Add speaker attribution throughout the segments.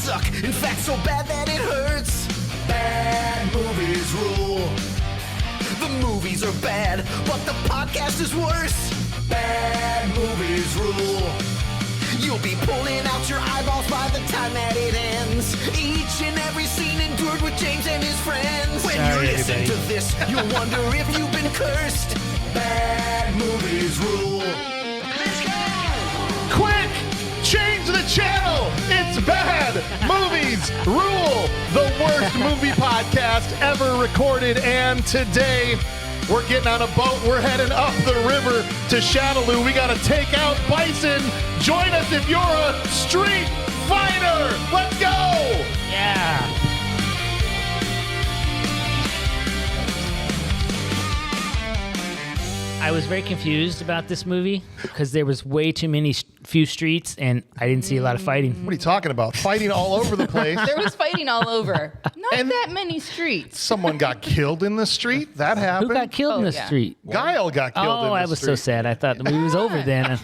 Speaker 1: suck. In fact, so bad that it hurts. Bad movies rule. The movies are bad, but the podcast is worse. Bad movies rule. You'll be pulling out your eyeballs by the time that it ends. Each and every scene endured with James and his friends. When you listen to this, you'll wonder if you've been cursed. Bad movies rule. Let's go!
Speaker 2: Quick! Change the channel! It's Bad Movies Rule! The worst movie podcast ever recorded, and today we're getting on a boat. We're heading up the river to Shadaloo. We gotta take out Bison. Join us if you're a street fighter. Let's go!
Speaker 3: Yeah. I was very confused about this movie because there was way too many few streets and I didn't see a lot of fighting.
Speaker 2: What are you talking about? Fighting all over the place.
Speaker 4: There was fighting all over. Not that many streets.
Speaker 2: Someone got killed in the street. That happened.
Speaker 3: Who got killed in the street?
Speaker 2: Guile got killed in the street.
Speaker 3: Oh, I was so sad. I thought the movie was over then.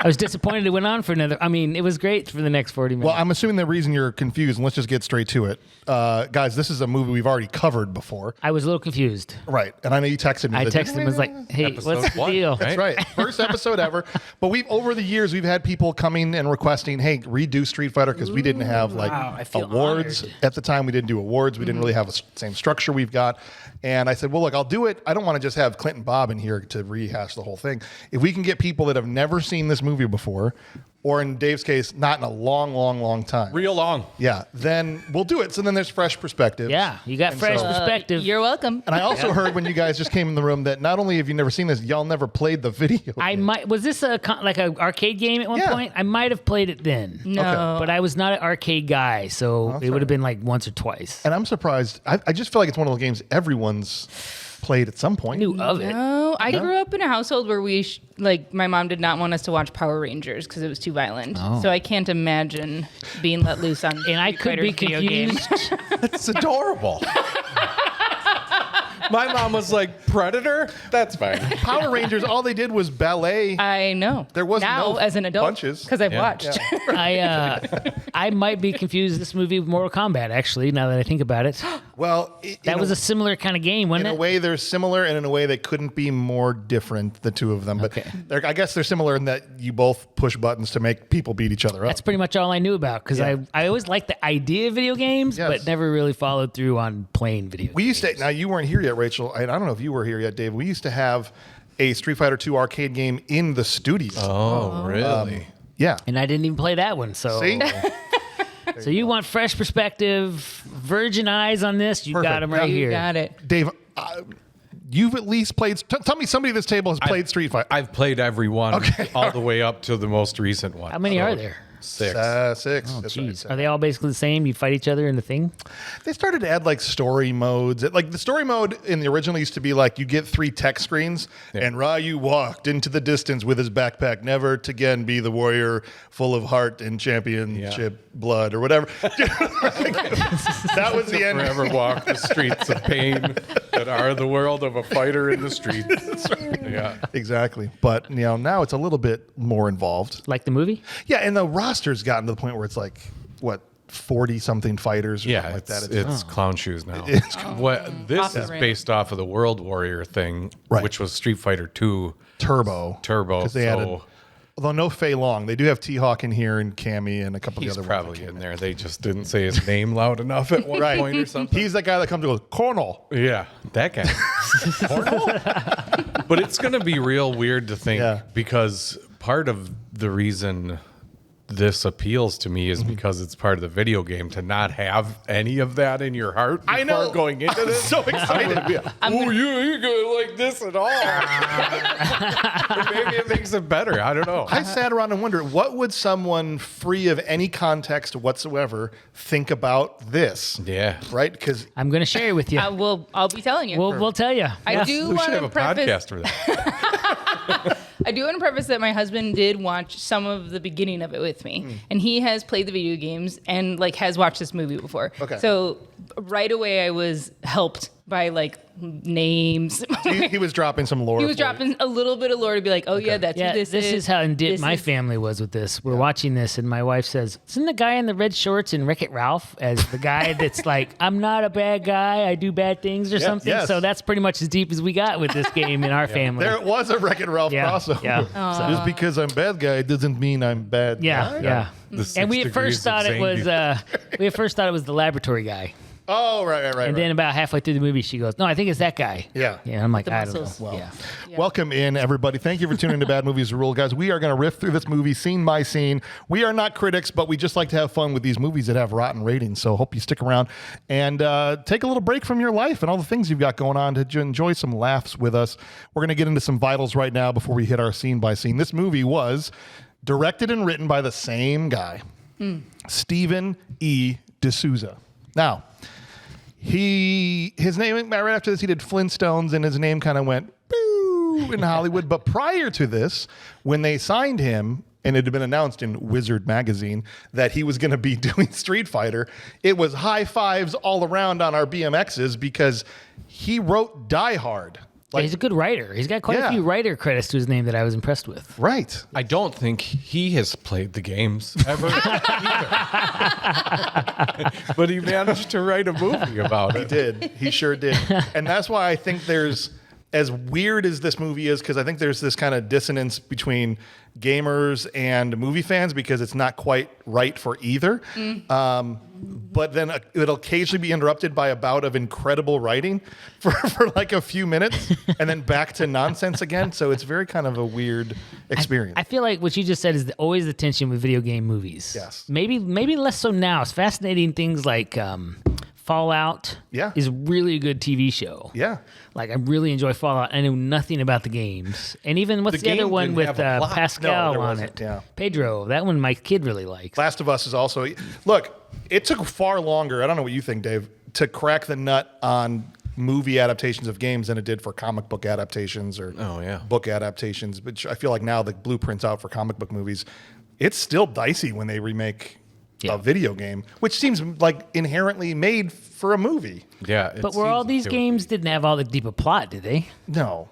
Speaker 3: I was disappointed it went on for another. I mean, it was great for the next 40 minutes.
Speaker 2: Well, I'm assuming the reason you're confused, and let's just get straight to it. Guys, this is a movie we've already covered before.
Speaker 3: I was a little confused.
Speaker 2: Right. And I know you texted me.
Speaker 3: I texted him, was like, hey,
Speaker 5: Episode
Speaker 3: what's the
Speaker 5: one,
Speaker 3: deal?
Speaker 2: That's right. First episode ever. But over the years, we've had people coming and requesting, hey, redo Street Fighter, because we didn't have
Speaker 3: I feel
Speaker 2: awards.
Speaker 3: honored.
Speaker 2: At the time, we didn't do awards. We didn't really have the same structure we've got. And I said, well, look, I'll do it. I don't want to just have Clint and Bob in here to rehash the whole thing. If we can get people that have never seen this movie before, or in Dave's case, not in a long, long, long time.
Speaker 5: Real long.
Speaker 2: Yeah, then we'll do it. So then there's fresh perspective.
Speaker 3: Yeah, you got fresh perspective.
Speaker 4: You're welcome.
Speaker 2: And I also heard when you guys just came in the room that not only have you never seen this, y'all never played the video game.
Speaker 3: Was this like an arcade game at one point? I might have played it then.
Speaker 4: No.
Speaker 2: Okay.
Speaker 3: But I was not an arcade guy, so it would have been like once or twice.
Speaker 2: And I'm surprised. I just feel like it's one of those games everyone's played at some point.
Speaker 3: Knew of it.
Speaker 4: No, I grew up in a household where my mom did not want us to watch Power Rangers because it was too violent. So I can't imagine being let loose on
Speaker 3: And I could be confused.
Speaker 5: It's adorable. My mom was like, Predator? That's fine.
Speaker 2: Power Rangers, all they did was ballet.
Speaker 4: I know.
Speaker 2: There was
Speaker 4: now
Speaker 2: no
Speaker 4: as an adult
Speaker 2: punches.
Speaker 4: because I've watched.
Speaker 3: I might be confused this movie with Mortal Kombat, actually, now that I think about it.
Speaker 2: Well,
Speaker 3: That was a similar kind of game, wasn't
Speaker 2: in
Speaker 3: it?
Speaker 2: a way they're similar, and in a way they couldn't be more different, the two of them. But I guess they're similar in that you both push buttons to make people beat each other up.
Speaker 3: That's pretty much all I knew about, because I always liked the idea of video games, but never really followed through on playing video games.
Speaker 2: We used to, now you weren't here yet, Rachel. I don't know if you were here yet, Dave. We used to have a Street Fighter II arcade game in the studio.
Speaker 5: Oh, really?
Speaker 2: Yeah.
Speaker 3: And I didn't even play that one, so...
Speaker 2: See?
Speaker 3: So you want fresh perspective, virgin eyes on this? You
Speaker 2: Perfect.
Speaker 3: got them right
Speaker 4: You
Speaker 3: here.
Speaker 4: got it.
Speaker 2: Dave, you've at least played... Tell me somebody at this table has played Street Fighter.
Speaker 5: I've played every one all the way up to the most recent one.
Speaker 3: How many are there?
Speaker 5: 6.
Speaker 2: 6.
Speaker 3: Oh,
Speaker 2: That's
Speaker 3: jeez.
Speaker 2: right.
Speaker 3: Are they all basically the same? You fight each other in the thing?
Speaker 2: They started to add like story modes. Like the story mode in the original used to be like you get 3 text screens and Ryu walked into the distance with his backpack, never to again be the warrior full of heart and championship blood or whatever. That was the end.
Speaker 5: Forever walk the streets of pain that are the world of a fighter in the streets. Yeah.
Speaker 2: Exactly. But now it's a little bit more involved.
Speaker 3: Like the movie?
Speaker 2: Yeah, and the roster's gotten to the point where it's like, what, 40-something fighters or
Speaker 5: Yeah,
Speaker 2: something like that.
Speaker 5: it's clown shoes now.
Speaker 2: It's
Speaker 5: This
Speaker 4: Off the
Speaker 5: is
Speaker 4: rim.
Speaker 5: based off of the World Warrior thing,
Speaker 2: Right.
Speaker 5: which was Street Fighter 2
Speaker 2: Turbo.
Speaker 5: Turbo.
Speaker 2: They added, although no Fei Long. They do have T-Hawk in here and Cammy and a couple
Speaker 5: he's
Speaker 2: of the other
Speaker 5: probably
Speaker 2: ones.
Speaker 5: in there. They just didn't say his name loud enough at one
Speaker 2: Right.
Speaker 5: point or something.
Speaker 2: He's that guy that comes and goes, Colonel.
Speaker 5: Yeah, that guy. But it's going to be real weird to think because part of the reason this appeals to me is because it's part of the video game to not have any of that in your heart before
Speaker 2: I know.
Speaker 5: going into this.
Speaker 2: So excited.
Speaker 5: You're going like this at all. Maybe it makes it better. I don't know.
Speaker 2: I sat around and wondered, what would someone free of any context whatsoever think about this?
Speaker 5: Yeah.
Speaker 2: Right? Because
Speaker 3: I'm going to share it with you.
Speaker 4: I'll be telling you.
Speaker 3: We'll tell you.
Speaker 4: I do
Speaker 5: We
Speaker 4: want
Speaker 5: should have
Speaker 4: to
Speaker 5: a
Speaker 4: preface.
Speaker 5: podcast for that.
Speaker 4: I do want to preface that my husband did watch some of the beginning of it with me, and he has played the video games and has watched this movie before.
Speaker 2: Okay.
Speaker 4: So right away I was helped by like names.
Speaker 2: He was dropping some lore.
Speaker 4: He was dropping a little bit of lore to be like, oh yeah, that's who this
Speaker 3: is how in dip my family was with this. We're watching this, and my wife says, "Isn't the guy in the red shorts in Wreck-It Ralph as the guy that's like, I'm not a bad guy, I do bad things or something?"
Speaker 2: yes.
Speaker 3: So that's pretty much as deep as we got with this game in our family.
Speaker 2: There was a Wreck-It Ralph crossover.
Speaker 3: Yeah.
Speaker 2: Just because I'm bad guy doesn't mean I'm bad.
Speaker 3: Yeah. And we at first thought it was the laboratory guy.
Speaker 2: Oh, right.
Speaker 3: And then about halfway through the movie, she goes, "No, I think it's that guy."
Speaker 2: Yeah.
Speaker 3: Yeah. I'm like,
Speaker 4: The
Speaker 3: I don't know.
Speaker 4: muscles.
Speaker 2: Well,
Speaker 4: Yeah.
Speaker 2: Welcome in, everybody. Thank you for tuning to Bad Movies Rule, guys. We are going to riff through this movie scene by scene. We are not critics, but we just like to have fun with these movies that have rotten ratings. So hope you stick around and take a little break from your life and all the things you've got going on to enjoy some laughs with us. We're going to get into some vitals right now before we hit our scene by scene. This movie was directed and written by the same guy, Stephen E. D'Souza. Now, his name, right after this, he did Flintstones, and his name kind of went boo in Hollywood. But prior to this, when they signed him, and it had been announced in Wizard magazine that he was going to be doing Street Fighter, it was high fives all around on our BMXs because he wrote Die Hard.
Speaker 3: He's a good writer. He's got quite a few writer credits to his name that I was impressed with.
Speaker 2: Right.
Speaker 5: I don't think he has played the games ever either. But he managed to write a movie about it.
Speaker 2: He did. He sure did. And that's why I think there's, as weird as this movie is, because I think there's this kind of dissonance between gamers and movie fans because it's not quite right for either. But then it'll occasionally be interrupted by a bout of incredible writing for like a few minutes and then back to nonsense again. So it's very kind of a weird experience.
Speaker 3: I feel like what you just said is always the tension with video game movies.
Speaker 2: Yes.
Speaker 3: Maybe less so now. It's fascinating things like Fallout is really a good TV show.
Speaker 2: Yeah.
Speaker 3: Like, I really enjoy Fallout. I know nothing about the games. And even, what's
Speaker 5: The
Speaker 3: the other
Speaker 5: game
Speaker 3: one
Speaker 5: didn't
Speaker 3: with
Speaker 5: have a plot.
Speaker 3: Pascal
Speaker 2: No, there
Speaker 3: on
Speaker 2: wasn't,
Speaker 3: it?
Speaker 2: yeah.
Speaker 3: Pedro. That one my kid really likes.
Speaker 2: Last of Us is also, look, it took far longer, I don't know what you think, Dave, to crack the nut on movie adaptations of games than it did for comic book adaptations or book adaptations. But I feel like now the blueprint's out for comic book movies. It's still dicey when they remake a video game, which seems like inherently made for a movie.
Speaker 5: Yeah.
Speaker 3: But were all these games didn't have all the deeper plot, did they?
Speaker 2: No.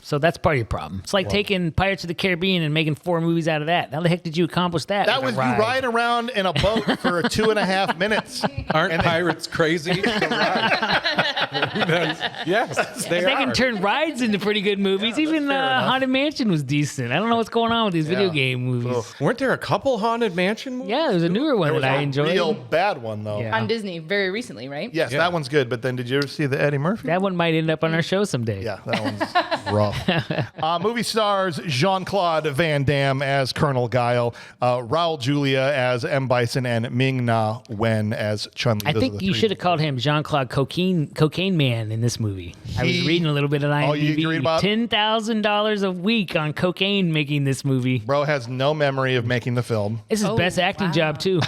Speaker 3: So that's part of your problem. It's like taking Pirates of the Caribbean and making 4 movies out of that. How the heck did you accomplish that?
Speaker 2: That was you ride around in a boat for 2.5 minutes.
Speaker 5: Aren't pirates crazy? Yes, they
Speaker 3: They
Speaker 5: are.
Speaker 3: can turn rides into pretty good movies. Even Haunted Mansion was decent. I don't know what's going on with these video game movies.
Speaker 5: Weren't there a couple Haunted Mansion movies?
Speaker 3: Yeah, there's a newer one
Speaker 2: There was
Speaker 3: that I
Speaker 2: a
Speaker 3: enjoyed.
Speaker 2: real bad one, though.
Speaker 3: Yeah.
Speaker 4: On Disney very recently, right?
Speaker 2: Yes, that one's good. But then did you ever see the Eddie Murphy?
Speaker 3: That one might end up on our show someday.
Speaker 2: Yeah, that one's rough. Movie stars Jean-Claude Van Damme as Colonel Guile, Raul Julia as M. Bison, and Ming-Na Wen as Chun-Li.
Speaker 3: I think you should have called him Jean-Claude Cocaine Man in this movie. I was reading a little bit of IMDb.
Speaker 2: you read about
Speaker 3: $10,000 a week on cocaine making this movie.
Speaker 2: Bro has no memory of making the film.
Speaker 3: It's his best acting job, too.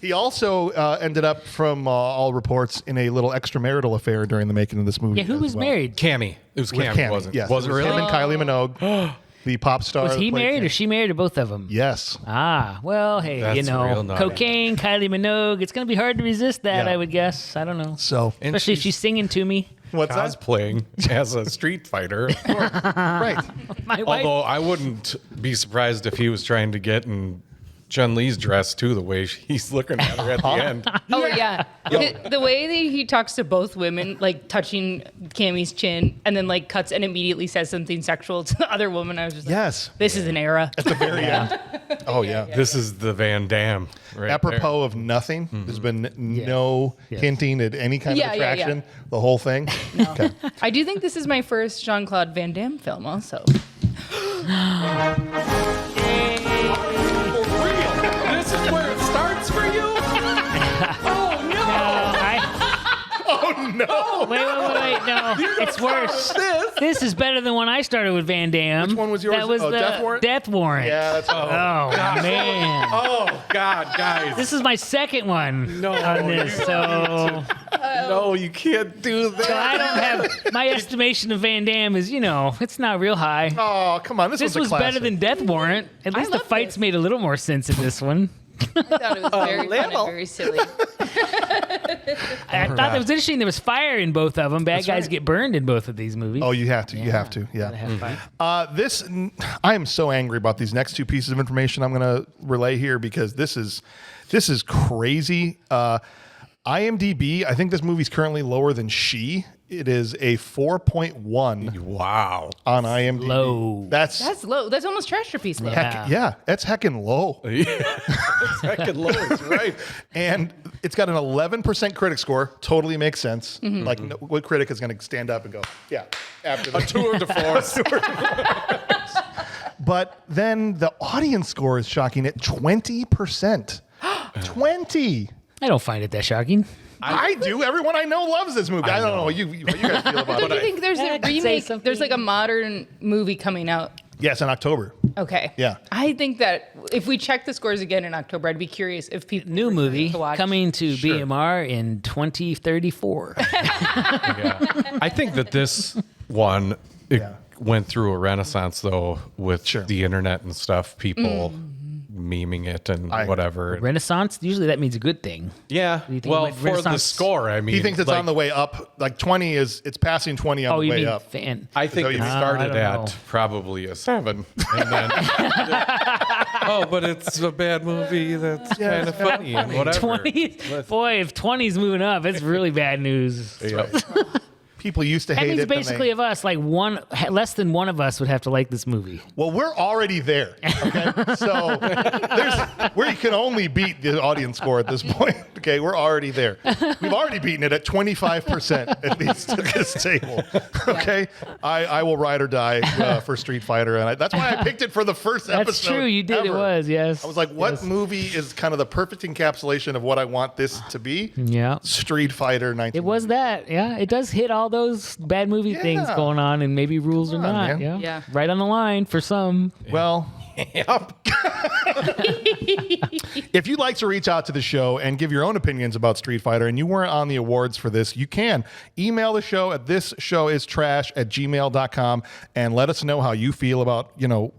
Speaker 2: He also ended up, from all reports, in a little extramarital affair during the making of this movie.
Speaker 3: Yeah, who
Speaker 2: as
Speaker 3: was
Speaker 2: well.
Speaker 3: married?
Speaker 5: Cammy. It was
Speaker 2: With
Speaker 5: Cammy, wasn't it?
Speaker 2: Yes,
Speaker 5: Was it really?
Speaker 2: Him and Kylie Minogue, the pop star.
Speaker 3: Was he
Speaker 2: that played
Speaker 3: married or
Speaker 2: Cammy.
Speaker 3: she married or both of them?
Speaker 2: Yes.
Speaker 3: Ah, well, hey,
Speaker 5: That's
Speaker 3: you
Speaker 5: real
Speaker 3: know,
Speaker 5: naughty.
Speaker 3: cocaine, Kylie Minogue. It's going to be hard to resist that,
Speaker 2: Yeah.
Speaker 3: I would guess. I don't know.
Speaker 2: So,
Speaker 5: And
Speaker 3: Especially if she's singing to me.
Speaker 2: what's that?
Speaker 5: Cosplaying as a Street Fighter.
Speaker 2: Right.
Speaker 3: My wife.
Speaker 5: Although I wouldn't be surprised if he was trying to get in Chun-Li's dress too, the way he's looking at her at the end.
Speaker 4: Oh yeah, the way that he talks to both women, like touching Cammy's chin, and then like cuts and immediately says something sexual to the other woman. I was just
Speaker 2: Yes.
Speaker 4: like, this is an era.
Speaker 2: At the very end. Oh, yeah.
Speaker 5: This is the Van Damme. Right
Speaker 2: Apropos of nothing, there's been no
Speaker 3: Yes.
Speaker 2: hinting at any kind of
Speaker 4: Yeah, yeah,
Speaker 2: attraction. The whole thing. Okay.
Speaker 4: I do think this is my first Jean-Claude Van Damme film, also.
Speaker 5: This is where it starts for you?
Speaker 2: No.
Speaker 3: Wait, no. It's worse. This is better than when I started with Van Damme.
Speaker 2: Which one was yours?
Speaker 3: That was
Speaker 2: Oh,
Speaker 3: the
Speaker 2: Death Warrant?
Speaker 3: Death Warrant.
Speaker 2: Yeah, that's
Speaker 3: Oh, man.
Speaker 5: Oh, God, guys.
Speaker 3: This is my second one
Speaker 5: No,
Speaker 3: on this,
Speaker 5: you
Speaker 3: so
Speaker 5: No, you can't do that.
Speaker 3: I don't have, my estimation of Van Damme is, it's not real high.
Speaker 2: Oh, come on. This
Speaker 3: This
Speaker 2: was
Speaker 3: was better than Death Warrant. At least the
Speaker 4: love
Speaker 3: fights
Speaker 4: this.
Speaker 3: made a little more sense in this one.
Speaker 4: I thought it was very fun and very silly.
Speaker 3: I thought it was interesting. There was fire in both of them. Bad guys get burned in both of these movies.
Speaker 2: Oh, you have to. You have to. Yeah. I am so angry about these next two pieces of information I'm going to relay here because this is crazy. IMDb, I think this movie's currently lower than She. It is a 4.1.
Speaker 5: Wow.
Speaker 2: On IMDb.
Speaker 3: Low.
Speaker 4: That's low. That's almost Trasherpiece low.
Speaker 2: That's heckin' low.
Speaker 5: Second lowest, right?
Speaker 2: And it's got an 11% critic score. Totally makes sense. Like, what critic is going to stand up and go, yeah, after the
Speaker 5: Tour de force.
Speaker 2: But then the audience score is shocking at 20%. 20.
Speaker 3: I don't find it that shocking.
Speaker 2: I do. Everyone I know loves this movie. I don't know what you guys feel about
Speaker 4: Don't
Speaker 2: it.
Speaker 4: you think there's a remake? There's like a modern movie coming out.
Speaker 2: Yes, in October.
Speaker 4: Okay.
Speaker 2: Yeah.
Speaker 4: I think that if we check the scores again in October, I'd be curious if people
Speaker 3: New movie
Speaker 4: to watch.
Speaker 3: coming to BMR in 2034.
Speaker 5: I think that this one went through a renaissance though with the internet and stuff. People memeing it and whatever.
Speaker 3: Renaissance, usually that means a good thing.
Speaker 5: Yeah. Well, for the
Speaker 3: Renaissance?
Speaker 5: score, I mean,
Speaker 2: He thinks it's on the way up. Like 20 it's passing 20 on the
Speaker 3: you
Speaker 2: way
Speaker 3: mean
Speaker 2: up.
Speaker 3: fan?
Speaker 5: I think it started
Speaker 3: I don't know.
Speaker 5: at probably a 7, and then but it's a bad movie that's kind of funny and whatever.
Speaker 3: 20? Boy, if 20's moving up, it's really bad news.
Speaker 2: People used to
Speaker 3: That
Speaker 2: hate
Speaker 3: means
Speaker 2: it. then
Speaker 3: basically
Speaker 2: they-
Speaker 3: of us, like less than one of us would have to like this movie.
Speaker 2: Well, we're already there. Okay, so we can only beat the audience score at this point. Okay, we're already there. We've already beaten it at 25% at least at this table. Okay, I will ride or die for Street Fighter, and that's why I picked it for the first episode.
Speaker 3: That's true. You did.
Speaker 2: ever.
Speaker 3: It was, yes.
Speaker 2: I was like, what movie is kind of the perfect encapsulation of what I want this to be?
Speaker 3: Yeah.
Speaker 2: Street Fighter 19.
Speaker 3: It was that. Yeah. It does hit all those bad movie things going on, and maybe rules or not.
Speaker 2: man.
Speaker 3: Yeah. Right on the line for some.
Speaker 2: Well, if you'd like to reach out to the show and give your own opinions about Street Fighter and you weren't on the awards for this, you can email the show at thisshowIstrash@gmail.com and let us know how you feel about,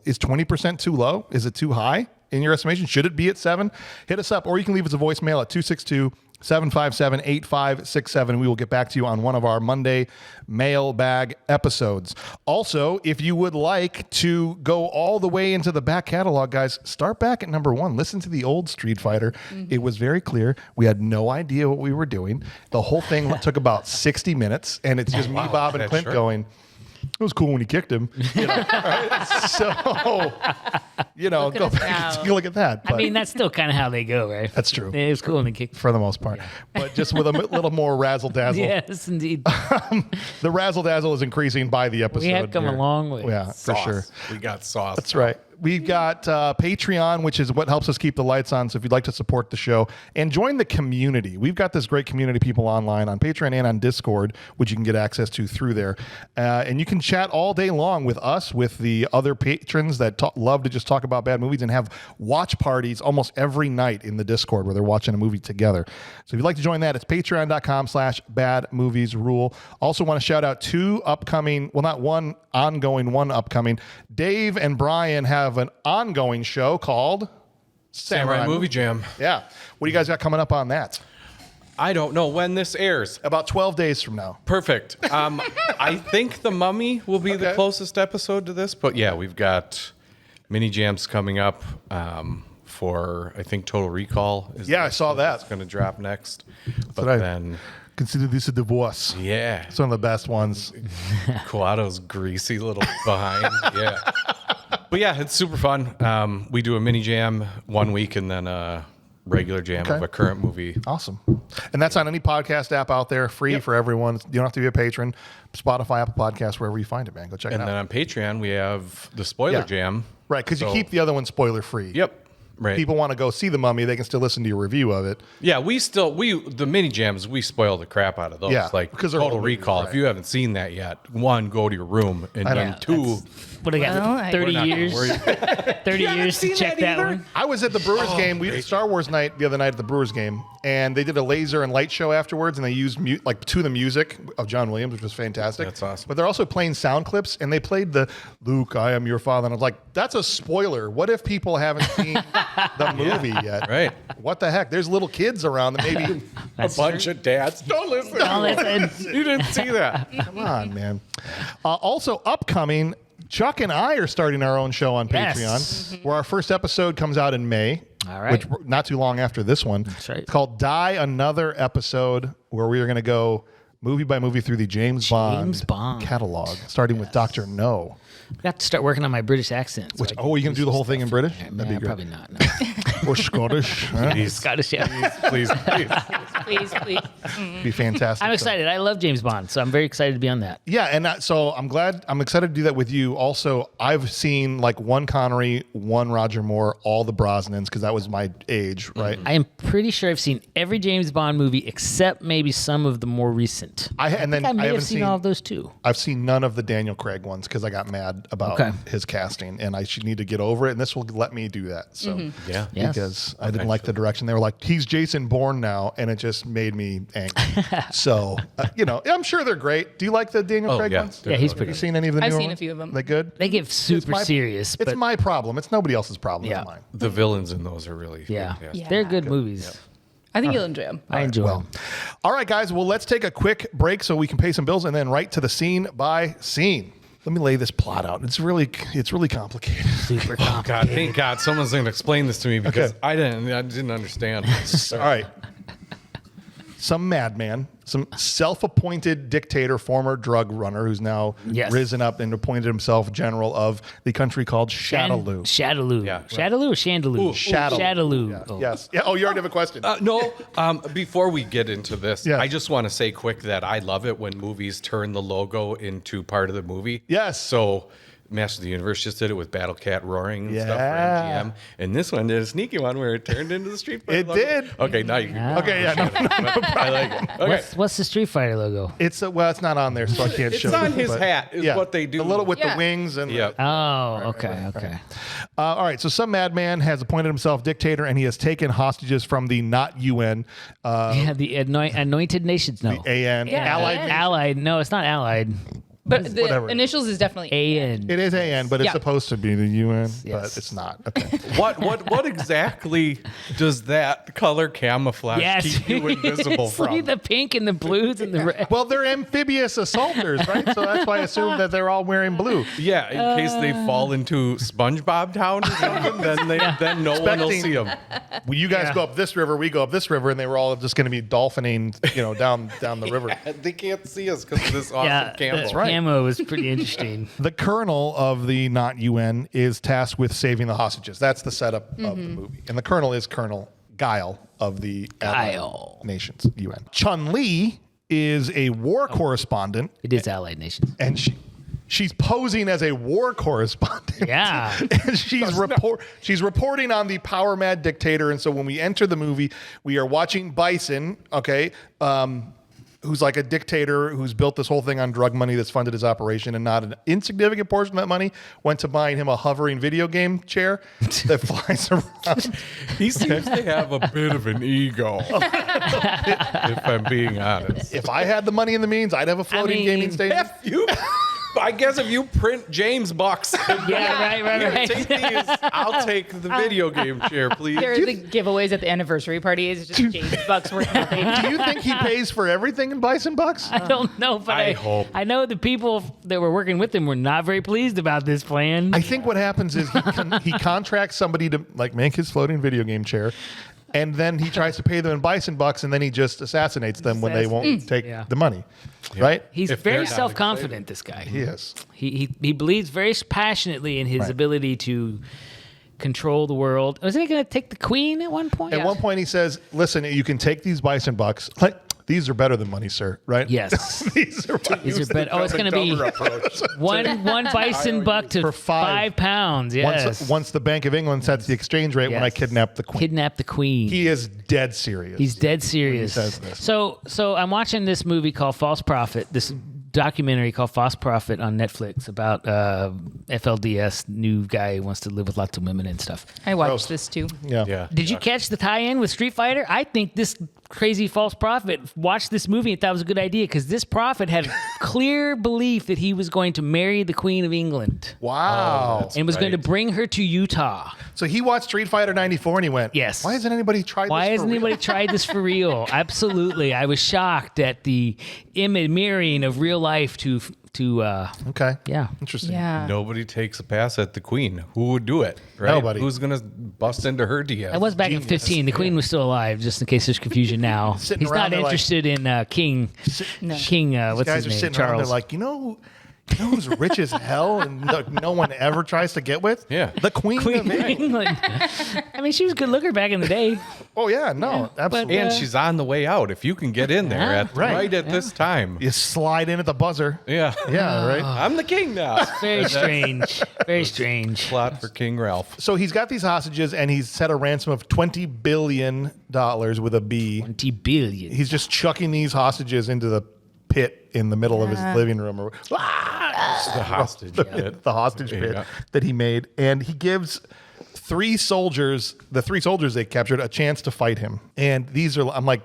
Speaker 2: is 20% too low? Is it too high in your estimation? Should it be at 7? Hit us up, or you can leave us a voicemail at 262-757-8567. We will get back to you on one of our Monday mailbag episodes. Also, if you would like to go all the way into the back catalog, guys, start back at number 1. Listen to the old Street Fighter. It was very clear. We had no idea what we were doing. The whole thing took about 60 minutes, and it's just me, Bob, and Clint going, it was cool when he kicked him. Right? So, go back and take a look at that.
Speaker 3: I mean, that's still kind of how they go, right?
Speaker 2: That's true.
Speaker 3: It was cool when they kicked.
Speaker 2: For the most part. But just with a little more razzle-dazzle.
Speaker 3: Yes, indeed.
Speaker 2: The razzle-dazzle is increasing by the episode.
Speaker 3: We have come a long way.
Speaker 2: Yeah, for sure.
Speaker 5: We got sauce.
Speaker 2: That's right. We've got Patreon, which is what helps us keep the lights on. So if you'd like to support the show and join the community, we've got this great community of people online on Patreon and on Discord, which you can get access to through there. And you can chat all day long with us, with the other patrons that love to just talk about bad movies and have watch parties almost every night in the Discord where they're watching a movie together. So if you'd like to join that, it's patreon.com/badmoviesrule. Also want to shout out 2 upcoming, well, not one ongoing, one upcoming. Dave and Brian have an ongoing show called
Speaker 5: Samurai Movie Jam.
Speaker 2: Yeah. What do you guys got coming up on that?
Speaker 5: I don't know when this airs.
Speaker 2: About 12 days from now.
Speaker 5: Perfect. I think The Mummy will be the closest episode to this, but yeah, we've got mini jams coming up for, I think, Total Recall.
Speaker 2: I saw that.
Speaker 5: It's going to drop next. But
Speaker 2: what I
Speaker 5: then...
Speaker 2: Consider this a divorce.
Speaker 5: Yeah.
Speaker 2: It's one of the best ones.
Speaker 5: Kuato's greasy little behind. Yeah. But yeah, it's super fun. We do a mini jam one week and then a regular jam of a current movie.
Speaker 2: Awesome. And that's on any podcast app out there, free for everyone. You don't have to be a patron. Spotify, Apple Podcasts, wherever you find it, man. Go check it out.
Speaker 5: And then on Patreon, we have the spoiler jam.
Speaker 2: Right, because you keep the other one spoiler free.
Speaker 5: Yep. Right.
Speaker 2: People want to go see The Mummy, they can still listen to your review of it.
Speaker 5: Yeah, the mini jams, we spoil the crap out of those.
Speaker 2: Yeah,
Speaker 5: like
Speaker 2: because they're
Speaker 5: Total
Speaker 2: old
Speaker 5: Recall.
Speaker 2: movies,
Speaker 5: If you haven't seen that yet, 1, go to your room, and then 2,
Speaker 3: What do I got?
Speaker 4: Well,
Speaker 3: 30
Speaker 5: We're not gonna
Speaker 3: years.
Speaker 5: worry.
Speaker 3: 30 years to check that one.
Speaker 2: I was at the Brewers game. We did Star Wars night the other night at the Brewers game, and they did a laser and light show afterwards, and they used to the music of John Williams, which was fantastic.
Speaker 5: That's awesome.
Speaker 2: But they're also playing sound clips, and they played the Luke, I am your father, and I was like, that's a spoiler. What if people haven't seen the movie yet?
Speaker 5: Right.
Speaker 2: What the heck? There's little kids around that maybe.
Speaker 5: A bunch of dads. Don't listen.
Speaker 3: Don't listen.
Speaker 5: You didn't see that.
Speaker 2: Come on, man. Also upcoming, Chuck and I are starting our own show on
Speaker 3: Yes.
Speaker 2: Patreon, where our first episode comes out in May.
Speaker 3: All right.
Speaker 2: Which not too long after this one.
Speaker 3: That's right.
Speaker 2: It's called Die Another Episode, where we are going to go movie by movie through the James Bond catalog, starting with Dr. No.
Speaker 3: I got to start working on my British accent. So
Speaker 2: Which, are you going to do the whole thing in British?
Speaker 3: Yeah,
Speaker 2: That'd be good.
Speaker 3: probably not. No.
Speaker 2: Or Scottish. Huh?
Speaker 3: Scottish, yeah.
Speaker 5: Please.
Speaker 4: Please.
Speaker 2: Be fantastic.
Speaker 3: I'm excited. I love James Bond, so I'm very excited to be on that.
Speaker 2: Yeah, and so I'm excited to do that with you. Also, I've seen like one Connery, one Roger Moore, all the Brosnans, because that was my age, right?
Speaker 3: I am pretty sure I've seen every James Bond movie except maybe some of the more recent.
Speaker 2: I
Speaker 3: may
Speaker 2: haven't
Speaker 3: have seen all of those too.
Speaker 2: I've seen none of the Daniel Craig ones because I got mad about his casting, and I should need to get over it. And this will let me do that. So
Speaker 5: Yeah.
Speaker 3: Yes.
Speaker 2: because I didn't like the direction. They were like, he's Jason Bourne now, and it just made me angry. So I'm sure they're great. Do you like the Daniel Craig
Speaker 5: yeah.
Speaker 2: ones?
Speaker 3: Yeah, he's
Speaker 2: Have
Speaker 3: pretty
Speaker 2: you
Speaker 3: good.
Speaker 2: seen any of the
Speaker 4: I've
Speaker 2: newer
Speaker 4: seen a
Speaker 2: ones?
Speaker 4: few of them.
Speaker 2: They good?
Speaker 3: They get super serious,
Speaker 2: It's
Speaker 3: but
Speaker 2: my problem. It's nobody else's problem.
Speaker 3: Yeah.
Speaker 2: It's mine.
Speaker 5: The villains in those are really fantastic.
Speaker 4: Yeah.
Speaker 3: they're good movies.
Speaker 4: I think you'll enjoy them.
Speaker 3: I enjoy them.
Speaker 2: All right, guys. Well, let's take a quick break so we can pay some bills, and then right to the scene by scene. Let me lay this plot out. It's really complicated.
Speaker 3: Super
Speaker 5: God,
Speaker 3: complicated.
Speaker 5: thank God someone's going to explain this to me because I didn't understand.
Speaker 2: All right. Some madman, some self-appointed dictator, former drug runner who's now risen up and appointed himself general of the country called Shadaloo.
Speaker 3: Shadaloo.
Speaker 5: Yeah.
Speaker 3: Shadaloo or Chandaloo?
Speaker 2: Shadaloo.
Speaker 3: Shadaloo. Oh.
Speaker 2: Yes. Yeah. Oh, you already have a question.
Speaker 5: No, before we get into this,
Speaker 2: Yes.
Speaker 5: I just want to say quick that I love it when movies turn the logo into part of the movie.
Speaker 2: Yes.
Speaker 5: So Master of the Universe just did it with Battle Cat roaring and stuff for
Speaker 2: Yeah.
Speaker 5: MGM. And this one did a sneaky one where it turned into the Street Fighter
Speaker 2: It
Speaker 5: logo.
Speaker 2: did.
Speaker 5: Okay, now you can go.
Speaker 2: Okay. Yeah. No.
Speaker 5: I like it. Okay.
Speaker 3: What's the Street Fighter logo?
Speaker 2: It's it's not on there, so I can't show
Speaker 5: It's on
Speaker 2: you,
Speaker 5: his
Speaker 2: but-
Speaker 5: hat is what they do.
Speaker 2: The little with the
Speaker 4: Yeah.
Speaker 2: wings and
Speaker 5: Yeah.
Speaker 3: Oh, okay.
Speaker 2: all right, so some madman has appointed himself dictator, and he has taken hostages from the not UN,
Speaker 3: Yeah, the Anointed Nations. No.
Speaker 2: AN,
Speaker 4: Yeah.
Speaker 2: Allied.
Speaker 4: AN.
Speaker 3: Allied. No, it's not Allied.
Speaker 4: But the
Speaker 2: Whatever.
Speaker 4: initials is definitely
Speaker 3: AN.
Speaker 2: It is AN, but it's
Speaker 4: Yeah.
Speaker 2: supposed to be the UN, but
Speaker 3: Yes.
Speaker 2: it's not. Okay.
Speaker 5: What exactly does that color camouflage
Speaker 3: Yes.
Speaker 5: keep you invisible
Speaker 3: See
Speaker 5: from?
Speaker 3: the pink and the blues and the red.
Speaker 2: Well, they're amphibious assaulters, right? So that's why I assume that they're all wearing blue.
Speaker 5: Yeah, in case they fall into SpongeBob Town or something, then no one will
Speaker 2: Expecting-
Speaker 5: see them.
Speaker 2: Well, you guys go up this river, we go up this river, and they were all just going to be dolphining, down the river.
Speaker 5: They can't see us because of this awesome
Speaker 3: Yeah,
Speaker 5: camo.
Speaker 3: the camo was pretty interesting.
Speaker 2: The colonel of the not UN is tasked with saving the hostages. That's the setup of the movie. And the colonel is Colonel Guile of the Allied
Speaker 3: Guile.
Speaker 2: Nations, UN. Chun-Li is a war correspondent,
Speaker 3: It is Allied Nations.
Speaker 2: and she's posing as a war correspondent.
Speaker 3: Yeah.
Speaker 2: And she's reporting on the power mad dictator. And so when we enter the movie, we are watching Bison, who's like a dictator who's built this whole thing on drug money that's funded his operation, and not an insignificant portion of that money went to buying him a hovering video game chair that flies around.
Speaker 5: He seems to have a bit of an ego, if I'm being honest.
Speaker 2: If I had the money and the means, I'd have a floating gaming station.
Speaker 5: I guess if you print James bucks,
Speaker 3: Yeah, right.
Speaker 5: take these. I'll take the video game chair, please.
Speaker 4: There are the giveaways at the anniversary parties. It's just James Bucks worth nothing.
Speaker 2: Do you think he pays for everything in Bison bucks?
Speaker 3: I don't know, but
Speaker 5: I hope.
Speaker 3: I know the people that were working with him were not very pleased about this plan.
Speaker 2: I think what happens is he contracts somebody to like make his floating video game chair, and then he tries to pay them in Bison bucks, and then he just assassinates them when they won't take the money, right?
Speaker 3: He's
Speaker 5: If they're
Speaker 3: very
Speaker 5: not
Speaker 3: self-confident, this guy.
Speaker 2: He is.
Speaker 3: He believes very passionately in his
Speaker 2: Right.
Speaker 3: ability to control the world. Wasn't he going to take the queen at one point?
Speaker 2: At one point, he says, "Listen, you can take these Bison bucks. Like these are better than money, sir. Right?
Speaker 3: Yes.
Speaker 2: These are
Speaker 3: These are better. Oh, it's going to be one bison buck to
Speaker 2: For five.
Speaker 3: £5. Yes.
Speaker 2: Once the Bank of England sets the exchange rate when I
Speaker 3: Yes.
Speaker 2: kidnap the queen.
Speaker 3: Kidnap the queen.
Speaker 2: He is dead serious.
Speaker 3: He's dead serious.
Speaker 2: says this.
Speaker 3: So I'm watching this movie called False Prophet. This documentary called False Prophet on Netflix about FLDS, new guy who wants to live with lots of women and stuff.
Speaker 4: I watched this too.
Speaker 5: Yeah.
Speaker 3: Did you catch the tie-in with Street Fighter? I think this crazy false prophet watched this movie and thought it was a good idea because this prophet had clear belief that he was going to marry the Queen of England
Speaker 2: Wow.
Speaker 3: and was going to bring her to Utah.
Speaker 2: So he watched Street Fighter 94 and he went,
Speaker 3: Yes.
Speaker 2: Why hasn't anybody tried
Speaker 3: Why
Speaker 2: this
Speaker 3: hasn't
Speaker 2: for real?
Speaker 3: anybody tried this for real? Absolutely. I was shocked at the mirroring of real life to
Speaker 2: Okay.
Speaker 3: yeah.
Speaker 2: Interesting.
Speaker 4: Yeah.
Speaker 5: Nobody takes a pass at the Queen. Who would do it? Right?
Speaker 2: Nobody.
Speaker 5: Who's gonna bust into her DM?
Speaker 3: I was back in 15. The Queen was still alive, just in case there's confusion now.
Speaker 2: Sitting
Speaker 3: He's
Speaker 2: around
Speaker 3: not
Speaker 2: there like-
Speaker 3: interested in King. King,
Speaker 2: These
Speaker 3: what's
Speaker 2: guys
Speaker 3: his
Speaker 2: are
Speaker 3: name?
Speaker 2: sitting around there
Speaker 3: Charles.
Speaker 2: like, you know who's rich as hell and no one ever tries to get with?
Speaker 5: Yeah.
Speaker 2: The Queen of
Speaker 3: Queen of
Speaker 2: England.
Speaker 3: England. I mean, she was a good looker back in the day.
Speaker 2: Oh, yeah. No, absolutely.
Speaker 5: and she's on the way out. If you can get in there right at this time.
Speaker 2: You slide in at the buzzer.
Speaker 5: Yeah.
Speaker 2: Yeah, right?
Speaker 5: I'm the king now.
Speaker 3: Very strange. Very strange.
Speaker 5: Plot for King Ralph.
Speaker 2: So he's got these hostages and he's set a ransom of $20 billion with a B.
Speaker 3: 20 billion.
Speaker 2: He's just chucking these hostages into the pit in the middle of his living room.
Speaker 5: It's the hostage pit.
Speaker 2: The hostage pit
Speaker 5: Yeah.
Speaker 2: that he made. And he gives the three soldiers they captured, a chance to fight him. And these are, I'm like,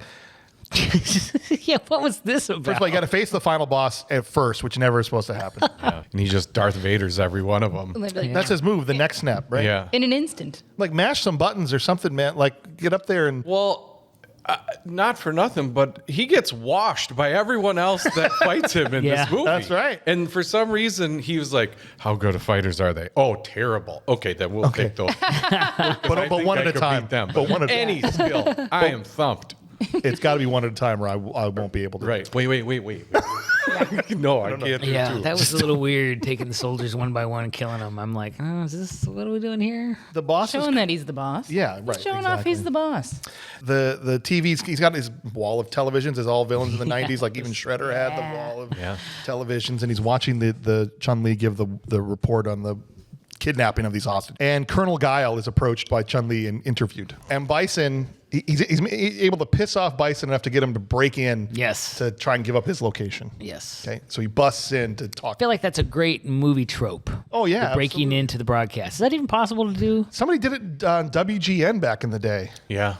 Speaker 3: Yeah, what was this about?
Speaker 2: first of all, you got to face the final boss at first, which never is supposed to happen.
Speaker 5: Yeah. And he just Darth Vader's every one of them.
Speaker 4: Literally.
Speaker 2: That's his move, the neck snap, right?
Speaker 5: Yeah.
Speaker 4: In an instant.
Speaker 2: Like mash some buttons or something, man. Like get up there and
Speaker 5: Well, not for nothing, but he gets washed by everyone else that fights him in
Speaker 3: Yeah.
Speaker 5: this movie.
Speaker 2: That's right.
Speaker 5: And for some reason, he was like, "How good of fighters are they? Oh, terrible. Okay, then we'll take those.
Speaker 2: but one at a time. But one at a
Speaker 5: Any skill, I am thumped.
Speaker 2: It's got to be one at a time, or I won't be able to.
Speaker 5: Right. Wait. No, I can't do
Speaker 3: Yeah,
Speaker 5: two.
Speaker 3: that was a little weird, taking the soldiers one by one and killing them. I'm like, oh, is this, what are we doing here?
Speaker 2: The boss is
Speaker 4: Showing that he's the boss.
Speaker 2: Yeah, right,
Speaker 4: Showing off he's the boss.
Speaker 2: the TVs. He's got his wall of televisions, as all villains in the '90s. Like even Shredder had the wall of televisions, and he's watching the Chun-Li give the report on the kidnapping of these hostages. And Colonel Guile is approached by Chun-Li and interviewed. And Bison, he's able to piss off Bison enough to get him to break in.
Speaker 3: Yes.
Speaker 2: To try and give up his location.
Speaker 3: Yes.
Speaker 2: Okay, so he busts in to talk.
Speaker 3: I feel like that's a great movie trope.
Speaker 2: Oh yeah,
Speaker 3: The breaking
Speaker 2: absolutely.
Speaker 3: into the broadcast. Is that even possible to do?
Speaker 2: Somebody did it on WGN back in the day.
Speaker 5: Yeah.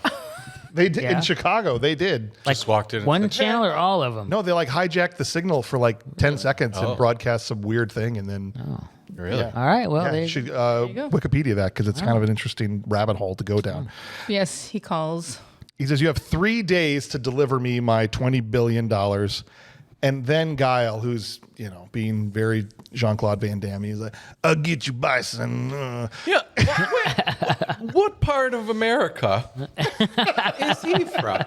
Speaker 2: They did
Speaker 3: Yeah.
Speaker 2: in Chicago. They did.
Speaker 5: Just walked in. And
Speaker 3: One
Speaker 5: said,
Speaker 3: channel or all of them?
Speaker 2: No, they like hijacked the signal for like 10 seconds and broadcast some weird thing, and then
Speaker 5: Really?
Speaker 2: Yeah.
Speaker 3: All right, well,
Speaker 2: yeah,
Speaker 3: there
Speaker 2: you should
Speaker 4: go.
Speaker 2: Wikipedia that because it's kind of an interesting rabbit hole to go down.
Speaker 4: Yes, he calls.
Speaker 2: He says, you have 3 days to deliver me my $20 billion. And then Guile, who's, being very Jean-Claude Van Damme, he's like, I'll get you, Bison.
Speaker 5: Yeah. What part of America is he from?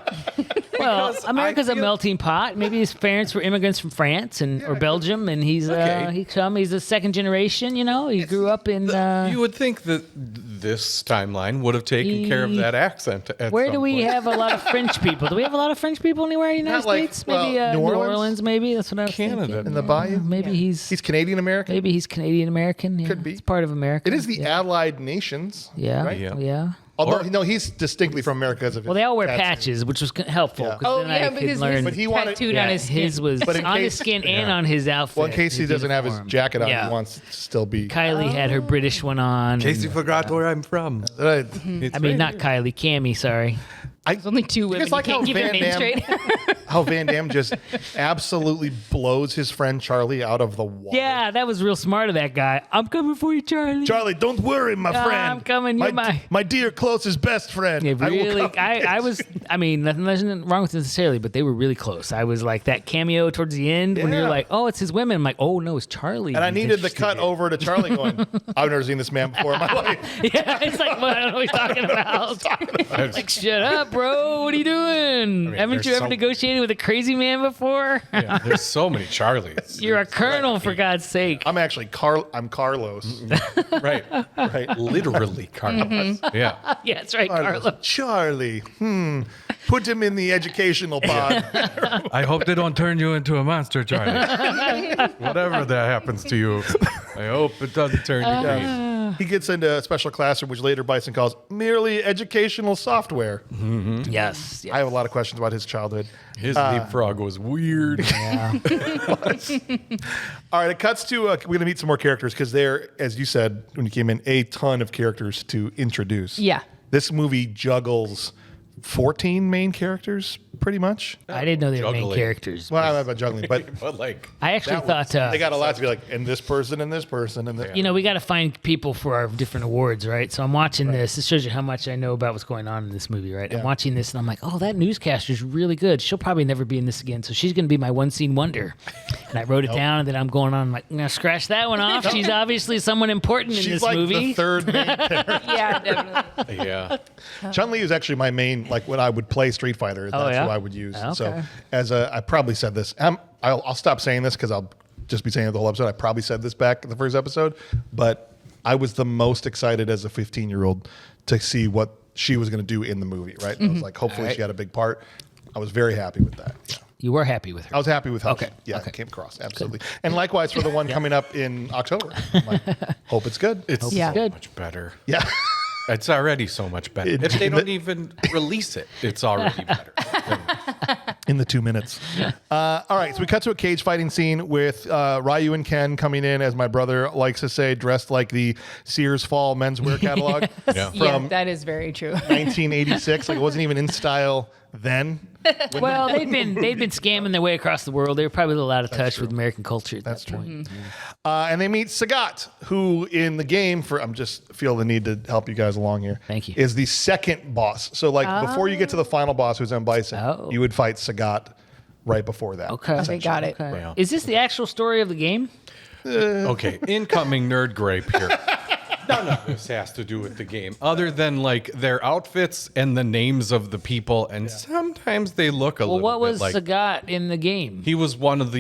Speaker 3: Well,
Speaker 5: Because
Speaker 3: America's
Speaker 5: I
Speaker 3: a
Speaker 5: feel-
Speaker 3: melting pot. Maybe his parents were immigrants from France or Belgium, and he's
Speaker 5: Okay.
Speaker 3: he's a second generation. He grew up in.
Speaker 5: You would think that this timeline would have taken care of that accent. At
Speaker 3: Where
Speaker 5: some
Speaker 3: do we
Speaker 5: point.
Speaker 3: have a lot of French people? Do we have a lot of French people anywhere in the United
Speaker 2: Not like,
Speaker 3: States? Maybe
Speaker 2: well,
Speaker 3: New
Speaker 2: New
Speaker 3: Orleans?
Speaker 2: Orleans?
Speaker 3: Maybe that's what I was
Speaker 5: Canada?
Speaker 3: thinking.
Speaker 2: In the bayou?
Speaker 3: Maybe
Speaker 2: He's Canadian American.
Speaker 3: maybe he's Canadian American. Yeah.
Speaker 2: Could be.
Speaker 3: It's part of America.
Speaker 2: It is the
Speaker 3: yeah.
Speaker 2: Allied Nations.
Speaker 3: Yeah.
Speaker 2: right?
Speaker 3: Yeah.
Speaker 2: Although,
Speaker 5: Or-
Speaker 2: no, he's distinctly from America because of
Speaker 3: Well, they all wear
Speaker 2: tattoo.
Speaker 3: patches, which was helpful.
Speaker 2: Yeah.
Speaker 3: 'cause
Speaker 4: Oh,
Speaker 3: then I
Speaker 4: yeah,
Speaker 3: could
Speaker 4: because
Speaker 3: learn.
Speaker 4: his
Speaker 2: But he wanted-
Speaker 4: tattooed
Speaker 3: Yeah,
Speaker 4: on his skin.
Speaker 3: his was
Speaker 2: But in
Speaker 3: on his
Speaker 2: case-
Speaker 3: skin and on his outfit.
Speaker 2: Well, in case he doesn't have his
Speaker 3: uniform.
Speaker 2: jacket on,
Speaker 3: Yeah.
Speaker 2: he wants to still be.
Speaker 3: Kylie had her British one on.
Speaker 5: In case you
Speaker 3: and-
Speaker 5: forgot where I'm from.
Speaker 2: Right.
Speaker 5: It's
Speaker 3: I mean,
Speaker 5: right
Speaker 3: not
Speaker 5: here.
Speaker 3: Kylie, Cammy, sorry.
Speaker 4: There's only two women.
Speaker 2: It's like
Speaker 4: you
Speaker 2: how
Speaker 4: can't keep their
Speaker 2: Van
Speaker 4: name
Speaker 2: Damme,
Speaker 4: straight.
Speaker 2: how Van Damme just absolutely blows his friend Charlie out of the water.
Speaker 3: Yeah, that was real smart of that guy. I'm coming for you, Charlie.
Speaker 2: Charlie, don't worry, my friend.
Speaker 3: I'm coming, you're
Speaker 2: my dear closest best friend.
Speaker 3: Yeah,
Speaker 2: I will
Speaker 3: really.
Speaker 2: come get
Speaker 3: I
Speaker 2: you.
Speaker 3: was. I mean, nothing wrong with it necessarily, but they were really close. I was like that cameo towards the end when
Speaker 2: Yeah.
Speaker 3: you're like, "Oh, it's his women." I'm like, "Oh no, it's Charlie."
Speaker 2: And I
Speaker 3: he's
Speaker 2: needed the
Speaker 3: interested
Speaker 2: cut
Speaker 3: in."
Speaker 2: over to Charlie going, I've never seen this man before in my life.
Speaker 3: Yeah, it's like, well, I don't know what he's talking about. Like, shut up, bro. What are you doing? Haven't
Speaker 5: there's
Speaker 3: you ever
Speaker 5: so-
Speaker 3: negotiated with a crazy man before?
Speaker 5: Yeah, there's so many Charlies.
Speaker 3: You're a colonel, for God's sake.
Speaker 2: I'm actually I'm Carlos.
Speaker 5: Right.
Speaker 2: Right.
Speaker 5: Literally Carlos. Yeah.
Speaker 3: Yeah, that's right, Carlo.
Speaker 2: Charlie. Put him in the educational pod.
Speaker 5: I hope they don't turn you into a monster, Charlie. Whatever that happens to you, I hope it doesn't turn you green.
Speaker 2: He gets into a special classroom, which later Bison calls merely educational software.
Speaker 3: Yes.
Speaker 2: I have a lot of questions about his childhood.
Speaker 5: His leapfrog was weird.
Speaker 3: Yeah.
Speaker 2: All right, it cuts to we're going to meet some more characters because there, as you said when you came in, a ton of characters to introduce.
Speaker 4: Yeah.
Speaker 2: This movie juggles 14 main characters, pretty much.
Speaker 3: I didn't know they were main
Speaker 5: Juggling.
Speaker 3: characters.
Speaker 2: Well, I don't know about juggling, but
Speaker 5: But like,
Speaker 3: I actually thought,
Speaker 2: they got a lot to be like, and this person, and this person, and this.
Speaker 3: you know, we got to find people for our different awards, right? So I'm watching this. This shows you how much I know about what's going on in this movie, right?
Speaker 2: Yeah.
Speaker 3: I'm watching this and I'm like, oh, that newscaster's really good. She'll probably never be in this again. So she's going to be my one scene wonder. And I wrote it down and then I'm going on, I'm like, I'm going to scratch that one off. She's obviously someone important in
Speaker 2: She's
Speaker 3: this
Speaker 2: like
Speaker 3: movie.
Speaker 2: the third main character.
Speaker 4: Yeah, definitely.
Speaker 5: yeah.
Speaker 2: Chun-Li is actually my main, like when I would play Street Fighter, that's
Speaker 3: yeah?
Speaker 2: who I would use.
Speaker 3: Okay.
Speaker 2: So I probably said this. I'll stop saying this because I'll just be saying it the whole episode. I probably said this back in the first episode, but I was the most excited as a 15-year-old to see what she was going to do in the movie, right? I was like, hopefully she had a big part. I was very happy with that. Yeah.
Speaker 3: You were happy with her.
Speaker 2: I was happy with how
Speaker 3: Okay.
Speaker 2: it came across. Absolutely. And likewise for the one coming up in October. I'm like, hope it's good.
Speaker 5: It's
Speaker 4: Yeah.
Speaker 5: so
Speaker 3: Good.
Speaker 5: much better.
Speaker 2: Yeah.
Speaker 5: It's already so much better. If they don't even release it, it's already better.
Speaker 2: In the 2 minutes. All right, so we cut to a cage fighting scene with Ryu and Ken coming in, as my brother likes to say, dressed like the Sears Fall menswear catalog
Speaker 5: Yeah.
Speaker 4: Yeah,
Speaker 2: from
Speaker 4: that is very true.
Speaker 2: 1986. Like it wasn't even in style then.
Speaker 3: Well, they'd been scamming their way across the world. They were probably a little out of touch with American culture at that point.
Speaker 2: And they meet Sagat, who in the game, I'm just feel the need to help you guys along here.
Speaker 3: Thank you.
Speaker 2: Is the second boss. So like before you get to the final boss, who's on Bison, you would fight Sagat right before that.
Speaker 3: Okay.
Speaker 4: Okay, got it.
Speaker 3: Okay.
Speaker 5: Yeah.
Speaker 3: Is this the actual story of the game?
Speaker 5: Okay, incoming nerd grape here. None of this has to do with the game, other than like their outfits and the names of the people, and sometimes they look a
Speaker 3: Well,
Speaker 5: little
Speaker 3: what was
Speaker 5: bit like
Speaker 3: Sagat in the game?
Speaker 5: he was one of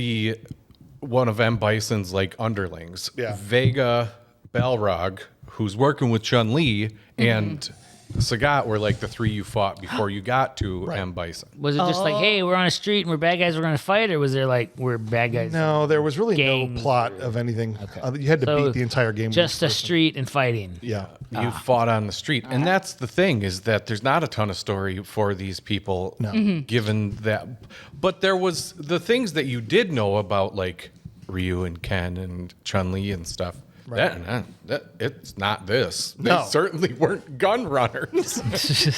Speaker 5: M. Bison's like underlings.
Speaker 2: Yeah.
Speaker 5: Vega, Balrog, who's working with Chun-Li, and Sagat were like the three you fought before you got to M. Bison.
Speaker 3: Was it just like, hey, we're on a street and we're bad guys, we're going to fight? Or was there like, we're bad guys?
Speaker 2: No, there was really
Speaker 3: Gangs
Speaker 2: no plot of anything. You had to
Speaker 3: So,
Speaker 2: beat the entire game.
Speaker 3: Just a street and fighting.
Speaker 2: Yeah.
Speaker 5: You fought on the street. And that's the thing, is that there's not a ton of story for these people, given that. But there was the things that you did know about, like Ryu and Ken and Chun-Li and stuff. That it's not this. They
Speaker 2: No.
Speaker 5: certainly weren't gun runners.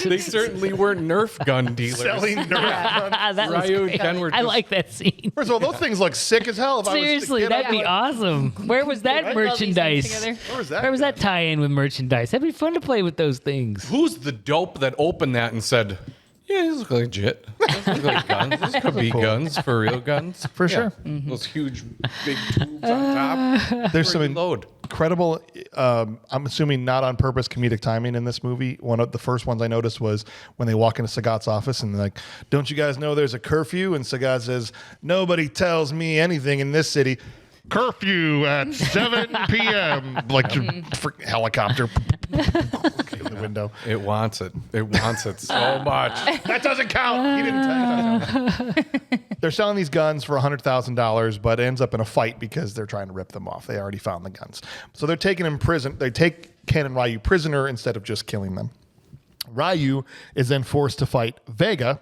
Speaker 5: They certainly weren't Nerf gun dealers.
Speaker 2: Selling Nerf guns.
Speaker 3: That was
Speaker 5: Ryu and
Speaker 3: great.
Speaker 5: Ken were
Speaker 3: I
Speaker 5: just-
Speaker 3: like that scene.
Speaker 2: First of all, those things look sick as hell. If
Speaker 3: Seriously,
Speaker 2: I was
Speaker 3: that'd be awesome. Where was that
Speaker 4: Love these things
Speaker 3: merchandise?
Speaker 4: together.
Speaker 2: Where was that?
Speaker 3: tie-in with merchandise? That'd be fun to play with those things.
Speaker 5: Who's the dope that opened that and said, yeah, these look legit. These look like guns. These could be guns, for real guns.
Speaker 2: For sure.
Speaker 5: Those huge, big tubes on top.
Speaker 2: There's some
Speaker 5: Load.
Speaker 2: incredible, I'm assuming not on purpose, comedic timing in this movie. One of the first ones I noticed was when they walk into Sagat's office and they're like, don't you guys know there's a curfew? And Sagat says, nobody tells me anything in this city. Curfew at 7 p.m. Like helicopter in the window.
Speaker 5: It wants it. It wants it so much.
Speaker 2: That doesn't count. He didn't tell you. They're selling these guns for $100,000, but it ends up in a fight because they're trying to rip them off. They already found the guns. So they're taking him prison. They take Ken and Ryu prisoner instead of just killing them. Ryu is then forced to fight Vega.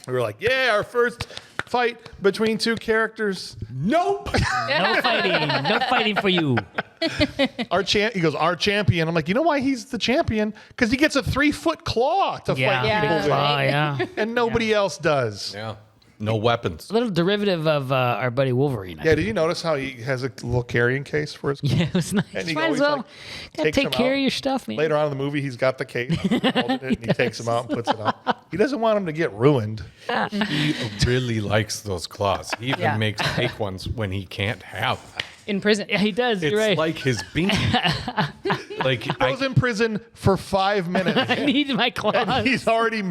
Speaker 2: We were like, yeah, our first fight between two characters. Nope.
Speaker 3: No fighting. No fighting for you.
Speaker 2: He goes, our champion. I'm like, you know why he's the champion? Because he gets a 3-foot claw to fight
Speaker 3: Yeah.
Speaker 2: people
Speaker 3: Big
Speaker 2: with.
Speaker 3: claw, yeah.
Speaker 2: And nobody else does.
Speaker 5: Yeah. No weapons.
Speaker 3: A little derivative of our buddy Wolverine. I
Speaker 2: Yeah, did you notice how he has a little carrying case for his
Speaker 3: Yeah, it was nice.
Speaker 2: And he
Speaker 3: Might as
Speaker 2: always,
Speaker 3: well.
Speaker 2: like,
Speaker 3: Gotta
Speaker 2: takes
Speaker 3: take
Speaker 2: them
Speaker 3: care
Speaker 2: out.
Speaker 3: of your stuff, man.
Speaker 2: Later on in the movie, he's got the case, holding it, and he takes them out and puts it on. He doesn't want him to get ruined.
Speaker 5: He really likes those claws. He even
Speaker 4: Yeah.
Speaker 5: makes fake ones when he can't have them.
Speaker 4: In prison.
Speaker 3: Yeah, he does.
Speaker 5: It's
Speaker 3: You're right.
Speaker 5: like his binky. Like
Speaker 2: He was in prison for 5 minutes.
Speaker 3: I need my claws.
Speaker 2: He's already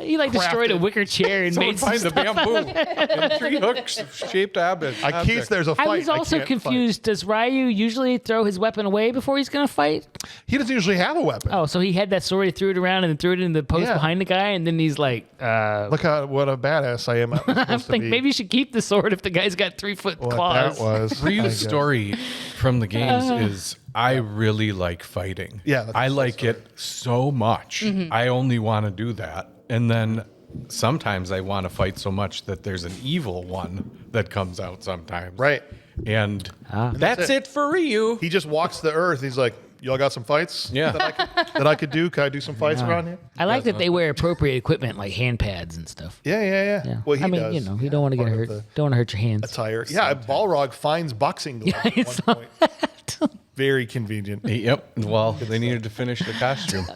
Speaker 3: He like destroyed a
Speaker 2: crafted.
Speaker 3: wicker chair and
Speaker 5: someone
Speaker 3: made some
Speaker 5: finds a bamboo and 3 hooks shaped object.
Speaker 2: I keys. There's a fight.
Speaker 3: I was also
Speaker 2: can't fight.
Speaker 3: confused. Does Ryu usually throw his weapon away before he's going to fight?
Speaker 2: He doesn't usually have a weapon.
Speaker 3: Oh, so he had that sword, he threw it around and then threw it in the post
Speaker 2: Yeah.
Speaker 3: behind the guy, and then he's like,
Speaker 2: Look what a badass I am.
Speaker 3: I think maybe you should keep the sword if the guy's got 3-foot
Speaker 2: what
Speaker 3: claws.
Speaker 2: that was. I
Speaker 5: Ryu's
Speaker 2: guess.
Speaker 5: story from the games is I really like fighting.
Speaker 6: Yeah, that's
Speaker 5: I
Speaker 6: the
Speaker 5: like
Speaker 6: story.
Speaker 5: it so much. I only want to do that. And then sometimes I want to fight so much that there's an evil one that comes out sometimes.
Speaker 6: Right.
Speaker 5: And that's
Speaker 6: That's
Speaker 5: it for Ryu.
Speaker 6: He just walks the earth. He's like, y'all got some fights
Speaker 5: Yeah.
Speaker 6: that I could do? Can I do some fights around here?
Speaker 3: I like that they wear appropriate equipment like hand pads and stuff.
Speaker 6: Yeah.
Speaker 3: Yeah.
Speaker 6: Well, he
Speaker 3: I mean,
Speaker 6: does.
Speaker 3: you know, you don't want to get
Speaker 6: Part of
Speaker 3: hurt.
Speaker 6: the
Speaker 3: Don't want to hurt your hands.
Speaker 6: attire. Yeah, Balrog finds boxing gloves at
Speaker 3: it's
Speaker 6: one point. Very convenient.
Speaker 5: Yep. Well, they needed to finish the costume.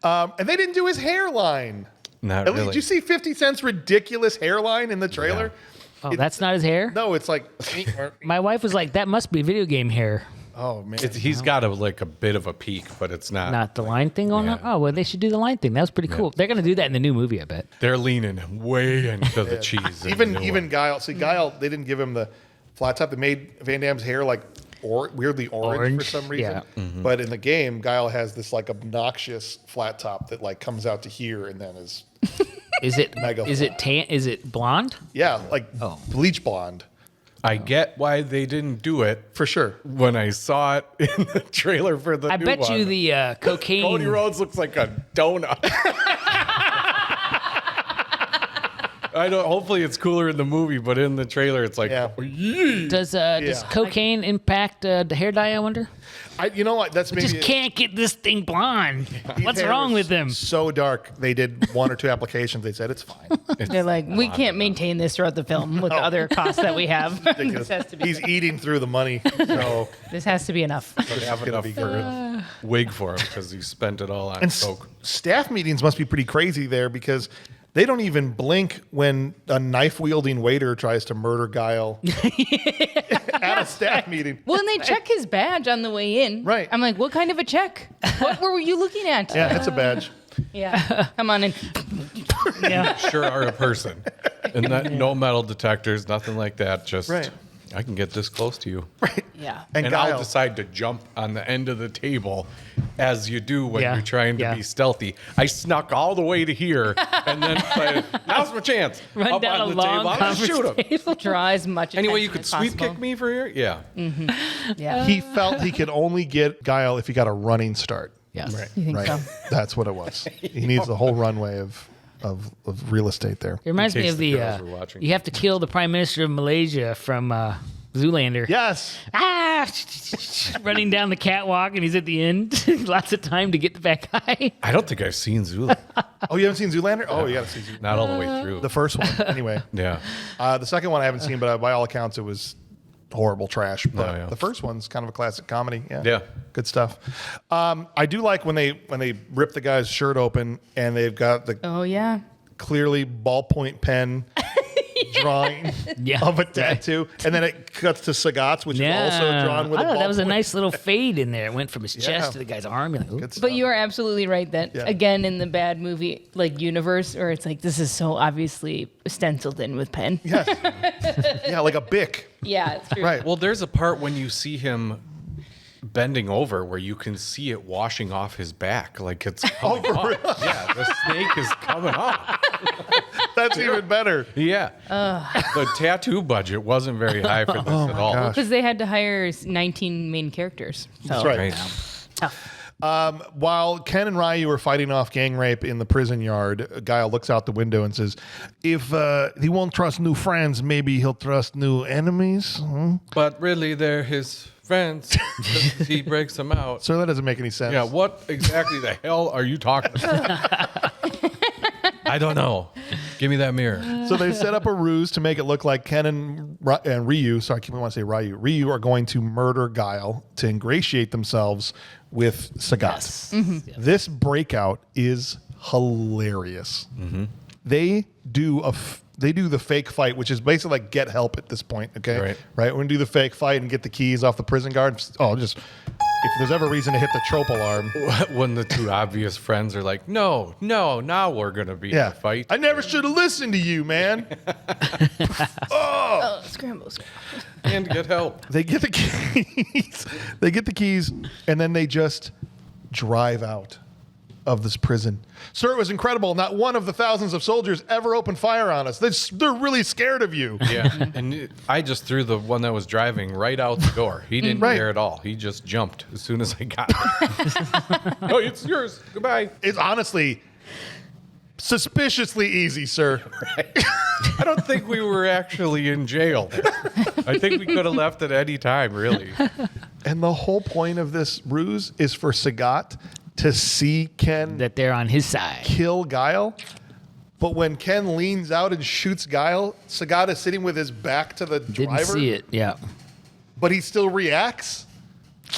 Speaker 6: And they didn't do his hairline.
Speaker 5: Not
Speaker 6: At least,
Speaker 5: really.
Speaker 6: did you see 50 Cent's ridiculous hairline in the trailer?
Speaker 3: Oh, that's not his hair?
Speaker 6: No, it's like.
Speaker 3: My wife was like, that must be video game hair.
Speaker 6: Oh man.
Speaker 5: He's got a bit of a peak, but it's not.
Speaker 3: Not the line thing going on?
Speaker 5: Yeah.
Speaker 3: Oh, well, they should do the line thing. That was pretty cool. They're going to do that in the new movie, I bet.
Speaker 5: They're leaning way into the cheese. in the new
Speaker 6: even
Speaker 5: one.
Speaker 6: Guile. See, Guile, they didn't give him the flat top. They made Van Damme's hair like weirdly orange for some reason.
Speaker 3: Yeah.
Speaker 6: But in the game, Guile has this like obnoxious flat top that like comes out to here and then is
Speaker 3: Is it
Speaker 6: Mega
Speaker 3: is it tan? Is it blonde?
Speaker 6: like bleach blonde
Speaker 5: I get why they didn't do it
Speaker 6: for sure.
Speaker 5: when I saw it in the trailer for the
Speaker 3: I
Speaker 5: new
Speaker 3: bet
Speaker 5: one.
Speaker 3: you the cocaine.
Speaker 5: Cody Rhodes looks like a donut. I don't. Hopefully, it's cooler in the movie, but in the trailer, it's like,
Speaker 6: Yeah.
Speaker 5: "Yee."
Speaker 3: Does
Speaker 6: Yeah.
Speaker 3: cocaine impact the hair dye? I wonder.
Speaker 6: You know what? That's maybe
Speaker 3: Just can't get this thing blonde.
Speaker 6: his
Speaker 3: What's
Speaker 6: hair
Speaker 3: wrong
Speaker 6: is
Speaker 3: with them?
Speaker 6: So dark. They did one or two applications. They said it's fine.
Speaker 4: They're like, we can't maintain this throughout the film with the other costs that we have. this has to be.
Speaker 6: He's eating through the money. So
Speaker 4: This has to be enough.
Speaker 5: Don't have
Speaker 6: gonna
Speaker 5: enough
Speaker 6: be
Speaker 5: for a wig for him because he spent it all on
Speaker 6: and
Speaker 5: coke.
Speaker 6: staff meetings must be pretty crazy there because they don't even blink when a knife wielding waiter tries to murder Guile at a staff meeting.
Speaker 4: Well, and they check his badge on the way in.
Speaker 6: Right.
Speaker 4: I'm like, what kind of a check? What were you looking at?
Speaker 6: Yeah, it's a badge.
Speaker 4: Yeah. Come on in.
Speaker 3: Yeah.
Speaker 5: Sure are a person, and no metal detectors, nothing like that. Just
Speaker 6: Right.
Speaker 5: I can get this close to you,
Speaker 4: Yeah.
Speaker 6: And
Speaker 5: and
Speaker 6: Guile,
Speaker 5: I'll decide to jump on the end of the table, as you do when
Speaker 3: Yeah.
Speaker 5: you're trying to
Speaker 3: Yeah.
Speaker 5: be stealthy. I snuck all the way to here, and then decided, now's my chance.
Speaker 3: Run
Speaker 5: Up
Speaker 3: down
Speaker 5: on
Speaker 3: a
Speaker 5: the
Speaker 3: long
Speaker 5: table, I'm gonna shoot him.
Speaker 3: conversation.
Speaker 4: Draw as much
Speaker 5: Anyway, you
Speaker 4: attention
Speaker 5: could
Speaker 4: as
Speaker 5: sweep
Speaker 4: possible.
Speaker 5: kick me for here. Yeah.
Speaker 4: Yeah.
Speaker 6: he felt he could only get Guile if he got a running start.
Speaker 3: Yes.
Speaker 4: You think
Speaker 6: Right.
Speaker 4: so?
Speaker 6: That's what it was. He needs the whole runway of real estate there.
Speaker 3: It reminds me
Speaker 5: case
Speaker 3: of
Speaker 5: the
Speaker 3: the.
Speaker 5: girls were watching.
Speaker 3: You have to kill the Prime Minister of Malaysia from Zoolander.
Speaker 6: Yes.
Speaker 3: Ah! Running down the catwalk, and he's at the end. Lots of time to get the bad guy.
Speaker 5: I don't think I've seen Zula.
Speaker 6: Oh, you haven't seen Zoolander? Oh, you got to see Zoolander.
Speaker 5: Not all the way through.
Speaker 6: The first one, anyway.
Speaker 5: Yeah.
Speaker 6: The second one I haven't seen, but by all accounts, it was horrible trash. But
Speaker 5: yeah.
Speaker 6: the first one's kind of a classic comedy. Yeah.
Speaker 5: Yeah.
Speaker 6: Good stuff. I do like when they rip the guy's shirt open and they've got the
Speaker 4: Oh, yeah.
Speaker 6: clearly ballpoint pen drawing
Speaker 3: Yeah.
Speaker 6: of a tattoo, and then it cuts to Sagat's, which is also drawn with
Speaker 3: I
Speaker 6: a
Speaker 3: thought that was a
Speaker 6: ballpoint.
Speaker 3: nice little fade in there. It went from his
Speaker 6: Yeah.
Speaker 3: chest to the guy's arm. You're like, ooh.
Speaker 6: Good stuff.
Speaker 4: But you are absolutely right that,
Speaker 6: Yeah.
Speaker 4: again, in the bad movie like universe, or it's like, this is so obviously stenciled in with pen.
Speaker 6: Yes. Yeah, like a Bic.
Speaker 4: Yeah, it's true.
Speaker 6: Right.
Speaker 5: Well, there's a part when you see him bending over where you can see it washing off his back, like it's coming off. Yeah, the snake is coming off.
Speaker 6: That's even better.
Speaker 5: Yeah. The tattoo budget wasn't very high for this at all.
Speaker 6: gosh.
Speaker 4: Because they had to hire 19 main characters. So.
Speaker 6: That's right.
Speaker 5: Right.
Speaker 4: Tough.
Speaker 6: While Ken and Ryu are fighting off gang rape in the prison yard, Guile looks out the window and says, if he won't trust new friends, maybe he'll trust new enemies. Hmm?
Speaker 5: But really, they're his friends. 'Cause he breaks them out.
Speaker 6: So that doesn't make any sense.
Speaker 5: Yeah, what exactly the hell are you talking about? I don't know. Give me that mirror.
Speaker 6: So they set up a ruse to make it look like Ken and Ryu, sorry, I keep wanting to say Ryu. Ryu are going to murder Guile to ingratiate themselves with Sagat. This breakout is hilarious. They do the fake fight, which is basically like get help at this point. Okay,
Speaker 5: Right.
Speaker 6: We're gonna do the fake fight and get the keys off the prison guard. Oh, just if there's ever reason to hit the trope alarm.
Speaker 5: When the two obvious friends are like, no, now we're going to be in
Speaker 6: Yeah,
Speaker 5: a fight.
Speaker 6: I never should have listened to you, man.
Speaker 4: Oh, scramble.
Speaker 5: And get help.
Speaker 6: They get the keys. They get the keys, and then they just drive out. of this prison. Sir, it was incredible. Not one of the thousands of soldiers ever opened fire on us. They're really scared of you.
Speaker 5: Yeah, and I just threw the one that was driving right out the door. He didn't
Speaker 6: Right.
Speaker 5: care at all. He just jumped as soon as I got there. Oh, it's yours. Goodbye.
Speaker 6: It's honestly suspiciously easy, sir.
Speaker 5: I don't think we were actually in jail. I think we could have left at any time, really.
Speaker 6: And the whole point of this ruse is for Sagat to see Ken
Speaker 3: That they're on his side.
Speaker 6: kill Guile. But when Ken leans out and shoots Guile, Sagat is sitting with his back to the
Speaker 3: Didn't
Speaker 6: driver.
Speaker 3: see it. Yeah.
Speaker 6: But he still reacts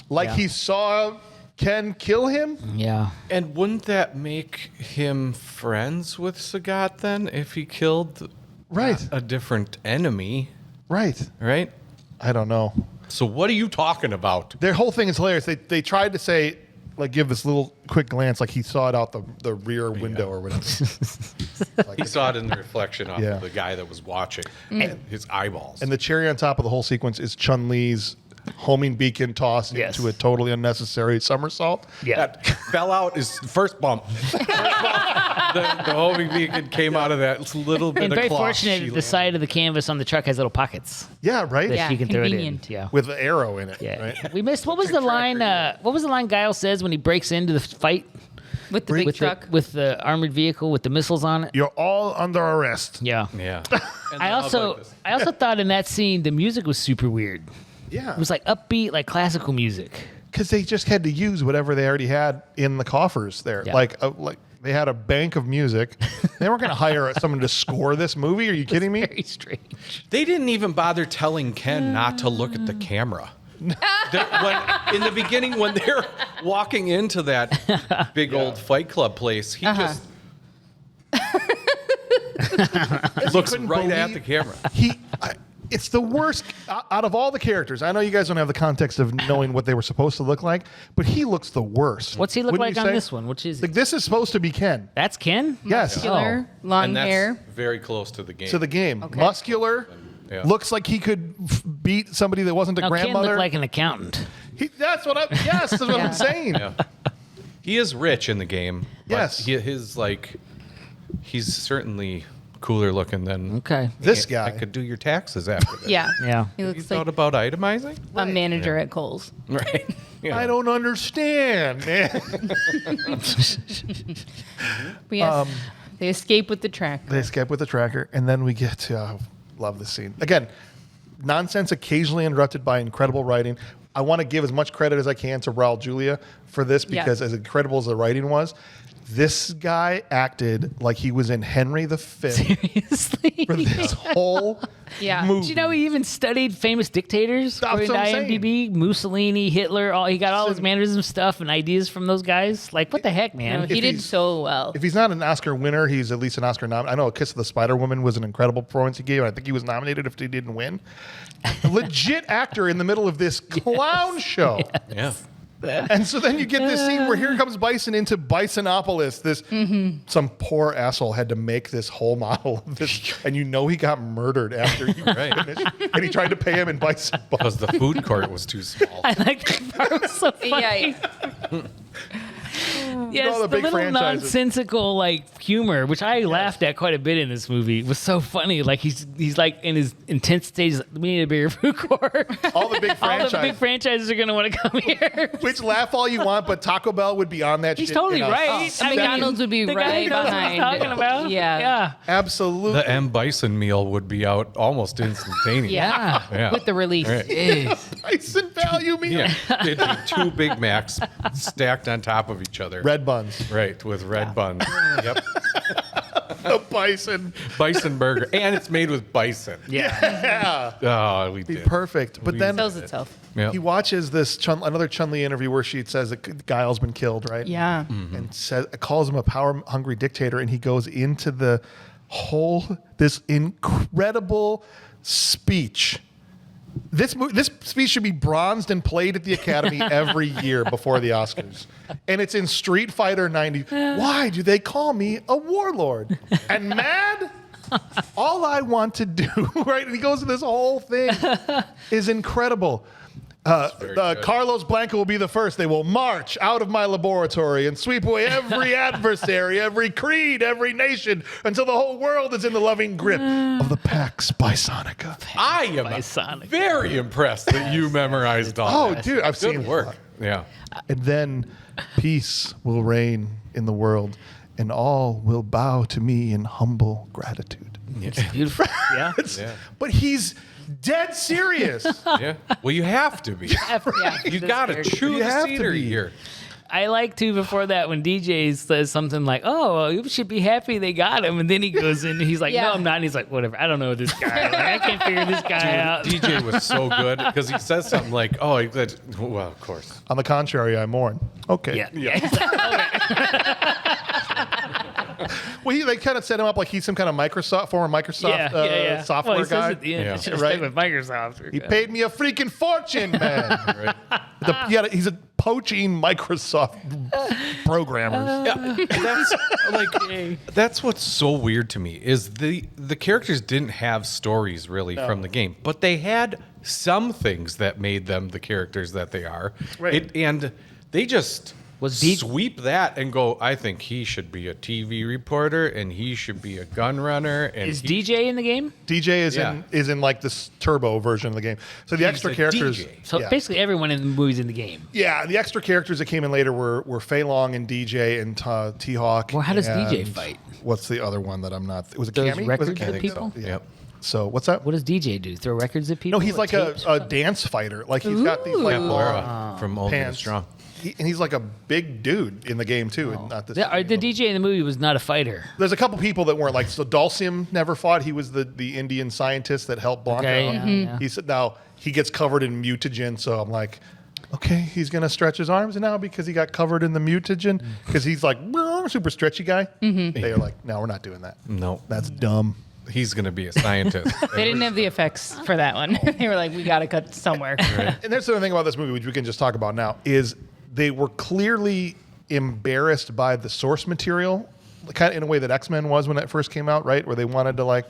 Speaker 6: like
Speaker 3: Yeah.
Speaker 6: he saw Ken kill him.
Speaker 3: Yeah.
Speaker 5: And wouldn't that make him friends with Sagat then if he killed
Speaker 6: Right.
Speaker 5: a different enemy,
Speaker 6: Right.
Speaker 5: right?
Speaker 6: I don't know.
Speaker 5: So what are you talking about?
Speaker 6: Their whole thing is hilarious. They tried to say, like, give this little quick glance, like he saw it out the rear window or whatever.
Speaker 5: He saw it in the reflection of
Speaker 6: Yeah.
Speaker 5: the guy that was watching. His eyeballs.
Speaker 6: And the cherry on top of the whole sequence is Chun-Li's homing beacon toss
Speaker 3: Yes.
Speaker 6: into a totally unnecessary somersault.
Speaker 3: Yeah.
Speaker 5: that fell out is first bump. The homing beacon came out of that little bit
Speaker 3: And
Speaker 5: of
Speaker 3: very
Speaker 5: cloth.
Speaker 3: fortunate
Speaker 5: She
Speaker 3: that the side of the canvas on the truck has little pockets
Speaker 6: Yeah, right?
Speaker 3: that
Speaker 4: Yeah,
Speaker 3: she can throw it in.
Speaker 4: convenient.
Speaker 3: Yeah.
Speaker 6: With the arrow in it.
Speaker 3: Yeah.
Speaker 6: Right?
Speaker 3: We missed. What was the line? What was the line Guile says when he breaks into the fight
Speaker 4: With the big
Speaker 3: with
Speaker 4: truck.
Speaker 3: with the armored vehicle with the missiles on it?
Speaker 6: You're all under arrest.
Speaker 3: Yeah.
Speaker 5: Yeah. And
Speaker 3: I
Speaker 5: was
Speaker 3: also
Speaker 5: like this.
Speaker 3: I also thought in that scene the music was super weird.
Speaker 6: Yeah.
Speaker 3: It was like upbeat, like classical music.
Speaker 6: Because they just had to use whatever they already had in the coffers there.
Speaker 3: Yeah.
Speaker 6: Like they had a bank of music. They weren't going to hire someone to score this movie. Are you kidding me?
Speaker 3: Very strange.
Speaker 5: They didn't even bother telling Ken not to look at the camera. In the beginning, when they're walking into that big old Fight Club place, he just looks
Speaker 6: couldn't
Speaker 5: right at
Speaker 6: believe-
Speaker 5: the camera.
Speaker 6: It's the worst out of all the characters. I know you guys don't have the context of knowing what they were supposed to look like, but he looks the worst.
Speaker 3: What's he look
Speaker 6: Wouldn't
Speaker 3: like
Speaker 6: you
Speaker 3: on
Speaker 6: say?
Speaker 3: this one? Which is
Speaker 6: Like this is supposed to be Ken.
Speaker 3: that's Ken?
Speaker 6: Yes.
Speaker 4: Muscular, long
Speaker 5: And that's
Speaker 4: hair.
Speaker 5: very close to the game.
Speaker 6: To the game.
Speaker 4: Okay.
Speaker 6: Muscular.
Speaker 5: Yeah.
Speaker 6: Looks like he could beat somebody that wasn't a
Speaker 3: No, Ken
Speaker 6: grandmother.
Speaker 3: looked like an accountant.
Speaker 6: That's what that's what I'm saying.
Speaker 5: Yeah. He is rich in the game. But
Speaker 6: Yes.
Speaker 5: he's certainly cooler looking than
Speaker 3: Okay.
Speaker 6: This
Speaker 5: I
Speaker 6: guy.
Speaker 5: could do your taxes after this.
Speaker 4: Yeah.
Speaker 3: Yeah.
Speaker 4: He
Speaker 5: You
Speaker 4: looks
Speaker 5: thought
Speaker 4: like
Speaker 5: about itemizing?
Speaker 4: a manager at Kohl's.
Speaker 5: Right. Yeah.
Speaker 6: I don't understand, man.
Speaker 4: But yes, they escape with the track.
Speaker 6: They escape with the tracker, and then we get to love this scene again. Nonsense occasionally interrupted by incredible writing. I want to give as much credit as I can to Raul Julia for this because as incredible as the writing was, this guy acted like he was in Henry V
Speaker 3: Seriously.
Speaker 6: for this whole
Speaker 4: Yeah.
Speaker 6: movie.
Speaker 3: Did you know he even studied famous dictators?
Speaker 6: That's
Speaker 3: According to
Speaker 6: what I'm saying.
Speaker 3: IMDb, Mussolini, Hitler. He got all his mannerism stuff and ideas from those guys. Like, what the heck, man?
Speaker 4: No, he
Speaker 6: If
Speaker 4: did
Speaker 6: he's-
Speaker 4: so well.
Speaker 6: If he's not an Oscar winner, he's at least an Oscar nominee. I know A Kiss of the Spider Woman was an incredible performance he gave, and I think he was nominated if he didn't win. A legit actor in the middle of this clown show.
Speaker 5: Yeah.
Speaker 6: And so then you get this scene where here comes Bison into Bisonopolis. This some poor asshole had to make this whole model of this, and you know he got murdered after he
Speaker 5: Right.
Speaker 6: finished, and he tried to pay him in Bison.
Speaker 5: Because the food court was too small.
Speaker 3: I like that part. It was so funny.
Speaker 4: Yeah.
Speaker 3: Yes,
Speaker 6: all the
Speaker 3: the
Speaker 6: big
Speaker 3: little
Speaker 6: franchises.
Speaker 3: nonsensical like humor, which I laughed at quite a bit in this movie, was so funny. Like he's like in his intense stage. Like, we need a bigger food court.
Speaker 6: All the big
Speaker 3: All the big
Speaker 6: franchises.
Speaker 3: franchises are gonna want to come here.
Speaker 6: Which laugh all you want, but Taco Bell would be on that
Speaker 3: He's
Speaker 6: shit.
Speaker 3: totally
Speaker 6: in a
Speaker 3: right.
Speaker 4: And McDonald's would be
Speaker 3: the guy
Speaker 4: right
Speaker 3: knows
Speaker 4: behind.
Speaker 3: what he's talking about.
Speaker 4: Yeah.
Speaker 3: Yeah.
Speaker 6: Absolutely.
Speaker 5: The M. Bison meal would be out almost instantaneous.
Speaker 4: Yeah.
Speaker 5: Yeah.
Speaker 4: With the release.
Speaker 5: Right.
Speaker 3: Jeez.
Speaker 6: Bison value meal.
Speaker 5: Yeah. It'd be 2 Big Macs stacked on top of each other.
Speaker 6: Red buns.
Speaker 5: Right, with red buns. Yep.
Speaker 6: The Bison.
Speaker 5: Bison burger. And it's made with bison.
Speaker 3: Yeah.
Speaker 5: Oh, we
Speaker 6: Be
Speaker 5: did.
Speaker 6: perfect. But then
Speaker 4: Sells itself.
Speaker 5: Yep.
Speaker 6: he watches this another Chun-Li interview where she says that Guile's been killed, right?
Speaker 4: Yeah.
Speaker 6: And calls him a power-hungry dictator, and he goes into this incredible speech. This speech should be bronzed and played at the Academy every year before the Oscars. And it's in Street Fighter 90. Why do they call me a warlord? And mad? All I want to do, right? And he goes to this whole thing is incredible. Carlos Blanca will be the first. They will march out of my laboratory and sweep away every adversary, every creed, every nation, until the whole world is in the loving grip of the Pax Bisonica.
Speaker 5: I am
Speaker 3: Bisonica.
Speaker 5: very impressed that you memorized all that.
Speaker 6: Dude, I've seen
Speaker 5: Good work. Yeah.
Speaker 6: And then peace will reign in the world, and all will bow to me in humble gratitude.
Speaker 3: It's beautiful. Yeah.
Speaker 6: But he's dead serious.
Speaker 5: Yeah. Well, you have to be. You got to chew
Speaker 6: You
Speaker 5: the
Speaker 6: have to
Speaker 5: scenery
Speaker 6: be.
Speaker 5: here.
Speaker 3: I like to before that when DJ says something like, "Oh, you should be happy they got him," and then he goes in and he's like,
Speaker 4: Yeah.
Speaker 3: "No, I'm not." And he's like, "Whatever. I don't know this guy. Like, I can't figure this guy out."
Speaker 5: DJ was so good because he says something like, "Oh, well, of course."
Speaker 6: On the contrary, I mourn. Okay. Well, they kind of set him up like he's some kind of former Microsoft software
Speaker 3: well, he
Speaker 6: guy.
Speaker 3: Says at the end,
Speaker 5: Yeah.
Speaker 3: should have
Speaker 6: Right.
Speaker 3: stayed with Microsoft.
Speaker 6: He paid me a freaking fortune, man.
Speaker 5: Right.
Speaker 6: He's a poaching Microsoft programmers.
Speaker 5: That's what's so weird to me is the characters didn't have stories really from the game, but they had some things that made them the characters that they are.
Speaker 6: Right.
Speaker 5: And they just
Speaker 3: Was D-
Speaker 5: sweep that and go, I think he should be a TV reporter and he should be a gun runner. And
Speaker 3: Is DJ in the game?
Speaker 6: DJ
Speaker 5: Yeah.
Speaker 6: is in like this turbo version of the game. So the extra
Speaker 5: a
Speaker 6: characters.
Speaker 5: DJ.
Speaker 3: So basically, everyone in the movie's in the game.
Speaker 6: Yeah, the extra characters that came in later were Fei Long and DJ and T-Hawk.
Speaker 3: Well, how does DJ
Speaker 6: and
Speaker 3: fight?
Speaker 6: What's the other one that I'm not? Was it
Speaker 3: Those
Speaker 6: Cammy?
Speaker 3: records
Speaker 6: Was it
Speaker 3: that
Speaker 6: Cammy?
Speaker 3: people?
Speaker 6: Yeah.
Speaker 5: Yep.
Speaker 6: So what's that?
Speaker 3: What does DJ do? Throw records at people?
Speaker 6: No, he's like
Speaker 3: Tapes?
Speaker 6: a dance fighter. Like he's got these like long
Speaker 5: Laura from Old and
Speaker 6: pants.
Speaker 5: Strong.
Speaker 6: And he's like a big dude in the game too. And not this.
Speaker 3: The DJ in the movie was not a fighter.
Speaker 6: There's a couple people that weren't like. So Dalsim never fought. He was the Indian scientist that helped Blanca.
Speaker 3: Okay,
Speaker 6: out.
Speaker 3: yeah.
Speaker 6: He said now he gets covered in mutagen. So I'm like, okay, he's gonna stretch his arms now because he got covered in the mutagen because he's like super stretchy guy. They are like, no, we're not doing that.
Speaker 5: No,
Speaker 6: That's dumb.
Speaker 5: he's going to be a scientist.
Speaker 4: They didn't have the effects for that one. They were like, we got to cut somewhere.
Speaker 6: And that's the other thing about this movie, which we can just talk about now, is they were clearly embarrassed by the source material, kind of in a way that X-Men was when it first came out, right? Where they wanted to like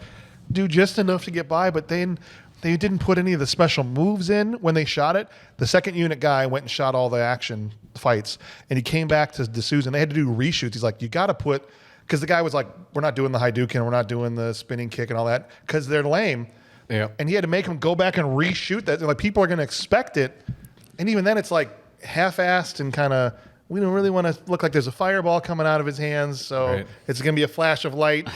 Speaker 6: do just enough to get by, but then they didn't put any of the special moves in when they shot it. The second unit guy went and shot all the action fights, and he came back to Souza, and they had to do reshoots. He's like, you got to put, because the guy was like, we're not doing the Hadouken, we're not doing the spinning kick and all that, because they're lame.
Speaker 5: Yeah.
Speaker 6: And he had to make him go back and reshoot that. Like, people are going to expect it. And even then, it's like half-assed and kind of, we don't really want to look like there's a fireball coming out of his hands, so
Speaker 5: Right.
Speaker 6: it's going to be a flash of light. Do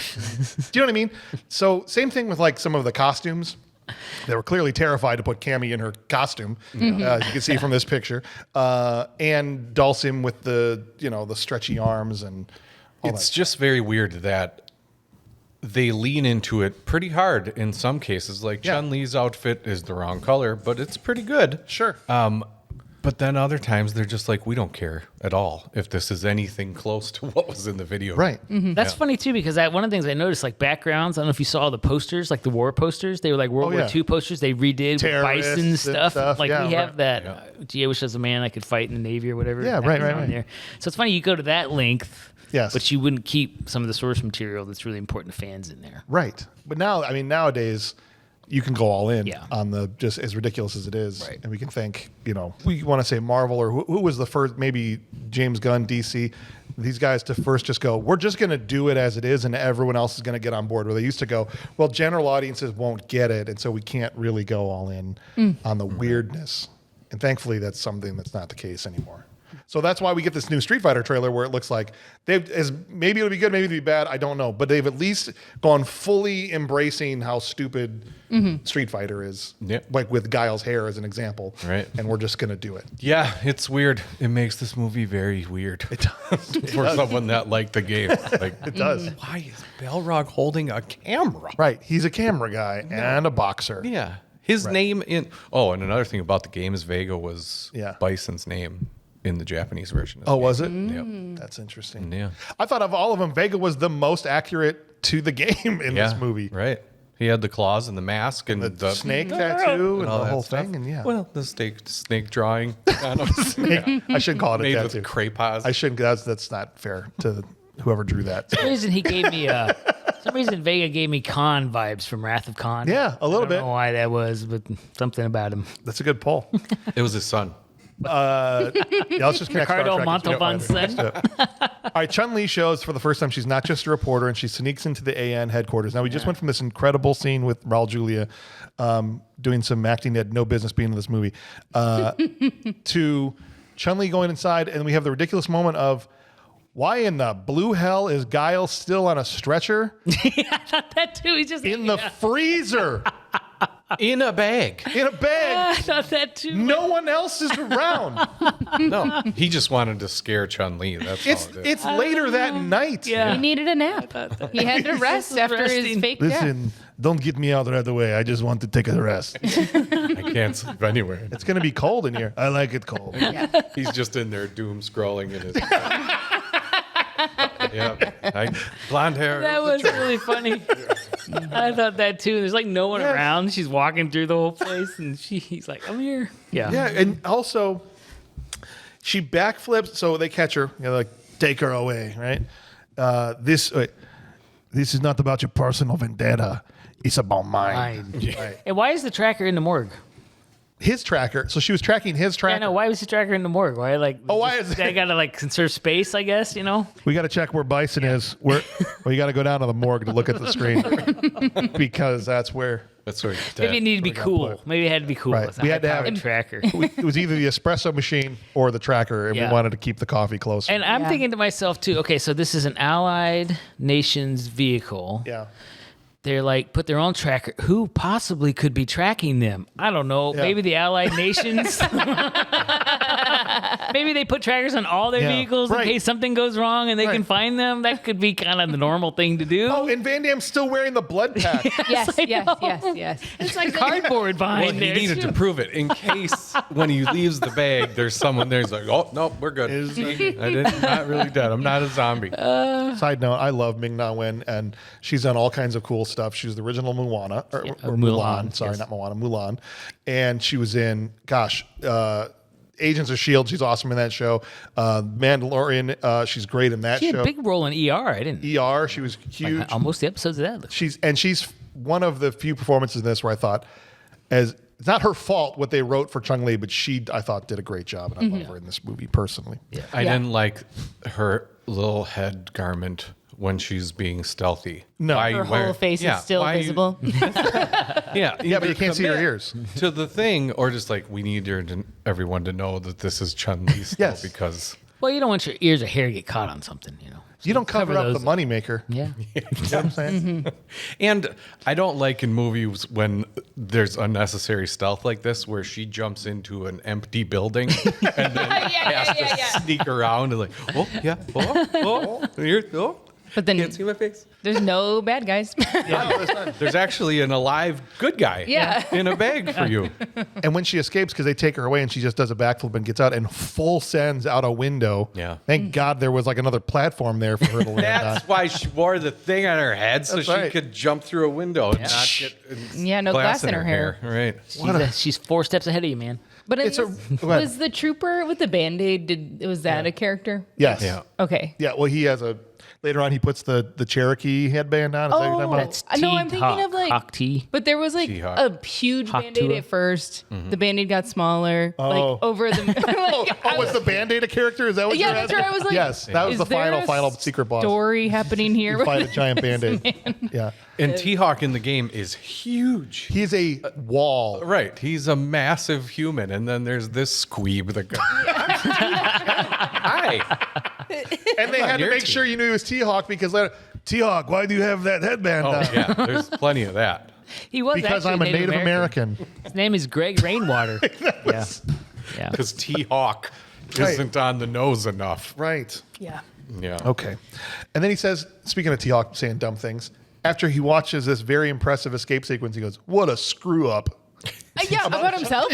Speaker 6: you know what I mean? So same thing with like some of the costumes. They were clearly terrified to put Cammy in her costume, as you can see from this picture, and Dalsim with the the stretchy arms and all
Speaker 5: It's
Speaker 6: that.
Speaker 5: just very weird that they lean into it pretty hard in some cases. Like
Speaker 6: Yeah.
Speaker 5: Chun-Li's outfit is the wrong color, but it's pretty good.
Speaker 6: Sure.
Speaker 5: But then other times they're just like, we don't care at all if this is anything close to what was in the video.
Speaker 6: Right.
Speaker 3: That's funny too because one of the things I noticed, like backgrounds. I don't know if you saw the posters, like the war posters. They were like World War II posters. They redid with
Speaker 6: Terrorists
Speaker 3: Bison
Speaker 6: and
Speaker 3: stuff.
Speaker 6: stuff.
Speaker 3: Like
Speaker 6: Yeah,
Speaker 3: we have
Speaker 6: right.
Speaker 3: that. Gee, I wish as a man I could fight in the Navy or whatever.
Speaker 6: Yeah,
Speaker 3: that
Speaker 6: right,
Speaker 3: was
Speaker 6: right,
Speaker 3: on
Speaker 6: right.
Speaker 3: there. So it's funny you go to that length.
Speaker 6: Yes.
Speaker 3: But you wouldn't keep some of the source material that's really important to fans in there.
Speaker 6: Right. But now, I mean, nowadays, you can go all in
Speaker 3: Yeah.
Speaker 6: on the just as ridiculous as it is.
Speaker 3: Right.
Speaker 6: And we can thank, we want to say Marvel or who was the first, maybe James Gunn, DC, these guys to first just go, we're just going to do it as it is and everyone else is going to get on board. Where they used to go, well, general audiences won't get it. And so we can't really go all in on the weirdness. And thankfully, that's something that's not the case anymore. So that's why we get this new Street Fighter trailer where it looks like maybe it'll be good, maybe it'll be bad, I don't know. But they've at least gone fully embracing how stupid Street Fighter is.
Speaker 5: Yep.
Speaker 6: Like with Guile's hair as an example.
Speaker 5: Right.
Speaker 6: And we're just going to do it.
Speaker 5: Yeah, it's weird. It makes this movie very weird. It does. For someone that liked the game. Like,
Speaker 6: It does.
Speaker 5: why is Balrog holding a camera?
Speaker 6: Right. He's a camera guy and a boxer.
Speaker 5: Yeah. His name in... Oh, and another thing about the game is Vega was
Speaker 6: Yeah.
Speaker 5: Bison's name in the Japanese version. Of
Speaker 6: Oh,
Speaker 5: the
Speaker 6: was it?
Speaker 5: Yep.
Speaker 6: That's interesting.
Speaker 5: Yeah.
Speaker 6: I thought of all of them, Vega was the most accurate to the game in this movie.
Speaker 5: Right. He had the claws and the mask and
Speaker 6: The snake tattoo and
Speaker 5: all
Speaker 6: the
Speaker 5: that
Speaker 6: whole
Speaker 5: stuff.
Speaker 6: thing. And yeah.
Speaker 5: Well, the snake drawing. Kind of.
Speaker 6: I shouldn't call it a
Speaker 5: Made
Speaker 6: tattoo.
Speaker 5: with crayons.
Speaker 6: I shouldn't. That's not fair to whoever drew that.
Speaker 3: For some reason he gave me For some reason, Vega gave me Khan vibes from Wrath of Khan.
Speaker 6: Yeah, a little
Speaker 3: I
Speaker 6: bit.
Speaker 3: don't know why that was, but something about him.
Speaker 6: That's a good poll.
Speaker 5: It was his son.
Speaker 6: Yeah, let's just connect
Speaker 3: Ricardo
Speaker 6: Star Trek.
Speaker 3: Montalban's son.
Speaker 6: All right, Chun-Li shows for the first time she's not just a reporter, and she sneaks into the AN headquarters. Now, we just went from this incredible scene with Raul Julia doing some acting that had no business being in this movie to Chun-Li going inside, and we have the ridiculous moment of, why in the blue hell is Guile still on a stretcher?
Speaker 3: I thought that too. He's just
Speaker 6: In the freezer.
Speaker 5: In a bag.
Speaker 6: In a bag.
Speaker 3: I thought that too.
Speaker 6: No one else is around.
Speaker 5: No, he just wanted to scare Chun-Li. That's all it is.
Speaker 6: It's later that night.
Speaker 3: Yeah.
Speaker 4: He needed a nap. He had to rest after his
Speaker 3: resting.
Speaker 4: fake death.
Speaker 6: Listen, don't get me out right away. I just want to take a rest.
Speaker 5: I can't sleep anywhere.
Speaker 6: It's going to be cold in here. I like it cold.
Speaker 5: He's just in there doom scrolling in his. Blonde hair.
Speaker 3: That was really funny. I thought that too. There's like no one
Speaker 6: Yeah.
Speaker 3: around. She's walking through the whole place, and he's like, "I'm here." Yeah.
Speaker 6: Yeah, and also she backflips, so they catch her. Like, take her away, right? This is not about your personal vendetta. It's about mine. Right.
Speaker 3: And why is the tracker in the morgue?
Speaker 6: His tracker. So she was tracking his tracker.
Speaker 3: I know. Why was the tracker in the morgue? Why
Speaker 6: why is
Speaker 3: they gotta like conserve space? I guess you know.
Speaker 6: We got to check where Bison is. Well, you got to go down to the morgue to look at the screen because that's where.
Speaker 5: That's right.
Speaker 3: Maybe it needed to be cool.
Speaker 6: put.
Speaker 3: Maybe it had to be cool.
Speaker 6: Right.
Speaker 3: It's a
Speaker 6: We had to have
Speaker 3: high-powered
Speaker 6: it.
Speaker 3: tracker.
Speaker 6: It was either the espresso machine or the tracker, and
Speaker 3: Yeah.
Speaker 6: we wanted to keep the coffee close.
Speaker 3: And I'm thinking to myself too. Okay, so this is an allied nations vehicle.
Speaker 6: yeah.
Speaker 3: They're like put their own tracker. Who possibly could be tracking them? I don't know.
Speaker 6: Yeah.
Speaker 3: Maybe the allied nations. Maybe they put trackers on all their
Speaker 6: Yeah.
Speaker 3: vehicles
Speaker 6: Right.
Speaker 3: in case something goes wrong and they
Speaker 6: Right.
Speaker 3: can find them. That could be kind of the normal thing to do.
Speaker 6: Oh, and Van Damme's still wearing the blood pack.
Speaker 4: Yes,
Speaker 3: I
Speaker 4: yes,
Speaker 3: know.
Speaker 4: yes.
Speaker 3: It's like cardboard behind
Speaker 5: Well, he
Speaker 3: there.
Speaker 5: needed
Speaker 3: too.
Speaker 5: to prove it in case when he leaves the bag, there's someone there's like, oh no, we're good. I'm not really dead. I'm not a zombie.
Speaker 6: Side note, I love Ming-Na Wen, and she's done all kinds of cool stuff. She was the original Moana, or
Speaker 3: Mulan,
Speaker 6: Mulan. Sorry,
Speaker 3: yes.
Speaker 6: not Moana, Mulan. And she was in, Agents of S.H.I.E.L.D. She's awesome in that show. Mandalorian, she's great in that
Speaker 3: She had
Speaker 6: show.
Speaker 3: a big role in ER. I didn't.
Speaker 6: ER, she was huge.
Speaker 3: Like, almost the episodes of that.
Speaker 6: She's one of the few performances in this where I thought, it's not her fault what they wrote for Chun-Li, but I thought did a great job, and I love her in this movie personally. Yeah.
Speaker 5: I didn't like her little head garment when she's being stealthy.
Speaker 6: No.
Speaker 4: Her whole face is still visible.
Speaker 5: Yeah,
Speaker 6: but you can't see her ears.
Speaker 5: to the thing, or just like we need everyone to know that this is Chun-Li still
Speaker 6: Yes.
Speaker 5: because
Speaker 3: Well, you don't want your ears or hair to get caught on something, you know.
Speaker 6: You don't cover up the
Speaker 3: those.
Speaker 6: moneymaker.
Speaker 3: Yeah.
Speaker 6: You know what I'm saying?
Speaker 5: And I don't like in movies when there's unnecessary stealth like this, where she jumps into an empty building and then has to sneak around and like,
Speaker 4: But then
Speaker 5: can't see my face.
Speaker 4: there's no bad guys.
Speaker 5: There's actually an alive good guy
Speaker 4: Yeah.
Speaker 5: in a bag for you.
Speaker 6: And when she escapes, because they take her away and she just does a backflip and gets out and full sends out a window.
Speaker 5: Yeah.
Speaker 6: Thank God there was like another platform there for her to land on.
Speaker 5: That's why she wore the thing on her head so
Speaker 6: That's
Speaker 5: she
Speaker 6: right.
Speaker 5: could jump through a window and not get
Speaker 4: No glass in her hair.
Speaker 5: Right.
Speaker 3: She's 4 steps ahead of you, man.
Speaker 4: But
Speaker 6: It's
Speaker 4: it
Speaker 6: a- go ahead.
Speaker 4: was the trooper with the Band-Aid, was that a character?
Speaker 6: Yes.
Speaker 5: Yeah.
Speaker 4: Okay.
Speaker 6: Yeah. Well, he has later on, he puts the Cherokee headband on. Is that what you're talking about?
Speaker 3: That's
Speaker 4: No, I'm thinking of like
Speaker 3: Hawk T.
Speaker 4: But there was like
Speaker 5: She-Hawk.
Speaker 4: a huge
Speaker 3: Hawk
Speaker 4: Band-Aid
Speaker 3: Tour.
Speaker 4: at first. The Band-Aid got smaller.
Speaker 6: Oh.
Speaker 4: Like over the like,
Speaker 6: Was the Band-Aid a character? Is that what
Speaker 4: yeah,
Speaker 6: you're
Speaker 4: that's
Speaker 6: asking?
Speaker 4: right. I was like,
Speaker 6: Yes, that was
Speaker 4: is
Speaker 6: the
Speaker 4: there a
Speaker 6: final secret boss.
Speaker 4: story happening here.
Speaker 6: You fight a giant Band-Aid. Yeah.
Speaker 5: And T-Hawk in the game is huge.
Speaker 6: He's a wall.
Speaker 5: Right. He's a massive human. And then there's this squeeb that goes, hi.
Speaker 6: And they had to
Speaker 5: your
Speaker 6: make
Speaker 5: team.
Speaker 6: sure you knew he was T-Hawk because later, T-Hawk, why do you have that headband
Speaker 5: Oh,
Speaker 6: on?
Speaker 5: yeah. There's plenty of that.
Speaker 3: He was
Speaker 6: Because
Speaker 3: actually
Speaker 6: I'm a Native American.
Speaker 3: His name is Greg Rainwater. Yeah. Yeah.
Speaker 5: Because T-Hawk
Speaker 6: Right.
Speaker 5: isn't on the nose enough.
Speaker 6: Right.
Speaker 3: Yeah.
Speaker 5: Yeah.
Speaker 6: Okay. And then he says, speaking of T-Hawk saying dumb things, after he watches this very impressive escape sequence, he goes, what a screw up.
Speaker 4: Yeah, about himself.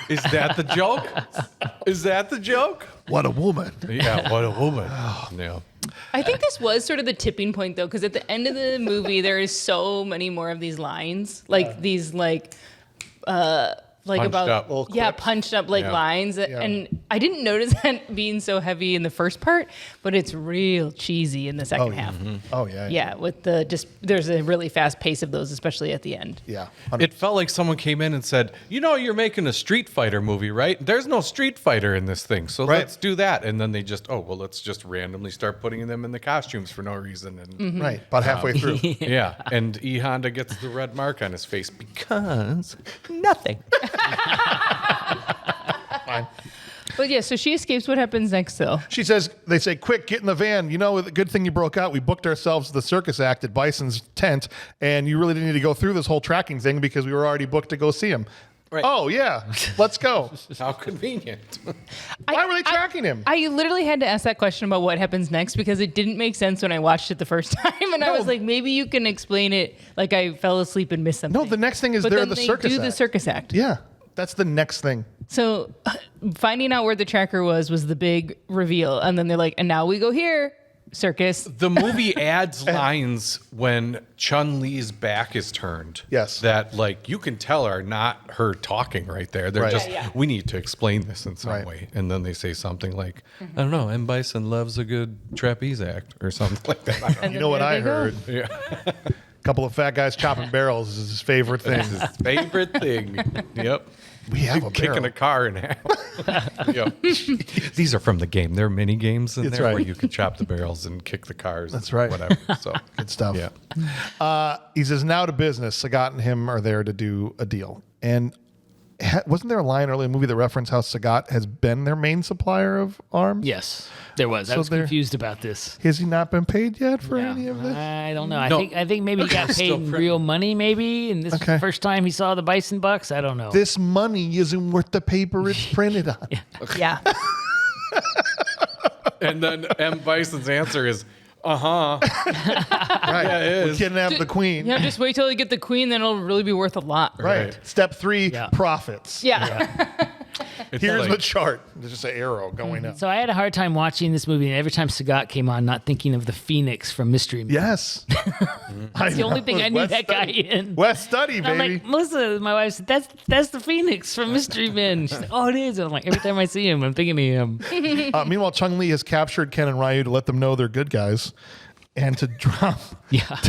Speaker 5: Is that the joke? Is that the joke?
Speaker 6: What a woman.
Speaker 5: Yeah. What a woman. Yeah.
Speaker 4: I think this was sort of the tipping point though, because at the end of the movie, there is so many more of these lines, like these like
Speaker 5: Punched
Speaker 4: about
Speaker 5: up.
Speaker 6: Little
Speaker 4: yeah,
Speaker 6: clips.
Speaker 4: punched up like
Speaker 5: Yeah.
Speaker 4: lines,
Speaker 6: Yeah.
Speaker 4: and I didn't notice that being so heavy in the first part, but it's real cheesy in the second half.
Speaker 6: Oh, yeah.
Speaker 4: Yeah, with there's a really fast pace of those, especially at the end.
Speaker 6: Yeah.
Speaker 5: It felt like someone came in and said, you're making a Street Fighter movie, right? There's no Street Fighter in this thing, so
Speaker 6: Right.
Speaker 5: let's do that. And then they just, let's just randomly start putting them in the costumes for no reason. And
Speaker 6: Right. About halfway through.
Speaker 5: yeah, and E Honda gets the red mark on his face because nothing.
Speaker 6: Fine.
Speaker 4: But yeah, so she escapes. What happens next, though?
Speaker 6: She says, they say, quick, get in the van. The good thing you broke out. We booked ourselves the circus act at Bison's tent, and you really didn't need to go through this whole tracking thing because we were already booked to go see him.
Speaker 5: Right.
Speaker 6: Oh, yeah. Let's go.
Speaker 5: How convenient.
Speaker 6: Why were they tracking him?
Speaker 4: I literally had to ask that question about what happens next because it didn't make sense when I watched it the first time, and I was like, maybe you can explain it like I fell asleep and missed something.
Speaker 6: No, the next thing is
Speaker 4: but
Speaker 6: they're
Speaker 4: then
Speaker 6: the
Speaker 4: they
Speaker 6: circus
Speaker 4: do
Speaker 6: act.
Speaker 4: the circus act.
Speaker 6: Yeah. That's the next thing.
Speaker 4: So finding out where the tracker was the big reveal, and then they're like, and now we go here, circus.
Speaker 5: The movie adds lines when Chun-Li's back is turned.
Speaker 6: Yes.
Speaker 5: That, you can tell are not her talking right there. They're
Speaker 6: Right.
Speaker 5: just,
Speaker 4: Yeah.
Speaker 5: we need to explain this in some
Speaker 6: Right.
Speaker 5: way. And then they say something like, I don't know, M. Bison loves a good trapeze act or something like that. I don't know.
Speaker 4: And
Speaker 6: You
Speaker 4: then
Speaker 6: know what
Speaker 4: there
Speaker 6: I
Speaker 4: they go.
Speaker 6: heard?
Speaker 5: Yeah.
Speaker 6: A couple of fat guys chopping barrels is his favorite thing.
Speaker 5: It's his favorite thing. Yep.
Speaker 6: We have a
Speaker 5: Kicking
Speaker 6: barrel.
Speaker 5: a car in half. Yep. These are from the game. There are mini games in
Speaker 6: That's
Speaker 5: there
Speaker 6: right.
Speaker 5: where you can chop the barrels and kick the cars.
Speaker 6: That's right.
Speaker 5: Whatever. So
Speaker 6: Good stuff.
Speaker 5: yeah.
Speaker 6: He says, now to business. Sagat and him are there to do a deal. And wasn't there a line early in the movie that referenced how Sagat has been their main supplier of arms?
Speaker 3: Yes, there was. I
Speaker 6: So
Speaker 3: was
Speaker 6: there-
Speaker 3: confused about this.
Speaker 6: Has he not been paid yet for any of this?
Speaker 3: I don't know.
Speaker 5: No.
Speaker 3: I think maybe he got paid
Speaker 5: Still
Speaker 3: in
Speaker 5: pretty-
Speaker 3: real money, maybe. And this was
Speaker 6: Okay.
Speaker 3: the first time he saw the Bison bucks. I don't know.
Speaker 6: This money isn't worth the paper it's printed on.
Speaker 4: Yeah.
Speaker 5: And then M. Bison's answer is, uh-huh.
Speaker 6: Right.
Speaker 5: Yeah, it
Speaker 6: We
Speaker 5: is.
Speaker 6: kidnapped the queen.
Speaker 4: Yeah, just wait till you get the queen, then it'll really be worth a lot.
Speaker 6: Right.
Speaker 5: Right.
Speaker 6: Step 3,
Speaker 3: Yeah.
Speaker 6: profits.
Speaker 4: Yeah.
Speaker 5: It's
Speaker 6: Here's
Speaker 5: like-
Speaker 6: the chart. There's just an arrow going up.
Speaker 3: So I had a hard time watching this movie, and every time Sagat came on, not thinking of the Phoenix from Mystery Men.
Speaker 6: Yes.
Speaker 3: That's the only thing I knew that guy in.
Speaker 6: West Study,
Speaker 3: And I'm
Speaker 6: baby.
Speaker 3: like, Melissa, my wife said, that's the Phoenix from Mystery Men. She's like, oh, it is. And I'm like, every time I see him, I'm thinking of him.
Speaker 6: Meanwhile, Chun-Li has captured Ken and Ryu to let them know they're good guys. And to drop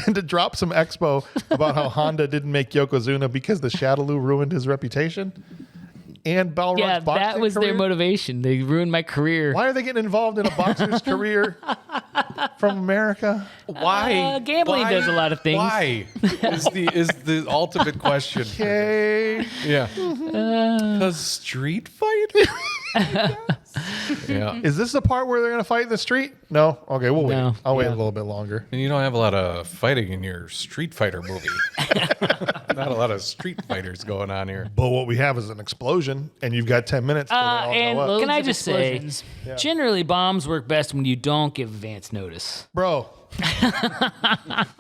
Speaker 6: and to drop some expo about how Honda didn't make Yokozuna because the Shadaloo ruined his reputation. And Balrog's
Speaker 3: Yeah,
Speaker 6: boxing
Speaker 3: that was
Speaker 6: career.
Speaker 3: their motivation. They ruined my career.
Speaker 6: Why are they getting involved in a boxer's career from America?
Speaker 5: Why?
Speaker 3: Gambling does a lot of things.
Speaker 5: Why is the ultimate question?
Speaker 6: Okay.
Speaker 5: Yeah. Because Street Fighter? Yeah.
Speaker 6: Is this the part where they're going to fight in the street? No? Okay, we'll wait.
Speaker 3: No.
Speaker 6: I'll wait a
Speaker 3: Yeah.
Speaker 6: little bit longer.
Speaker 5: And you don't have a lot of fighting in your Street Fighter movie. Not a lot of Street Fighters going on here.
Speaker 6: But what we have is an explosion, and you've got 10 minutes till they all
Speaker 3: And
Speaker 6: go up.
Speaker 3: can I
Speaker 4: Loads of
Speaker 3: just say,
Speaker 4: explosions.
Speaker 3: generally bombs work best when you don't give advance notice.
Speaker 6: Bro.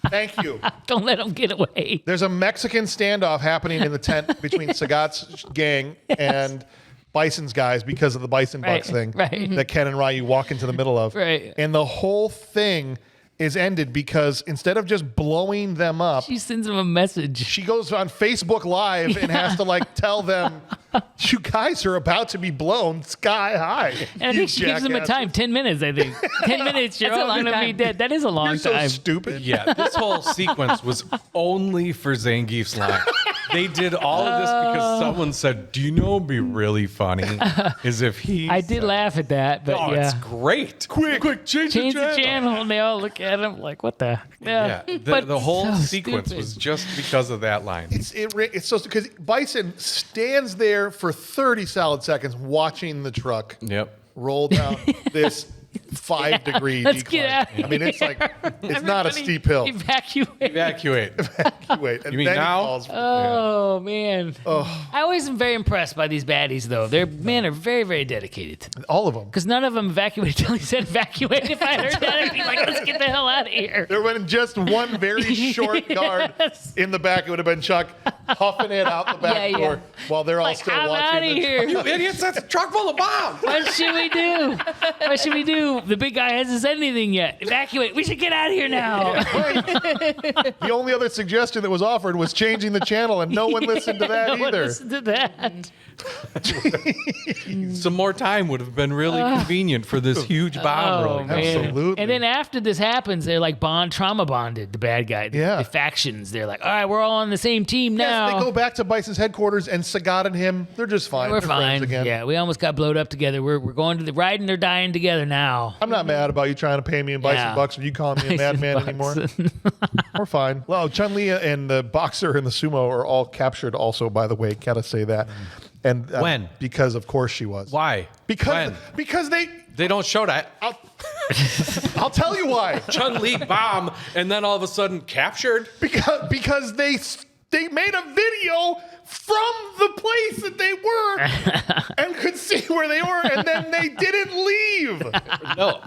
Speaker 6: Thank you.
Speaker 3: Don't let them get away.
Speaker 6: There's a Mexican standoff happening in the tent between Sagat's gang and Bison's guys because of the Bison Bucks thing
Speaker 3: right.
Speaker 6: that Ken and Ryu walk into the middle of.
Speaker 3: Right.
Speaker 6: And the whole thing is ended because instead of just blowing them up,
Speaker 3: She sends him a message.
Speaker 6: she goes on Facebook Live and has to tell them, you guys are about to be blown sky high.
Speaker 3: And I
Speaker 6: you
Speaker 3: think she gives him a
Speaker 6: jackasses."
Speaker 3: time, 10 minutes, I think. 10 minutes, you're
Speaker 4: That's a
Speaker 3: all
Speaker 4: long
Speaker 3: going to be
Speaker 4: time.
Speaker 3: dead. That is a long
Speaker 6: You're so
Speaker 3: time.
Speaker 6: stupid.
Speaker 5: Yeah, this whole sequence was only for Zangief's line. They did all of this because someone said, do you know what would be really funny? Is if he
Speaker 3: I did
Speaker 5: said,
Speaker 3: laugh at that, but
Speaker 5: Oh,
Speaker 3: yeah.
Speaker 5: it's great. Quick, change
Speaker 3: Change the channel, and they all look at him like, what the?
Speaker 5: Yeah,
Speaker 3: But
Speaker 5: the whole
Speaker 3: so
Speaker 5: sequence
Speaker 3: stupid.
Speaker 5: was just because of that line.
Speaker 6: It's so because Bison stands there for 30 solid seconds watching the truck
Speaker 5: Yep.
Speaker 6: roll down this 5-degree
Speaker 3: Let's
Speaker 6: decline.
Speaker 3: get out of
Speaker 6: I mean, it's like it's not a
Speaker 3: Everybody
Speaker 6: steep hill.
Speaker 3: Evacuate.
Speaker 5: Evacuate.
Speaker 6: Wait, and
Speaker 5: You mean
Speaker 6: then he
Speaker 5: now?
Speaker 6: falls.
Speaker 3: Oh, man. I always am very impressed by these baddies, though. Their men are very, very dedicated.
Speaker 6: All of them.
Speaker 3: Because none of them evacuated until he said evacuate. If I heard that, I'd be like, let's get the hell out of here.
Speaker 6: There would have been just one very short guard
Speaker 3: Yes.
Speaker 6: in the back. It would have been Chuck huffing it out the back
Speaker 4: Yeah,
Speaker 6: door
Speaker 4: yeah.
Speaker 6: while they're all
Speaker 3: Like,
Speaker 6: still
Speaker 3: I'm
Speaker 6: watching.
Speaker 3: out of
Speaker 6: the
Speaker 3: here.
Speaker 5: You idiots, that's a truck full of bombs.
Speaker 3: What should we do? What should we do? do? The big guy hasn't said anything yet. Evacuate. We should get out of here now.
Speaker 6: The only other suggestion that was offered was changing the channel, and no one listened to that
Speaker 3: No one
Speaker 6: either.
Speaker 3: listened to that.
Speaker 5: Some more time would have been really convenient for this huge bomb rolling.
Speaker 3: man.
Speaker 6: Absolutely.
Speaker 3: And then after this happens, they're like trauma bonded, the bad guy, the factions. They're like, all right, we're all on the same team now.
Speaker 6: Yes, they go back to Bison's headquarters, and Sagat and him, they're just fine.
Speaker 3: We're
Speaker 6: They're friends
Speaker 3: fine.
Speaker 6: again.
Speaker 3: Yeah, we almost got blowed up together. We're going to the riding or dying together now.
Speaker 6: I'm not mad about you trying to pay me in Bison bucks or you calling me a madman anymore. We're fine. Well, Chun-Li and the boxer and the sumo are all captured also, by the way. Gotta say that. And
Speaker 5: When?
Speaker 6: Because of course she was.
Speaker 5: Why?
Speaker 6: Because
Speaker 5: When? They don't show that.
Speaker 6: I'll tell you why.
Speaker 5: Chun-Li bomb, and then all of a sudden captured.
Speaker 6: Because they made a video from the place that they were and could see where they were, and then they didn't leave.
Speaker 5: No.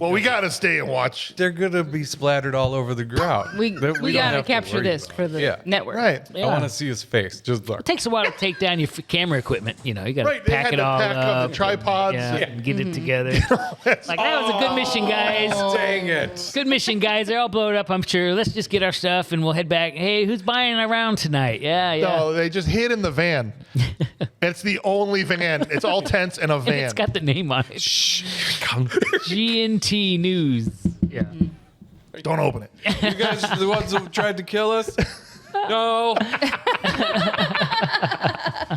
Speaker 6: Well, we gotta stay and watch.
Speaker 5: They're gonna be splattered all over the ground.
Speaker 4: We
Speaker 5: don't
Speaker 4: gotta
Speaker 5: have to
Speaker 4: capture
Speaker 5: worry
Speaker 4: this
Speaker 5: about
Speaker 4: for
Speaker 5: it.
Speaker 4: the network.
Speaker 6: Right.
Speaker 5: I want to see his face. Just look.
Speaker 3: It takes a while to take down your camera equipment. You know, you got to
Speaker 6: Right, they
Speaker 3: pack
Speaker 6: had
Speaker 3: it
Speaker 6: to
Speaker 3: all
Speaker 6: pack up
Speaker 3: up.
Speaker 6: the tripods.
Speaker 3: And get it together. Like, that was a good mission, guys.
Speaker 5: Dang it.
Speaker 3: Good mission, guys. They're all blown up, I'm sure. Let's just get our stuff and we'll head back. Hey, who's buying around tonight? Yeah.
Speaker 6: No, they just hid in the van. It's the only van. It's all tents and a van.
Speaker 3: It's got the name on it.
Speaker 5: Come.
Speaker 3: GNT News. Yeah.
Speaker 6: Don't open it.
Speaker 5: You guys are the ones who tried to kill us? No.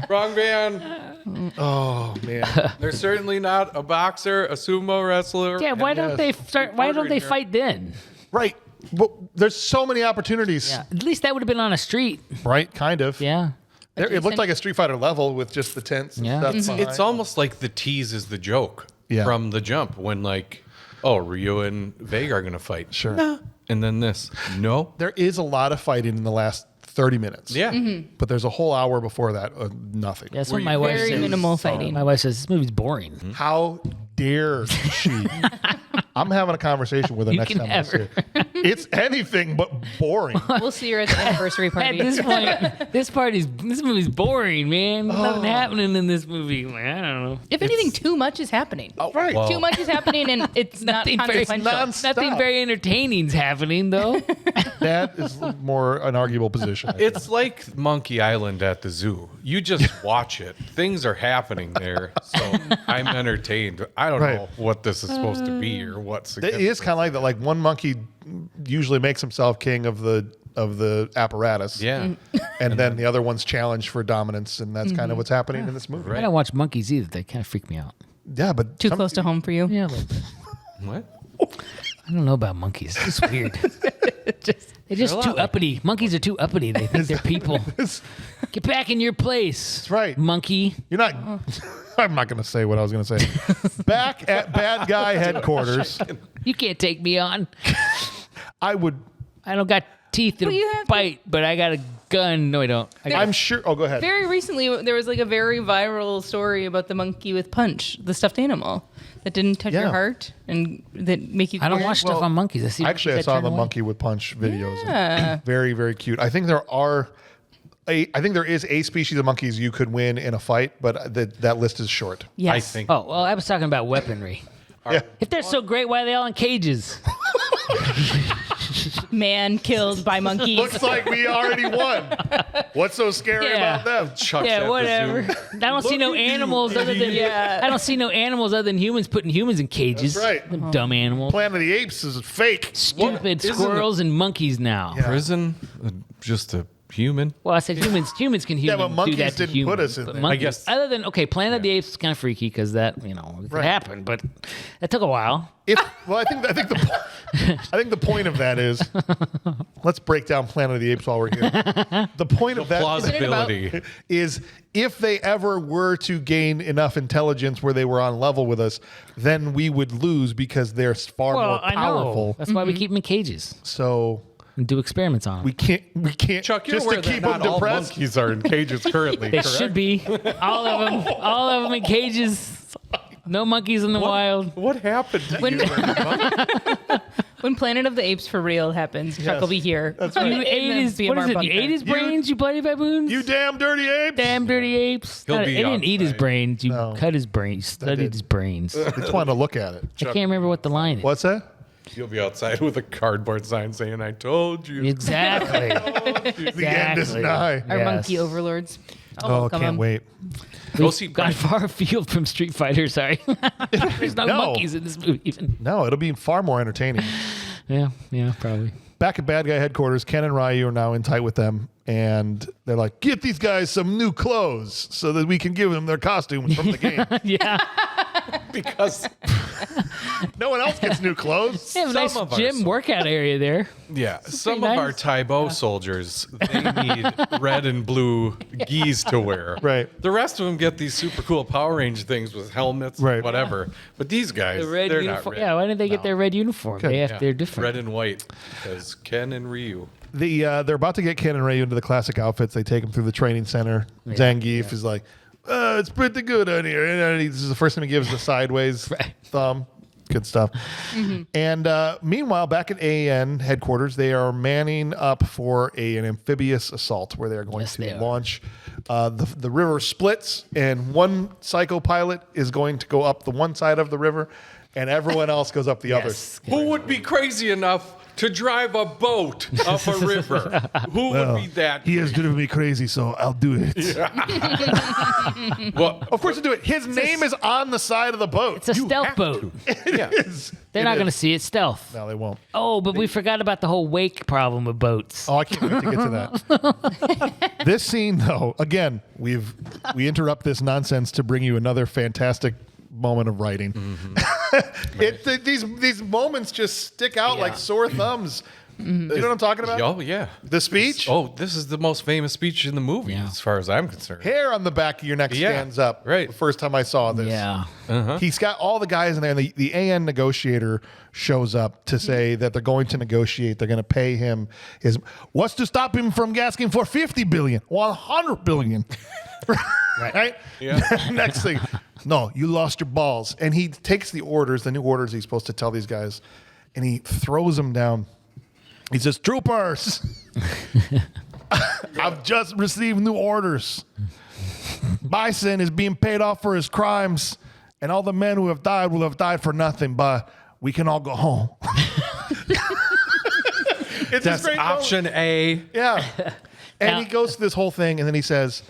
Speaker 5: Wrong man.
Speaker 6: Oh man.
Speaker 5: They're certainly not a boxer, a sumo wrestler.
Speaker 3: Yeah, why don't they start? Why don't they fight then?
Speaker 6: Right. But there's so many opportunities.
Speaker 3: Yeah, at least that would have been on a street.
Speaker 6: Right. Kind of.
Speaker 3: Yeah.
Speaker 6: It looked like a Street Fighter level with just the tents and
Speaker 3: Yeah.
Speaker 6: stuff.
Speaker 5: It's
Speaker 6: behind.
Speaker 5: almost like the tease is the joke
Speaker 6: Yeah.
Speaker 5: from the jump when Ryu and Vega are going to fight.
Speaker 6: Sure.
Speaker 5: Nah. And then this. No.
Speaker 6: There is a lot of fighting in the last 30 minutes.
Speaker 5: Yeah.
Speaker 6: But there's a whole hour before that of nothing.
Speaker 3: That's what my wife
Speaker 4: Very
Speaker 3: says.
Speaker 4: minimal fighting.
Speaker 3: My wife says this movie's boring.
Speaker 6: How dare she? I'm having a conversation with her
Speaker 3: You
Speaker 6: next
Speaker 3: can
Speaker 6: time
Speaker 3: have
Speaker 6: I see her. It's anything but boring.
Speaker 4: We'll see her at the anniversary
Speaker 3: At
Speaker 4: party.
Speaker 3: this point, this movie's boring, man. There's nothing happening in this movie. Like, I don't know.
Speaker 4: If anything, too much is happening.
Speaker 6: Right.
Speaker 5: Well,
Speaker 4: Too much is happening, and it's not
Speaker 3: Nothing very-
Speaker 4: consequential.
Speaker 3: Nothing very entertaining's happening though.
Speaker 6: That is more an arguable position. I think.
Speaker 5: It's like Monkey Island at the zoo. You just watch it. Things are happening there, so I'm entertained. I don't
Speaker 6: Right.
Speaker 5: know what this is supposed to be or what's.
Speaker 6: It is kind of like that. Like one monkey usually makes himself king of the apparatus.
Speaker 5: Yeah.
Speaker 6: And then the other one's challenged for dominance, and that's kind of what's happening in this movie.
Speaker 3: I don't watch monkeys either. They kind of freak me out.
Speaker 6: Yeah, but
Speaker 4: Too close to home for you.
Speaker 3: Yeah, a little bit.
Speaker 5: What?
Speaker 3: I don't know about monkeys. It's just weird. They're just too uppity. Monkeys are too uppity. They think they're people. Get back in your place. That's
Speaker 6: right.
Speaker 3: Monkey.
Speaker 6: You're not. I'm not going to say what I was going to say. Back at bad guy headquarters,
Speaker 3: You can't take me on.
Speaker 6: I would.
Speaker 3: I don't got teeth
Speaker 4: Well, you
Speaker 3: that'll
Speaker 4: have to-
Speaker 3: bite, but I got a gun. No, I don't.
Speaker 6: I'm sure. Oh, go ahead.
Speaker 4: Very recently, there was like a very viral story about the monkey with Punch, the stuffed animal that didn't touch
Speaker 6: Yeah.
Speaker 4: your heart and that make you.
Speaker 3: I don't
Speaker 4: care.
Speaker 3: watch stuff on monkeys. I see.
Speaker 6: Actually, I
Speaker 3: monkeys that
Speaker 6: saw
Speaker 3: turn
Speaker 6: the
Speaker 3: away.
Speaker 6: monkey with punch videos.
Speaker 4: Yeah.
Speaker 6: Very, very cute. I think I think there is a species of monkeys you could win in a fight, but that list is short.
Speaker 4: Yes.
Speaker 5: I think.
Speaker 3: Oh well, I was talking about weaponry.
Speaker 6: Yeah.
Speaker 3: If they're so great, why are they all in cages?
Speaker 4: Man killed by monkeys.
Speaker 6: Looks like we already won. What's so scary
Speaker 3: Yeah.
Speaker 6: about them?
Speaker 5: Chuck's at
Speaker 3: Yeah,
Speaker 5: the
Speaker 3: whatever.
Speaker 5: zoo.
Speaker 3: I don't see no animals other than I don't see no animals other than humans putting humans in cages.
Speaker 6: That's right.
Speaker 3: Them dumb animals.
Speaker 6: Planet of the Apes is fake.
Speaker 3: Stupid
Speaker 5: Isn't
Speaker 3: squirrels and monkeys now.
Speaker 5: Prison, just a human.
Speaker 3: Well, I said humans. Humans can
Speaker 6: but monkeys
Speaker 3: do that to
Speaker 6: didn't
Speaker 3: humans.
Speaker 6: put us in
Speaker 3: But
Speaker 6: there.
Speaker 3: monkeys-
Speaker 5: I guess-
Speaker 3: Other than Planet of the Apes is kind of freaky because that it could
Speaker 6: Right.
Speaker 3: happen, but that took a while.
Speaker 6: I think the point of that is let's break down Planet of the Apes while we're here. The point of that
Speaker 5: Plausibility.
Speaker 6: is if they ever were to gain enough intelligence where they were on level with us, then we would lose because they're far
Speaker 3: Well,
Speaker 6: more
Speaker 3: I know.
Speaker 6: powerful.
Speaker 3: That's why we keep them in cages
Speaker 6: So
Speaker 3: and do experiments on them.
Speaker 6: we can't
Speaker 5: Chuck, you're
Speaker 6: just
Speaker 5: aware
Speaker 6: to keep
Speaker 5: that
Speaker 6: them
Speaker 5: not all
Speaker 6: depressed.
Speaker 5: monkeys are in cages currently.
Speaker 3: They
Speaker 5: correct?
Speaker 3: should be all of them in cages. No monkeys in the wild.
Speaker 5: What happened to
Speaker 4: When-
Speaker 5: you?
Speaker 4: When Planet of the Apes for real happens, Chuck will be here.
Speaker 6: That's right.
Speaker 3: You ate his, what is it? You ate his brains, you bloody baboons?
Speaker 6: You damn dirty apes.
Speaker 3: damn dirty apes.
Speaker 5: He'll
Speaker 3: I
Speaker 5: be
Speaker 3: didn't eat his
Speaker 5: outside.
Speaker 3: brains. You
Speaker 6: No.
Speaker 3: cut his brains. You studied
Speaker 6: did.
Speaker 3: his brains.
Speaker 6: I just wanted to look at it.
Speaker 3: I can't remember what the line is.
Speaker 6: What's that?
Speaker 5: You'll be outside with a cardboard sign saying, I told you.
Speaker 3: Exactly.
Speaker 6: The end is
Speaker 3: Exactly.
Speaker 6: nigh.
Speaker 4: Our
Speaker 3: Yes.
Speaker 4: monkey overlords.
Speaker 6: Oh,
Speaker 4: come
Speaker 6: can't
Speaker 4: on.
Speaker 6: wait.
Speaker 5: Go see
Speaker 3: Got far afield from Street Fighter. Sorry. There's no,
Speaker 6: No.
Speaker 3: monkeys in this movie. Even.
Speaker 6: No, it'll be far more entertaining.
Speaker 3: Yeah, probably.
Speaker 6: Back at Bad Guy headquarters, Ken and Ryu are now in tight with them, and they're like, "Get these guys some new clothes so that we can give them their costumes from the game."
Speaker 3: Yeah.
Speaker 5: because
Speaker 6: No one else gets new clothes.
Speaker 3: They have a
Speaker 5: Some
Speaker 3: nice
Speaker 5: of our
Speaker 3: gym
Speaker 5: songs.
Speaker 3: workout area there.
Speaker 5: yeah, some
Speaker 3: pretty
Speaker 5: of our
Speaker 3: nice.
Speaker 5: Taibo soldiers, they need red and blue gis to wear.
Speaker 6: Right.
Speaker 5: The rest of them get these super cool Power Range things with helmets,
Speaker 6: Right.
Speaker 5: whatever. But these guys,
Speaker 3: The red
Speaker 5: they're
Speaker 3: uniform.
Speaker 5: not red.
Speaker 3: Yeah, why didn't they get their red uniform?
Speaker 6: Good.
Speaker 3: They're different.
Speaker 5: Red and white, because Ken and Ryu.
Speaker 6: They're about to get Ken and Ryu into the classic outfits. They take him through the training center. Zangief is like, "It's pretty good on here." And this is the first time he gives the sideways
Speaker 3: Right.
Speaker 6: thumb. Good stuff. And meanwhile, back at AN headquarters, they are manning up for an amphibious assault where they are going
Speaker 3: Yes, they
Speaker 6: to
Speaker 3: are.
Speaker 6: launch. The river splits, and one psycho pilot is going to go up the one side of the river, and everyone else goes up the
Speaker 3: Yes.
Speaker 5: Who would be crazy enough to drive a boat up a river? Who would be that?
Speaker 6: He has driven me crazy, so I'll do it.
Speaker 5: Well,
Speaker 6: Of course, to do it. His name is on the side of the boat.
Speaker 3: It's a stealth boat.
Speaker 5: yeah.
Speaker 3: They're not going to see it. Stealth.
Speaker 6: No, they won't.
Speaker 3: Oh, but we forgot about the whole wake problem with boats.
Speaker 6: Oh, I can't wait to get to that. This scene, though, again, we interrupt this nonsense to bring you another fantastic moment of writing. These moments just stick out like sore thumbs. You know what I'm talking about?
Speaker 5: Oh, yeah.
Speaker 6: The speech?
Speaker 5: Oh, this is the most famous speech in the movie, as far as I'm concerned.
Speaker 6: Hair on the back of your neck
Speaker 5: Yeah,
Speaker 6: stands up.
Speaker 5: right.
Speaker 6: The first time I saw this.
Speaker 3: Yeah.
Speaker 6: He's got all the guys in there, and the AN negotiator shows up to say that they're going to negotiate. They're going to pay him his. What's to stop him from asking for $50 billion, 100 billion? Right?
Speaker 5: Yeah.
Speaker 6: Next thing, no, you lost your balls. And he takes the orders, the new orders he's supposed to tell these guys, and he throws them down. He says, "Troopers, I've just received new orders. Bison is being paid off for his crimes, and all the men who have died will have died for nothing, but we can all go home." It's this
Speaker 5: That's
Speaker 6: great moment.
Speaker 5: option A.
Speaker 6: Yeah. And
Speaker 3: Now-
Speaker 6: he goes through this whole thing, and then he says,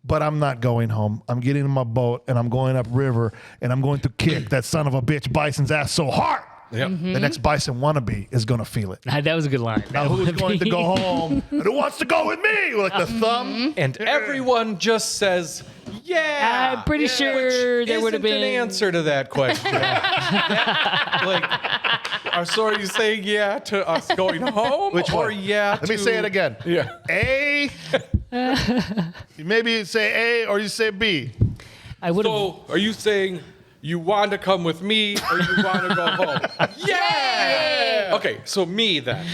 Speaker 6: "But I'm not going home. I'm getting in my boat, and I'm going upriver, and I'm going to kick that son of a bitch Bison's ass so hard.
Speaker 5: Yep.
Speaker 6: The next Bison wannabe is going to feel it.
Speaker 3: That was a good line.
Speaker 6: Now, who's going to go home? And who wants to go with me?" Like the thumb.
Speaker 5: And everyone just says, yeah.
Speaker 3: I'm pretty sure there would have
Speaker 5: Isn't
Speaker 3: been
Speaker 5: an answer to that question. So are you saying yeah to us going home?
Speaker 6: Which
Speaker 5: or
Speaker 6: one?
Speaker 5: yeah
Speaker 6: Let me
Speaker 5: to-
Speaker 6: say it again.
Speaker 5: Yeah.
Speaker 6: A. Maybe you say A or you say B.
Speaker 3: I would have.
Speaker 5: So are you saying you want to come with me or you want to go home? Yeah. Okay, so me then.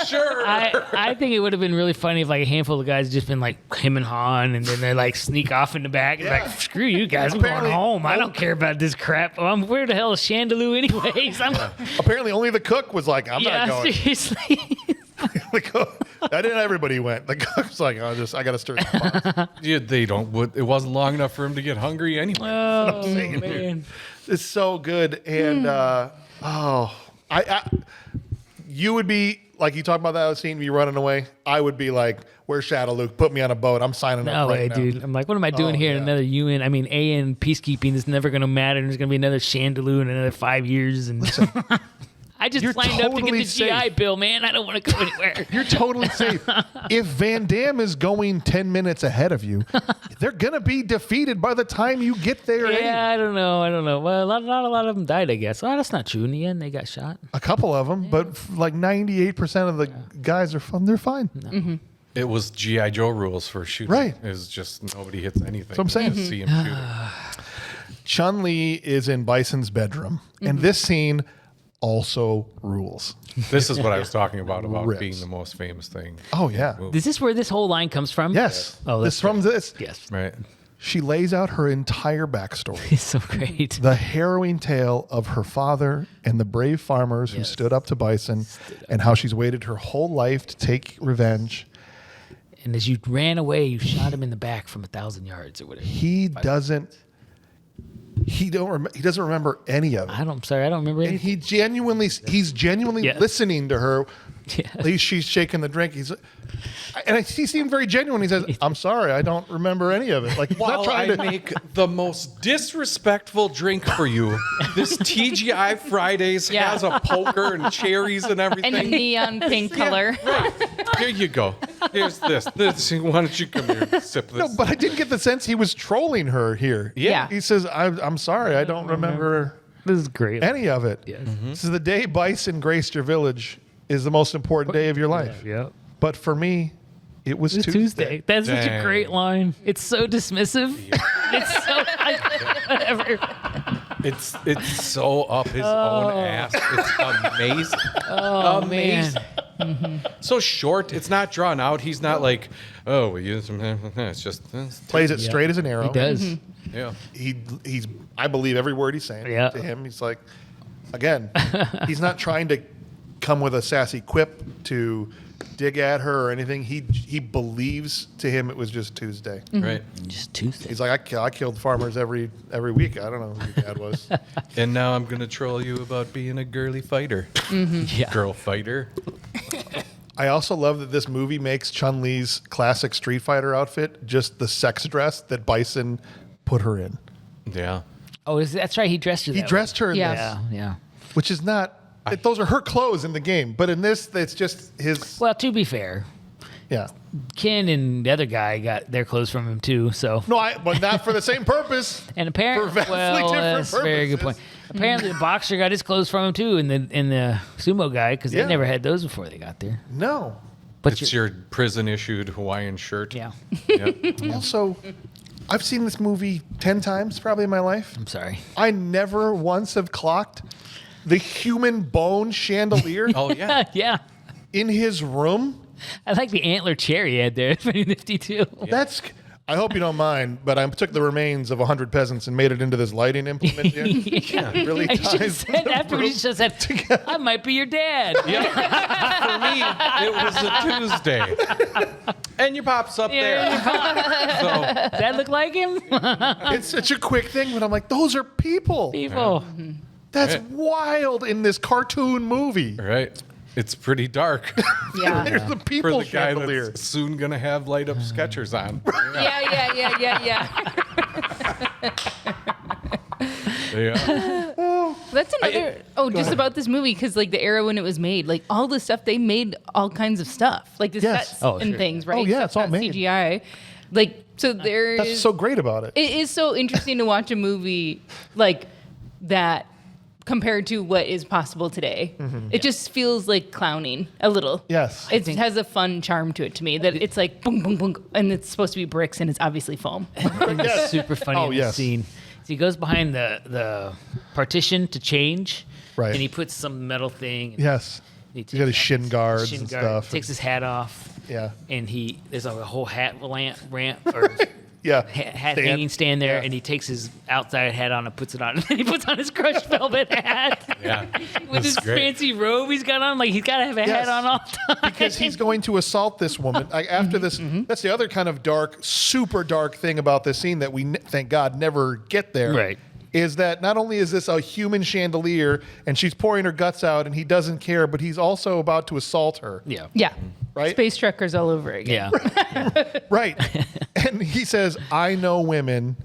Speaker 5: Sure.
Speaker 3: I think it would have been really funny if like a handful of guys had just been like him and Han, and then they like sneak off in the back and like, "Screw you guys, I'm going
Speaker 6: Apparently-
Speaker 3: home. I don't care about this crap. Where the hell is Chandelier anyways?
Speaker 6: Apparently, only the cook was like, "I'm
Speaker 3: Yeah,
Speaker 6: not going."
Speaker 3: seriously.
Speaker 6: The cook, I didn't. Everybody went. The cook's like, I got to stir the pot.
Speaker 5: Yeah, they don't. It wasn't long enough for him to get hungry anyway.
Speaker 3: Oh man.
Speaker 6: It's so good, and you would be like, you talk about that scene, me running away. I would be like, "Where's Shadow Luke? Put me on a boat. I'm signing
Speaker 3: No
Speaker 6: up
Speaker 3: way,
Speaker 6: right now."
Speaker 3: dude. I'm like, what am I doing here in another UN? I mean, AN peacekeeping is never going to matter. And there's going to be another Chandelier in another 5 years. And I just
Speaker 6: You're
Speaker 3: signed up to get
Speaker 6: totally
Speaker 3: the GI
Speaker 6: safe.
Speaker 3: Bill, man. I don't want to go anywhere.
Speaker 6: You're totally safe. If Van Damme is going 10 minutes ahead of you, they're gonna be defeated by the time you get there.
Speaker 3: Yeah, I don't know. Well, not a lot of them died, I guess. Well, that's not true. In the end, they got shot.
Speaker 6: A couple of them, but like 98% of the guys are fun. They're fine.
Speaker 5: It was G.I. Joe rules for shooting.
Speaker 6: Right.
Speaker 5: It was just nobody hits anything.
Speaker 6: That's what I'm saying.
Speaker 5: Just see him shoot.
Speaker 6: Chun-Li is in Bison's bedroom, and this scene also rules.
Speaker 5: This is what I was talking about
Speaker 6: Rips.
Speaker 5: being the most famous thing.
Speaker 6: Oh yeah.
Speaker 3: Is this where this whole line comes from?
Speaker 6: Yes.
Speaker 3: Oh,
Speaker 6: this
Speaker 3: that's
Speaker 6: from this.
Speaker 3: Yes.
Speaker 5: Right.
Speaker 6: She lays out her entire backstory.
Speaker 3: It's so great.
Speaker 6: The harrowing tale of her father and the brave farmers who stood up to Bison and how she's waited her whole life to take revenge.
Speaker 3: And as you ran away, you shot him in the back from 1,000 yards or whatever.
Speaker 6: He doesn't remember any of it.
Speaker 3: I'm sorry, I don't remember
Speaker 6: And
Speaker 3: anything.
Speaker 6: he's genuinely
Speaker 3: Yeah.
Speaker 6: listening to her.
Speaker 3: Yeah.
Speaker 6: At least she's shaking the drink. He seemed very genuine. He says, "I'm sorry, I don't remember any of it." Like he's not
Speaker 5: While
Speaker 6: trying
Speaker 5: I
Speaker 6: to
Speaker 5: make the most disrespectful drink for you, this TGI Fridays
Speaker 4: Yeah.
Speaker 5: has a poker and cherries and everything.
Speaker 4: And a neon pink color.
Speaker 5: Here you go. Here's this. Why don't you come here and sip this?
Speaker 6: No, but I didn't get the sense he was trolling her here.
Speaker 4: Yeah.
Speaker 6: He says, I'm sorry, I don't remember
Speaker 3: This is great.
Speaker 6: any of it.
Speaker 3: Yes.
Speaker 6: This is the day Bison graced your village is the most important day of your life.
Speaker 3: Yeah.
Speaker 6: But for me, it was
Speaker 3: It's
Speaker 6: Tuesday.
Speaker 3: Tuesday. That's such a
Speaker 5: Dang.
Speaker 3: great line. It's so dismissive. It's so whatever.
Speaker 5: It's so up his own ass. It's amazing. Amazing. So short. It's not drawn out. He's not like, oh, we use some. It's just
Speaker 6: Plays it straight as an arrow.
Speaker 3: He does.
Speaker 5: yeah.
Speaker 6: He's I believe every word he's saying
Speaker 3: Yeah.
Speaker 6: to him. He's like, again, he's not trying to come with a sassy quip to dig at her or anything. He believes to him it was just Tuesday.
Speaker 5: Right.
Speaker 3: Just Tuesday.
Speaker 6: He's like, I killed farmers every week. I don't know who your dad was.
Speaker 5: And now I'm gonna troll you about being a girly fighter.
Speaker 3: Yeah.
Speaker 5: Girl fighter.
Speaker 6: I also love that this movie makes Chun-Li's classic Street Fighter outfit just the sex dress that Bison put her in.
Speaker 5: Yeah.
Speaker 3: Oh, that's right. He dressed her.
Speaker 6: He
Speaker 3: that
Speaker 6: dressed her in
Speaker 4: Yeah.
Speaker 6: this,
Speaker 3: way. Yeah.
Speaker 6: which is not. Those are her clothes in the game, but in this, it's just his.
Speaker 3: Well, to be fair,
Speaker 6: Yeah.
Speaker 3: Ken and the other guy got their clothes from him too. So.
Speaker 6: No, but not for the same purpose.
Speaker 3: And apparently,
Speaker 6: For vastly
Speaker 3: well,
Speaker 6: different
Speaker 3: that's a very good point.
Speaker 6: purposes.
Speaker 3: Apparently, the boxer got his clothes from him too, and the sumo guy because
Speaker 6: Yeah.
Speaker 3: they never had those before they got there.
Speaker 6: No.
Speaker 3: But
Speaker 5: It's your prison issued Hawaiian shirt.
Speaker 3: yeah,
Speaker 5: Yep.
Speaker 6: Also, I've seen this movie 10 times probably in my life.
Speaker 3: I'm sorry.
Speaker 6: I never once have clocked the human bone chandelier
Speaker 5: Oh yeah.
Speaker 3: Yeah,
Speaker 6: in his room.
Speaker 3: I like the antler chair he had there. It's pretty nifty too.
Speaker 6: That's. I hope you don't mind, but I took the remains of 100 peasants and made it into this lighting implement here.
Speaker 3: Yeah.
Speaker 6: It really
Speaker 3: I should have
Speaker 6: ties
Speaker 3: said
Speaker 6: the
Speaker 3: afterwards. You should have said, "I might be your dad."
Speaker 5: For me, it was a Tuesday. And your pop's up there. So
Speaker 3: Does that look like him?
Speaker 6: It's such a quick thing, but I'm like, those are people.
Speaker 3: People.
Speaker 6: That's wild in this cartoon movie.
Speaker 5: right. It's pretty dark
Speaker 4: Yeah.
Speaker 6: There's the
Speaker 5: for
Speaker 6: people
Speaker 5: the guy
Speaker 6: chandelier.
Speaker 5: that's soon gonna have light up Skechers on.
Speaker 4: Yeah.
Speaker 5: Yeah.
Speaker 4: That's another. Just about this movie because like the era when it was made, like all the stuff they made, all kinds of stuff, like the
Speaker 6: Yes.
Speaker 4: sets
Speaker 3: Oh,
Speaker 4: and
Speaker 3: sure.
Speaker 4: things, right?
Speaker 6: Oh, yeah, it's all
Speaker 4: not
Speaker 6: made.
Speaker 4: CGI. Like so, there
Speaker 6: That's
Speaker 4: is.
Speaker 6: so great about it.
Speaker 4: It is so interesting to watch a movie like that compared to what is possible today. It just feels like clowning a little.
Speaker 6: Yes.
Speaker 4: It has a fun charm to it to me that it's like boom, boom, boom, and it's supposed to be bricks and it's obviously foam.
Speaker 3: It's super funny
Speaker 6: Oh,
Speaker 3: in the
Speaker 6: yes.
Speaker 3: scene. So he goes behind the partition to change,
Speaker 6: Right.
Speaker 3: And he puts some metal thing. And
Speaker 6: Yes.
Speaker 3: he
Speaker 6: He's got his
Speaker 3: takes
Speaker 6: shin
Speaker 3: off
Speaker 6: guards
Speaker 3: his
Speaker 6: and
Speaker 3: guard,
Speaker 6: stuff.
Speaker 3: Takes his hat off.
Speaker 6: Yeah.
Speaker 3: And there's a whole hat ramp or
Speaker 6: Yeah.
Speaker 3: hat hanging stand there,
Speaker 6: Yeah.
Speaker 3: and he takes his outside hat on and puts it on, and then he puts on his crushed velvet hat
Speaker 5: Yeah.
Speaker 3: with
Speaker 5: That's
Speaker 3: his
Speaker 5: great.
Speaker 3: fancy robe he's got on. Like he's got to have a
Speaker 6: Yes.
Speaker 3: hat on all the time
Speaker 6: Because he's going to assault this woman. Like, after this, that's the other kind of dark, super dark thing about this scene that we, thank God, never get there.
Speaker 3: Right.
Speaker 6: Is that not only is this a human chandelier and she's pouring her guts out and he doesn't care, but he's also about to assault her.
Speaker 3: Yeah.
Speaker 4: Yeah.
Speaker 6: Right?
Speaker 4: Space truckers all over again.
Speaker 3: Yeah.
Speaker 6: Right. And he says, I know women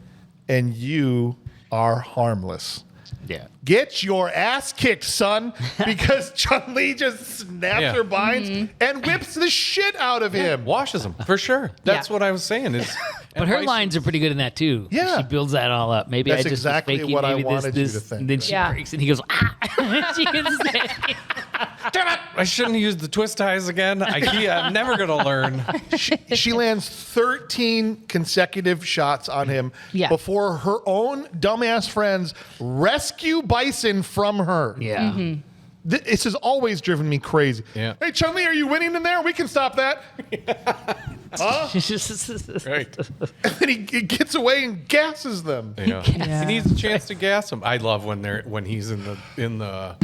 Speaker 6: and you are harmless.
Speaker 3: Yeah.
Speaker 6: Get your ass kicked, son, because Chun-Li just snaps
Speaker 5: Yeah.
Speaker 6: her binds and whips the shit out of him.
Speaker 5: Washes them for sure. That's
Speaker 4: Yeah.
Speaker 5: what I was saying. Is
Speaker 3: But her lines are pretty good in that too.
Speaker 6: Yeah.
Speaker 3: She builds that all up. Maybe
Speaker 6: That's
Speaker 3: I just
Speaker 6: exactly
Speaker 3: was faking
Speaker 6: what I
Speaker 3: maybe
Speaker 6: wanted you
Speaker 3: this,
Speaker 6: to think,
Speaker 3: and then
Speaker 6: right?
Speaker 3: she
Speaker 4: Yeah.
Speaker 3: breaks and he goes, ah. She can say.
Speaker 5: Damn it! I shouldn't use the twist ties again. I'm never gonna learn.
Speaker 6: She lands 13 consecutive shots on him
Speaker 4: Yeah.
Speaker 6: before her own dumbass friends rescue Bison from her.
Speaker 3: Yeah.
Speaker 6: This has always driven me crazy.
Speaker 5: Yeah.
Speaker 6: Hey, Chun-Li, are you winning in there? We can stop that. Huh?
Speaker 5: Right.
Speaker 6: And then he gets away and gasses them.
Speaker 5: Yeah. He needs a chance to gas him. I love when he's in the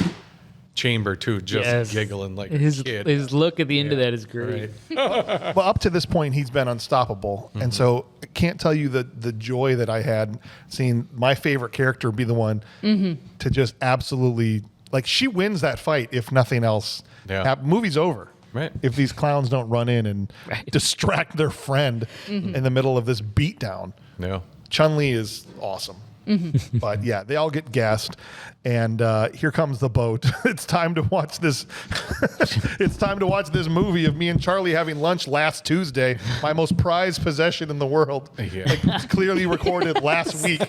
Speaker 5: chamber too, just giggling like a kid.
Speaker 3: His look at the end of that is great.
Speaker 5: Right.
Speaker 6: Well, up to this point, he's been unstoppable. And so I can't tell you the joy that I had seeing my favorite character be the one to just absolutely, like, she wins that fight, if nothing else.
Speaker 5: Yeah.
Speaker 6: Movie's over.
Speaker 5: Right.
Speaker 6: If these clowns don't run in and distract their friend in the middle of this beatdown.
Speaker 5: Yeah.
Speaker 6: Chun-Li is awesome. But yeah, they all get gassed, and here comes the boat. It's time to watch this. It's time to watch this movie of me and Charlie having lunch last Tuesday, my most prized possession in the world.
Speaker 5: Yeah.
Speaker 6: Like, it's clearly recorded last week.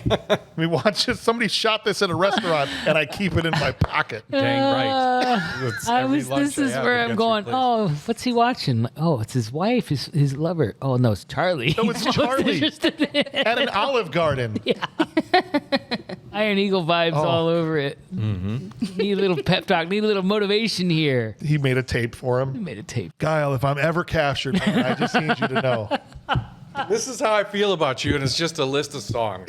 Speaker 6: We watched it. Somebody shot this at a restaurant, and I keep it in my pocket.
Speaker 5: Dang right.
Speaker 3: This is where I'm going. Oh, what's he watching? Oh, it's his wife, his lover. Oh no, it's Charlie.
Speaker 6: No, it's Charlie at an Olive Garden.
Speaker 3: Yeah. Iron Eagle vibes all over it. Need a little pep talk. Need a little motivation here.
Speaker 6: He made a tape for him.
Speaker 3: He made a tape.
Speaker 6: Guile, if I'm ever captured, man, I just need you to know.
Speaker 5: This is how I feel about you, and it's just a list of songs.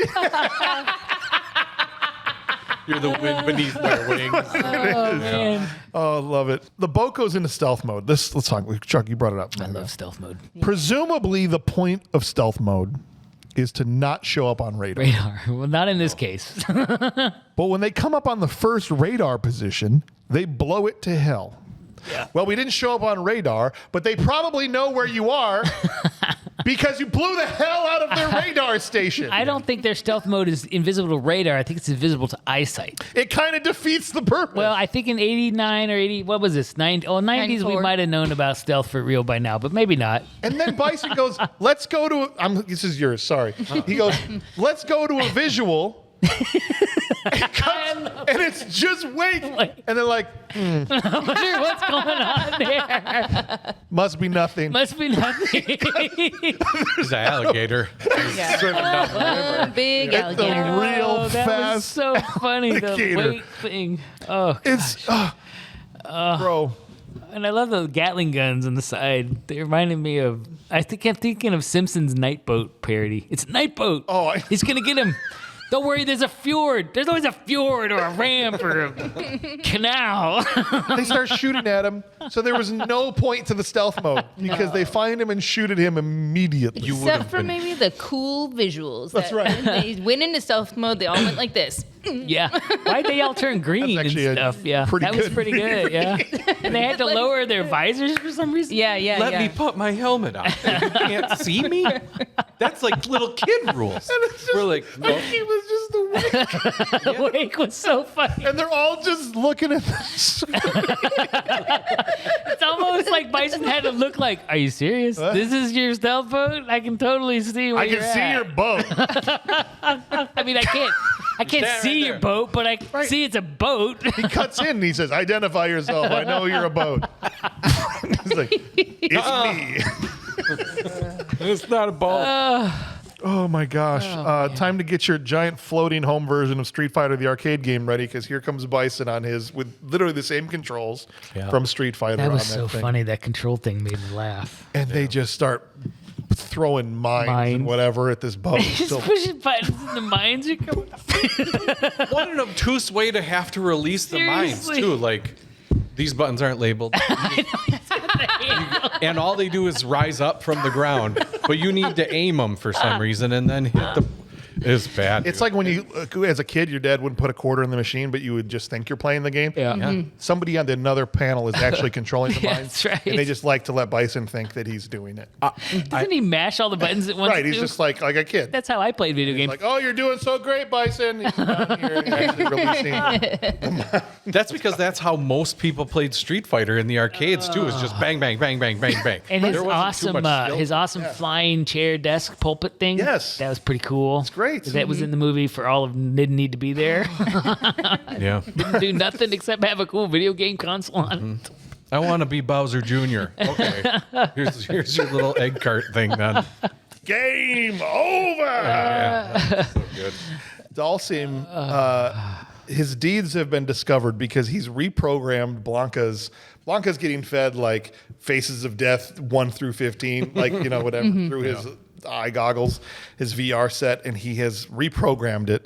Speaker 5: You're the wind beneath my wings.
Speaker 3: Oh man,
Speaker 6: Oh, I love it. The boat goes into stealth mode. Let's talk. Chuck, you brought it up.
Speaker 3: I love stealth mode.
Speaker 6: Presumably, the point of stealth mode is to not show up on radar.
Speaker 3: Radar. Well, not in this case.
Speaker 6: But when they come up on the first radar position, they blow it to hell.
Speaker 3: Yeah.
Speaker 6: Well, we didn't show up on radar, but they probably know where you are because you blew the hell out of their radar station.
Speaker 3: I don't think their stealth mode is invisible to radar. I think it's invisible to eyesight.
Speaker 6: It kind of defeats the purpose.
Speaker 3: Well, I think in 89 or 80, what was this? 90s, we
Speaker 4: 94.
Speaker 3: might have known about stealth for real by now, but maybe not.
Speaker 6: And then Bison goes, let's go to, this is yours, sorry. He goes, let's go to a visual. And it's just wait. And they're like,
Speaker 3: I wonder what's going on there.
Speaker 6: must be nothing.
Speaker 3: Must be nothing.
Speaker 5: He's an alligator.
Speaker 4: Big
Speaker 6: It's the
Speaker 4: alligator.
Speaker 6: real
Speaker 3: that
Speaker 6: fast
Speaker 3: was so funny, the
Speaker 6: alligator.
Speaker 3: weight thing. Oh,
Speaker 6: It's, bro.
Speaker 3: and I love the Gatling guns on the side. They reminded me of, I think I'm thinking of Simpsons Nightboat parody. It's Nightboat.
Speaker 6: Oh,
Speaker 3: He's going to get him. Don't worry, there's a fjord. There's always a fjord or a ramp or a canal.
Speaker 6: They start shooting at him. So there was no point to the stealth mode because they find him and shoot at him immediately.
Speaker 5: You would
Speaker 4: Except
Speaker 5: have
Speaker 4: for
Speaker 5: been.
Speaker 4: maybe the cool visuals.
Speaker 6: That's right.
Speaker 4: When they went into stealth mode, they all went like this.
Speaker 3: Yeah. Why'd they all turn green
Speaker 6: That's
Speaker 3: and
Speaker 6: actually a
Speaker 3: stuff? Yeah.
Speaker 6: pretty
Speaker 3: That was
Speaker 6: good
Speaker 3: pretty good. Yeah. And they had to lower their visors for some reason.
Speaker 4: Yeah, yeah,
Speaker 5: Let
Speaker 4: yeah.
Speaker 5: me put my helmet on. You can't see me? That's like little kid rules. We're like, well,
Speaker 6: He was just the
Speaker 3: The wake was so funny.
Speaker 6: and they're all just looking at this.
Speaker 3: It's almost like Bison had to look like, are you serious? This is your stealth boat? I can totally see where
Speaker 6: I can see your boat.
Speaker 3: I mean, I can't
Speaker 5: Stand
Speaker 3: see
Speaker 5: right
Speaker 3: your
Speaker 5: there.
Speaker 3: boat, but I see it's a boat.
Speaker 6: He cuts in and he says, identify yourself. I know you're a boat. He's like, it's me.
Speaker 5: it's not a ball.
Speaker 6: Oh my gosh. Time to get your giant floating home version of Street Fighter, the arcade game, ready because here comes Bison on his with literally the same controls from Street Fighter.
Speaker 3: That
Speaker 6: on
Speaker 3: was so
Speaker 6: thing.
Speaker 3: funny. That control thing made me laugh.
Speaker 6: And they just start throwing mines and whatever at this boat.
Speaker 3: Just
Speaker 6: So-
Speaker 3: pushing buttons and the mines are coming.
Speaker 5: What an obtuse way to have to release the mines,
Speaker 3: Seriously.
Speaker 5: too. Like, these buttons aren't labeled. And all they do is rise up from the ground. But you need to aim them for some reason and then hit the... It's bad.
Speaker 6: It's like when you, as a kid, your dad wouldn't put a quarter in the machine, but you would just think you're playing the game.
Speaker 3: Yeah.
Speaker 5: Yeah.
Speaker 6: Somebody on another panel is actually controlling the
Speaker 3: Yeah,
Speaker 6: mines.
Speaker 3: that's right.
Speaker 6: And they just like to let Bison think that he's doing it.
Speaker 3: Doesn't he mash all the buttons at once?
Speaker 6: Right. He's
Speaker 3: too?
Speaker 6: just like a kid.
Speaker 3: That's how I played video games.
Speaker 6: Like, oh, you're doing so great, Bison. He's down here actually releasing.
Speaker 5: That's because that's how most people played Street Fighter in the arcades, too. It's just bang, bang, bang, bang, bang, bang.
Speaker 3: And
Speaker 5: There wasn't too much skill.
Speaker 3: his awesome flying chair desk pulpit thing.
Speaker 6: Yes.
Speaker 3: That was pretty cool. It's
Speaker 6: great.
Speaker 3: That was in the movie for all of didn't need to be there.
Speaker 5: Yeah.
Speaker 3: Didn't do nothing except have a cool video game console on.
Speaker 5: I want to be Bowser Jr. Okay. Here's your little egg cart thing then.
Speaker 6: Game over.
Speaker 5: Yeah. So good.
Speaker 6: Dalsim his deeds have been discovered because he's reprogrammed Blanca's getting fed like Faces of Death 1 through 15, like, you know, whatever, through his eye goggles, his VR set, and he has reprogrammed it.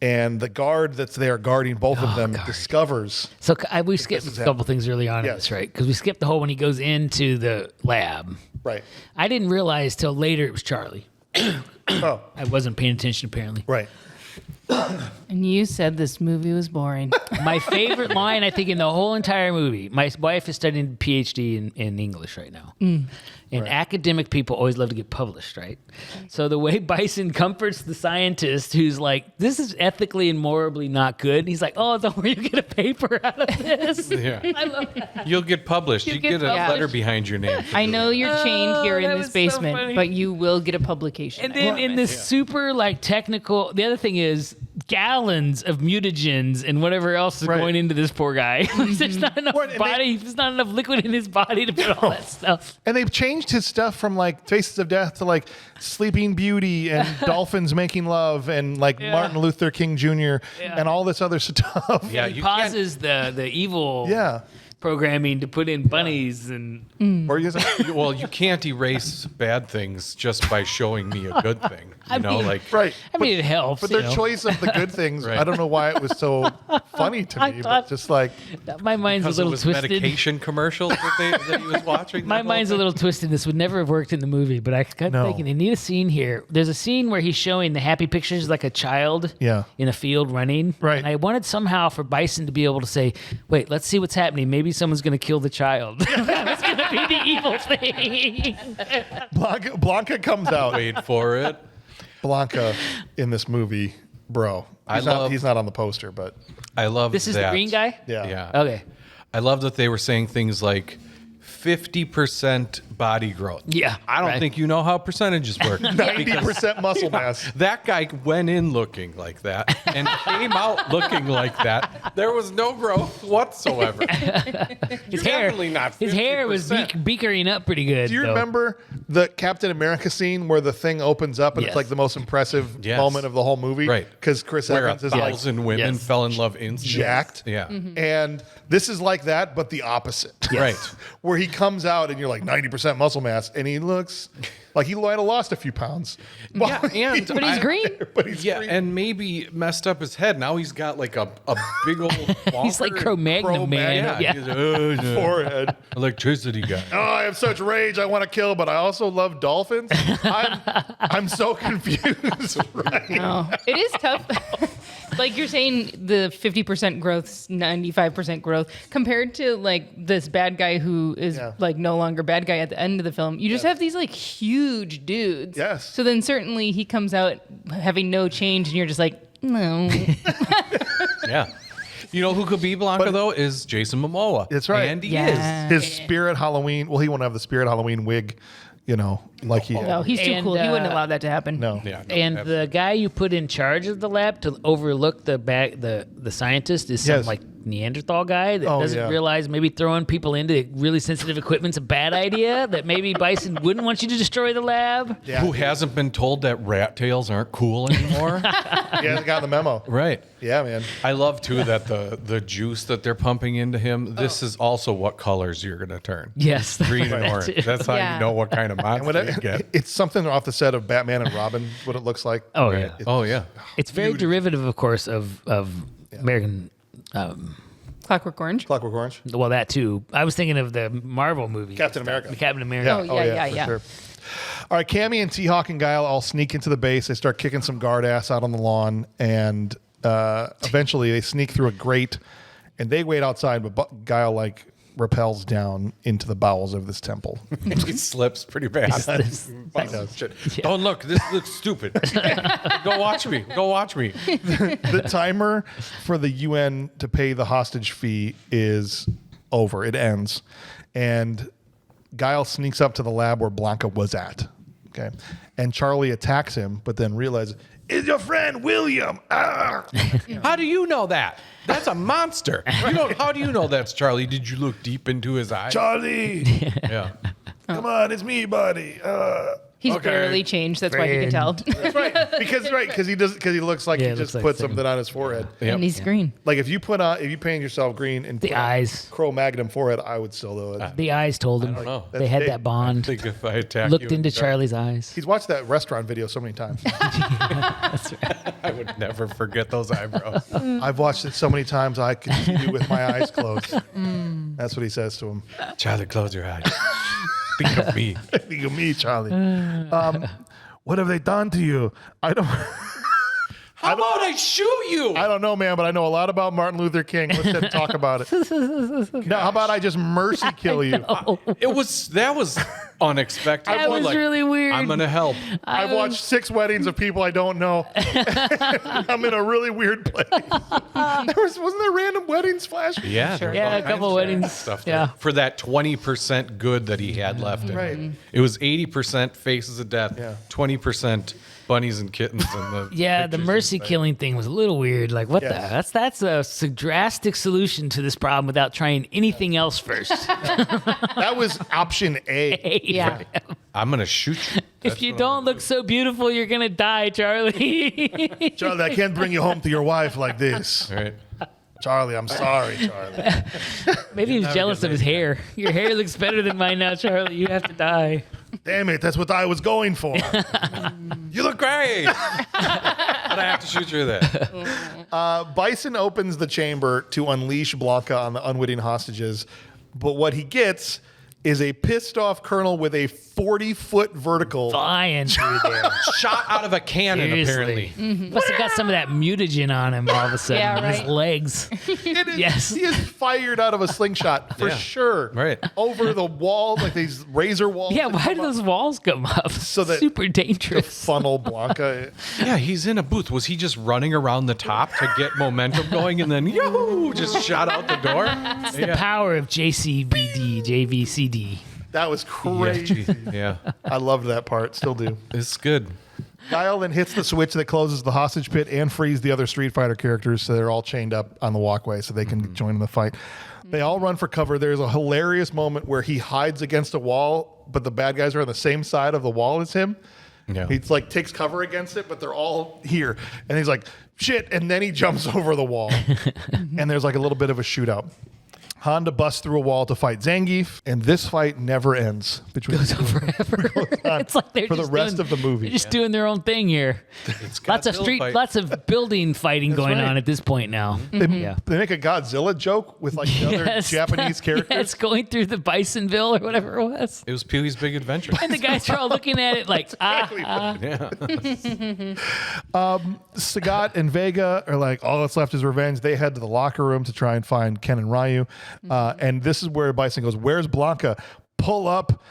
Speaker 6: And the guard that's there guarding both of them discovers.
Speaker 3: So we skipped a couple things early on in this, right? Because we skipped the whole when he goes into the lab.
Speaker 6: Right.
Speaker 3: I didn't realize till later it was Charlie.
Speaker 6: Oh,
Speaker 3: I wasn't paying attention apparently.
Speaker 6: right.
Speaker 4: And you said this movie was boring.
Speaker 3: My favorite line, I think, in the whole entire movie. My wife is studying PhD in English right now. And academic people always love to get published, right? So the way Bison comforts the scientist who's like, this is ethically and morally not good. And he's like, oh, don't worry, you get a paper out of this.
Speaker 5: Yeah.
Speaker 3: I love that.
Speaker 5: You'll get published. You get a
Speaker 4: published.
Speaker 5: letter behind your name.
Speaker 4: I know you're chained here
Speaker 3: that
Speaker 4: in
Speaker 3: was
Speaker 4: this
Speaker 3: so
Speaker 4: basement,
Speaker 3: funny.
Speaker 4: but you will get a publication.
Speaker 3: And then in this super like technical, the other thing is gallons of mutagens and whatever else is going into this poor guy. There's not enough there's not enough liquid in his body to put all that stuff.
Speaker 6: And they've changed his stuff from like Faces of Death to like Sleeping Beauty and Dolphins Making Love and like Martin Luther King Jr. and all this other stuff.
Speaker 5: Yeah,
Speaker 3: He
Speaker 5: you can't.
Speaker 3: pauses the evil
Speaker 6: Yeah.
Speaker 3: programming to put in bunnies and
Speaker 6: Or you guys
Speaker 5: Well, you can't erase bad things just by showing me a good thing. You know,
Speaker 3: mean-
Speaker 5: like
Speaker 6: right.
Speaker 3: I mean, it helps.
Speaker 6: But
Speaker 3: you
Speaker 6: their
Speaker 3: know.
Speaker 6: choice of the good things,
Speaker 5: Right.
Speaker 6: I don't know why it was so funny to
Speaker 3: I
Speaker 6: me,
Speaker 3: thought-
Speaker 6: but just like
Speaker 3: My mind's a
Speaker 5: because it
Speaker 3: little
Speaker 5: was
Speaker 3: twisted.
Speaker 5: medication commercials that he was watching.
Speaker 3: My mind's a little twisted. This would never have worked in the movie, but I kept thinking, they need a scene here. There's a scene where he's showing the happy pictures like a child in a field running.
Speaker 6: Right.
Speaker 3: And I wanted somehow for Bison to be able to say, wait, let's see what's happening. Maybe someone's going to kill the child. That's going to be the evil thing.
Speaker 6: Blanca comes out.
Speaker 5: Wait for it.
Speaker 6: Blanca in this movie, bro. He's not on the poster, but
Speaker 5: I love
Speaker 3: This is
Speaker 5: that.
Speaker 3: the green guy?
Speaker 5: Yeah.
Speaker 3: Okay.
Speaker 5: I love that they were saying things like 50% body growth.
Speaker 3: Yeah,
Speaker 5: I don't
Speaker 3: right.
Speaker 5: think you know how percentages work.
Speaker 6: 90% muscle mass.
Speaker 5: That guy went in looking like that and came out looking like that. There was no growth whatsoever.
Speaker 3: His
Speaker 5: Definitely not
Speaker 3: His hair was
Speaker 5: 50%.
Speaker 3: beakering up pretty good.
Speaker 6: Do you
Speaker 3: though.
Speaker 6: remember the Captain America scene where the thing opens up and
Speaker 3: Yes.
Speaker 6: it's like the most impressive
Speaker 5: Yes.
Speaker 6: moment of the whole movie?
Speaker 5: Right.
Speaker 6: Because Chris
Speaker 5: Where
Speaker 6: Evans is
Speaker 5: 1,000 women
Speaker 3: Yes.
Speaker 5: fell in love instantly.
Speaker 6: jacked.
Speaker 5: Yeah.
Speaker 6: And this is like that, but the opposite.
Speaker 5: Right.
Speaker 6: Where he comes out and you're like 90% muscle mass, and he looks like he might have lost a few pounds.
Speaker 5: Yeah, and
Speaker 4: But he's green.
Speaker 6: But he's
Speaker 5: Yeah,
Speaker 6: green.
Speaker 5: and maybe messed up his head. Now he's got like a big old.
Speaker 3: He's like
Speaker 5: bonker.
Speaker 3: Cro-Magnon, man.
Speaker 5: Yeah.
Speaker 3: Yeah.
Speaker 5: He's, no.
Speaker 6: forehead.
Speaker 5: Electricity guy.
Speaker 6: Oh, I have such rage. I want to kill, but I also love dolphins. I'm so confused. Right?
Speaker 4: No, it is tough. Like you're saying, the 50% growth, 95% growth, compared to like this bad guy who is like no longer bad guy at the end of the film. You just have these like huge dudes.
Speaker 6: Yes.
Speaker 4: So then certainly he comes out having no change, and you're just like, no.
Speaker 5: Yeah. You know who could be Blanca though is Jason Momoa.
Speaker 6: That's right.
Speaker 5: And he
Speaker 4: Yeah.
Speaker 6: His Spirit Halloween. Well, he won't have the Spirit Halloween wig, you know, like he had.
Speaker 4: No, he's too
Speaker 3: And,
Speaker 4: cool. He wouldn't
Speaker 3: uh,
Speaker 4: allow that to happen.
Speaker 6: No.
Speaker 5: is. Yeah. no,
Speaker 3: And
Speaker 5: absolutely.
Speaker 3: the guy you put in charge of the lab to overlook the scientist is some
Speaker 6: Yes.
Speaker 3: like Neanderthal guy that
Speaker 6: Oh,
Speaker 3: doesn't
Speaker 6: yeah.
Speaker 3: realize maybe throwing people into really sensitive equipment's a bad idea. That maybe Bison wouldn't want you to destroy the lab.
Speaker 6: Yeah.
Speaker 5: Who hasn't been told that rat tails aren't cool anymore?
Speaker 6: He hasn't got the memo.
Speaker 5: Right.
Speaker 6: Yeah, man.
Speaker 5: I love too that the juice that they're pumping into him. This is also what colors you're gonna turn.
Speaker 3: Yes,
Speaker 5: Green and orange. That's how
Speaker 4: Yeah.
Speaker 5: you know what kind of monster you get.
Speaker 6: It's something off the set of Batman and Robin, what it looks like.
Speaker 3: Oh
Speaker 5: Right.
Speaker 3: yeah,
Speaker 5: Oh yeah.
Speaker 3: it's very derivative, of course, of American.
Speaker 4: Clockwork Orange.
Speaker 6: Clockwork Orange.
Speaker 3: Well, that too. I was thinking of the Marvel movie,
Speaker 6: Captain America.
Speaker 3: The Captain America.
Speaker 4: Oh, yeah,
Speaker 6: for
Speaker 4: yeah.
Speaker 6: sure. All right, Cammy and T-Hawk and Guile all sneak into the base. They start kicking some guard ass out on the lawn, and eventually they sneak through a grate, and they wait outside, but Guile like repels down into the bowels of this temple.
Speaker 5: He slips pretty bad. Shit. Don't look. This looks stupid. Go watch me. Go watch me.
Speaker 6: The timer for the UN to pay the hostage fee is over. It ends, and Guile sneaks up to the lab where Blanca was at. Okay, and Charlie attacks him, but then realizes it's your friend William. Ah!
Speaker 5: How do you know that? That's a monster. You don't. How do you know that's Charlie? Did you look deep into his eyes?
Speaker 6: Charlie,
Speaker 5: Yeah.
Speaker 6: come on, it's me, buddy.
Speaker 4: He's barely changed. That's why you can tell.
Speaker 6: That's right. Because he looks like he just put something on his forehead.
Speaker 4: And he's green.
Speaker 6: Like if you paint yourself green and
Speaker 3: The
Speaker 6: put
Speaker 3: eyes.
Speaker 6: Cro-Magnon forehead, I would still do it.
Speaker 3: The eyes told him.
Speaker 5: I don't know.
Speaker 3: They had that
Speaker 5: I
Speaker 3: bond.
Speaker 5: think if I attack
Speaker 3: Looked
Speaker 5: you
Speaker 3: into
Speaker 5: in the dark,
Speaker 3: Charlie's eyes.
Speaker 6: He's watched that restaurant video so many times.
Speaker 5: I would never forget those eyebrows.
Speaker 6: I've watched it so many times I can see you with my eyes closed. That's what he says to him.
Speaker 5: Charlie, close your eyes. Think of me.
Speaker 6: Think of me, Charlie. What have they done to you?
Speaker 5: How about I shoot you?
Speaker 6: I don't know, man, but I know a lot about Martin Luther King. Let's just talk about it. Now, how about I just mercy kill you?
Speaker 5: That was unexpected.
Speaker 3: That was really weird.
Speaker 5: I'm gonna help.
Speaker 6: I've watched 6 weddings of people I don't know. I'm in a really weird place. Wasn't there random weddings flashing?
Speaker 5: Yeah,
Speaker 3: Yeah, a couple weddings.
Speaker 5: Stuff
Speaker 3: Yeah.
Speaker 5: there. For that 20% good that he had left.
Speaker 6: Right.
Speaker 5: It was 80% faces of death,
Speaker 6: Yeah.
Speaker 5: 20% bunnies and kittens. And the
Speaker 3: Yeah, the
Speaker 5: pictures
Speaker 3: mercy
Speaker 5: inside.
Speaker 3: killing thing was a little weird. Like, what
Speaker 6: Yes.
Speaker 3: that's a drastic solution to this problem without trying anything else first.
Speaker 6: That was option A.
Speaker 4: Yeah.
Speaker 5: I'm gonna shoot you.
Speaker 3: If you don't look so beautiful, you're gonna die, Charlie.
Speaker 6: Charlie, I can't bring you home to your wife like this.
Speaker 5: All right.
Speaker 6: Charlie, I'm sorry, Charlie.
Speaker 3: Maybe he was jealous of his hair. Your hair looks better than mine now, Charlie. You have to die.
Speaker 6: Damn it, that's what I was going for.
Speaker 5: You look great. But I have to shoot you there.
Speaker 6: Bison opens the chamber to unleash Blanca on the unwitting hostages, but what he gets is a pissed off colonel with a 40-foot vertical.
Speaker 3: Flying through there.
Speaker 5: Shot out of a cannon,
Speaker 3: Seriously.
Speaker 5: apparently.
Speaker 3: Must have got some of that mutagen on him all of a sudden.
Speaker 4: Yeah,
Speaker 3: His
Speaker 4: right.
Speaker 3: legs. Yes.
Speaker 6: He is fired out of a slingshot for sure.
Speaker 5: Right.
Speaker 6: Over the wall, like these razor walls.
Speaker 3: Yeah,
Speaker 6: that
Speaker 3: why
Speaker 6: come
Speaker 3: do
Speaker 6: up
Speaker 3: those walls come up?
Speaker 6: So that-
Speaker 3: Super
Speaker 6: to
Speaker 3: dangerous.
Speaker 6: funnel Blanca?
Speaker 5: Yeah, he's in a booth. Was he just running around the top to get momentum going and then yahoo, just shot out the door?
Speaker 3: It's the power of JCVD, JVCD.
Speaker 6: That was crazy.
Speaker 5: Yeah,
Speaker 6: I loved that part. Still do.
Speaker 5: it's good.
Speaker 6: Guile then hits the switch that closes the hostage pit and frees the other Street Fighter characters so they're all chained up on the walkway so they can join in the fight. They all run for cover. There's a hilarious moment where he hides against a wall, but the bad guys are on the same side of the wall as him.
Speaker 5: Yeah.
Speaker 6: He's like takes cover against it, but they're all here. And he's like, shit. And then he jumps over the wall. And there's like a little bit of a shootout. Honda busts through a wall to fight Zangief, and this fight never ends between
Speaker 3: Goes on forever. It's like they're
Speaker 6: for the
Speaker 3: just
Speaker 6: rest
Speaker 3: doing,
Speaker 6: of the movie.
Speaker 3: They're just doing their own thing here. Lots of building fighting going
Speaker 6: right.
Speaker 3: on at this point now.
Speaker 6: They
Speaker 3: Yeah.
Speaker 6: make a Godzilla joke with like the other
Speaker 3: Yes.
Speaker 6: Japanese characters.
Speaker 3: Yes, going through the Bisonville or whatever it was.
Speaker 5: It was Pee-wee's Big Adventure.
Speaker 3: And the guys are all looking at it like,
Speaker 5: Yeah.
Speaker 6: Sagat and Vega are like, all that's left is revenge. They head to the locker room to try and find Ken and Ryu. And this is where Bison goes, where's Blanca? Pull up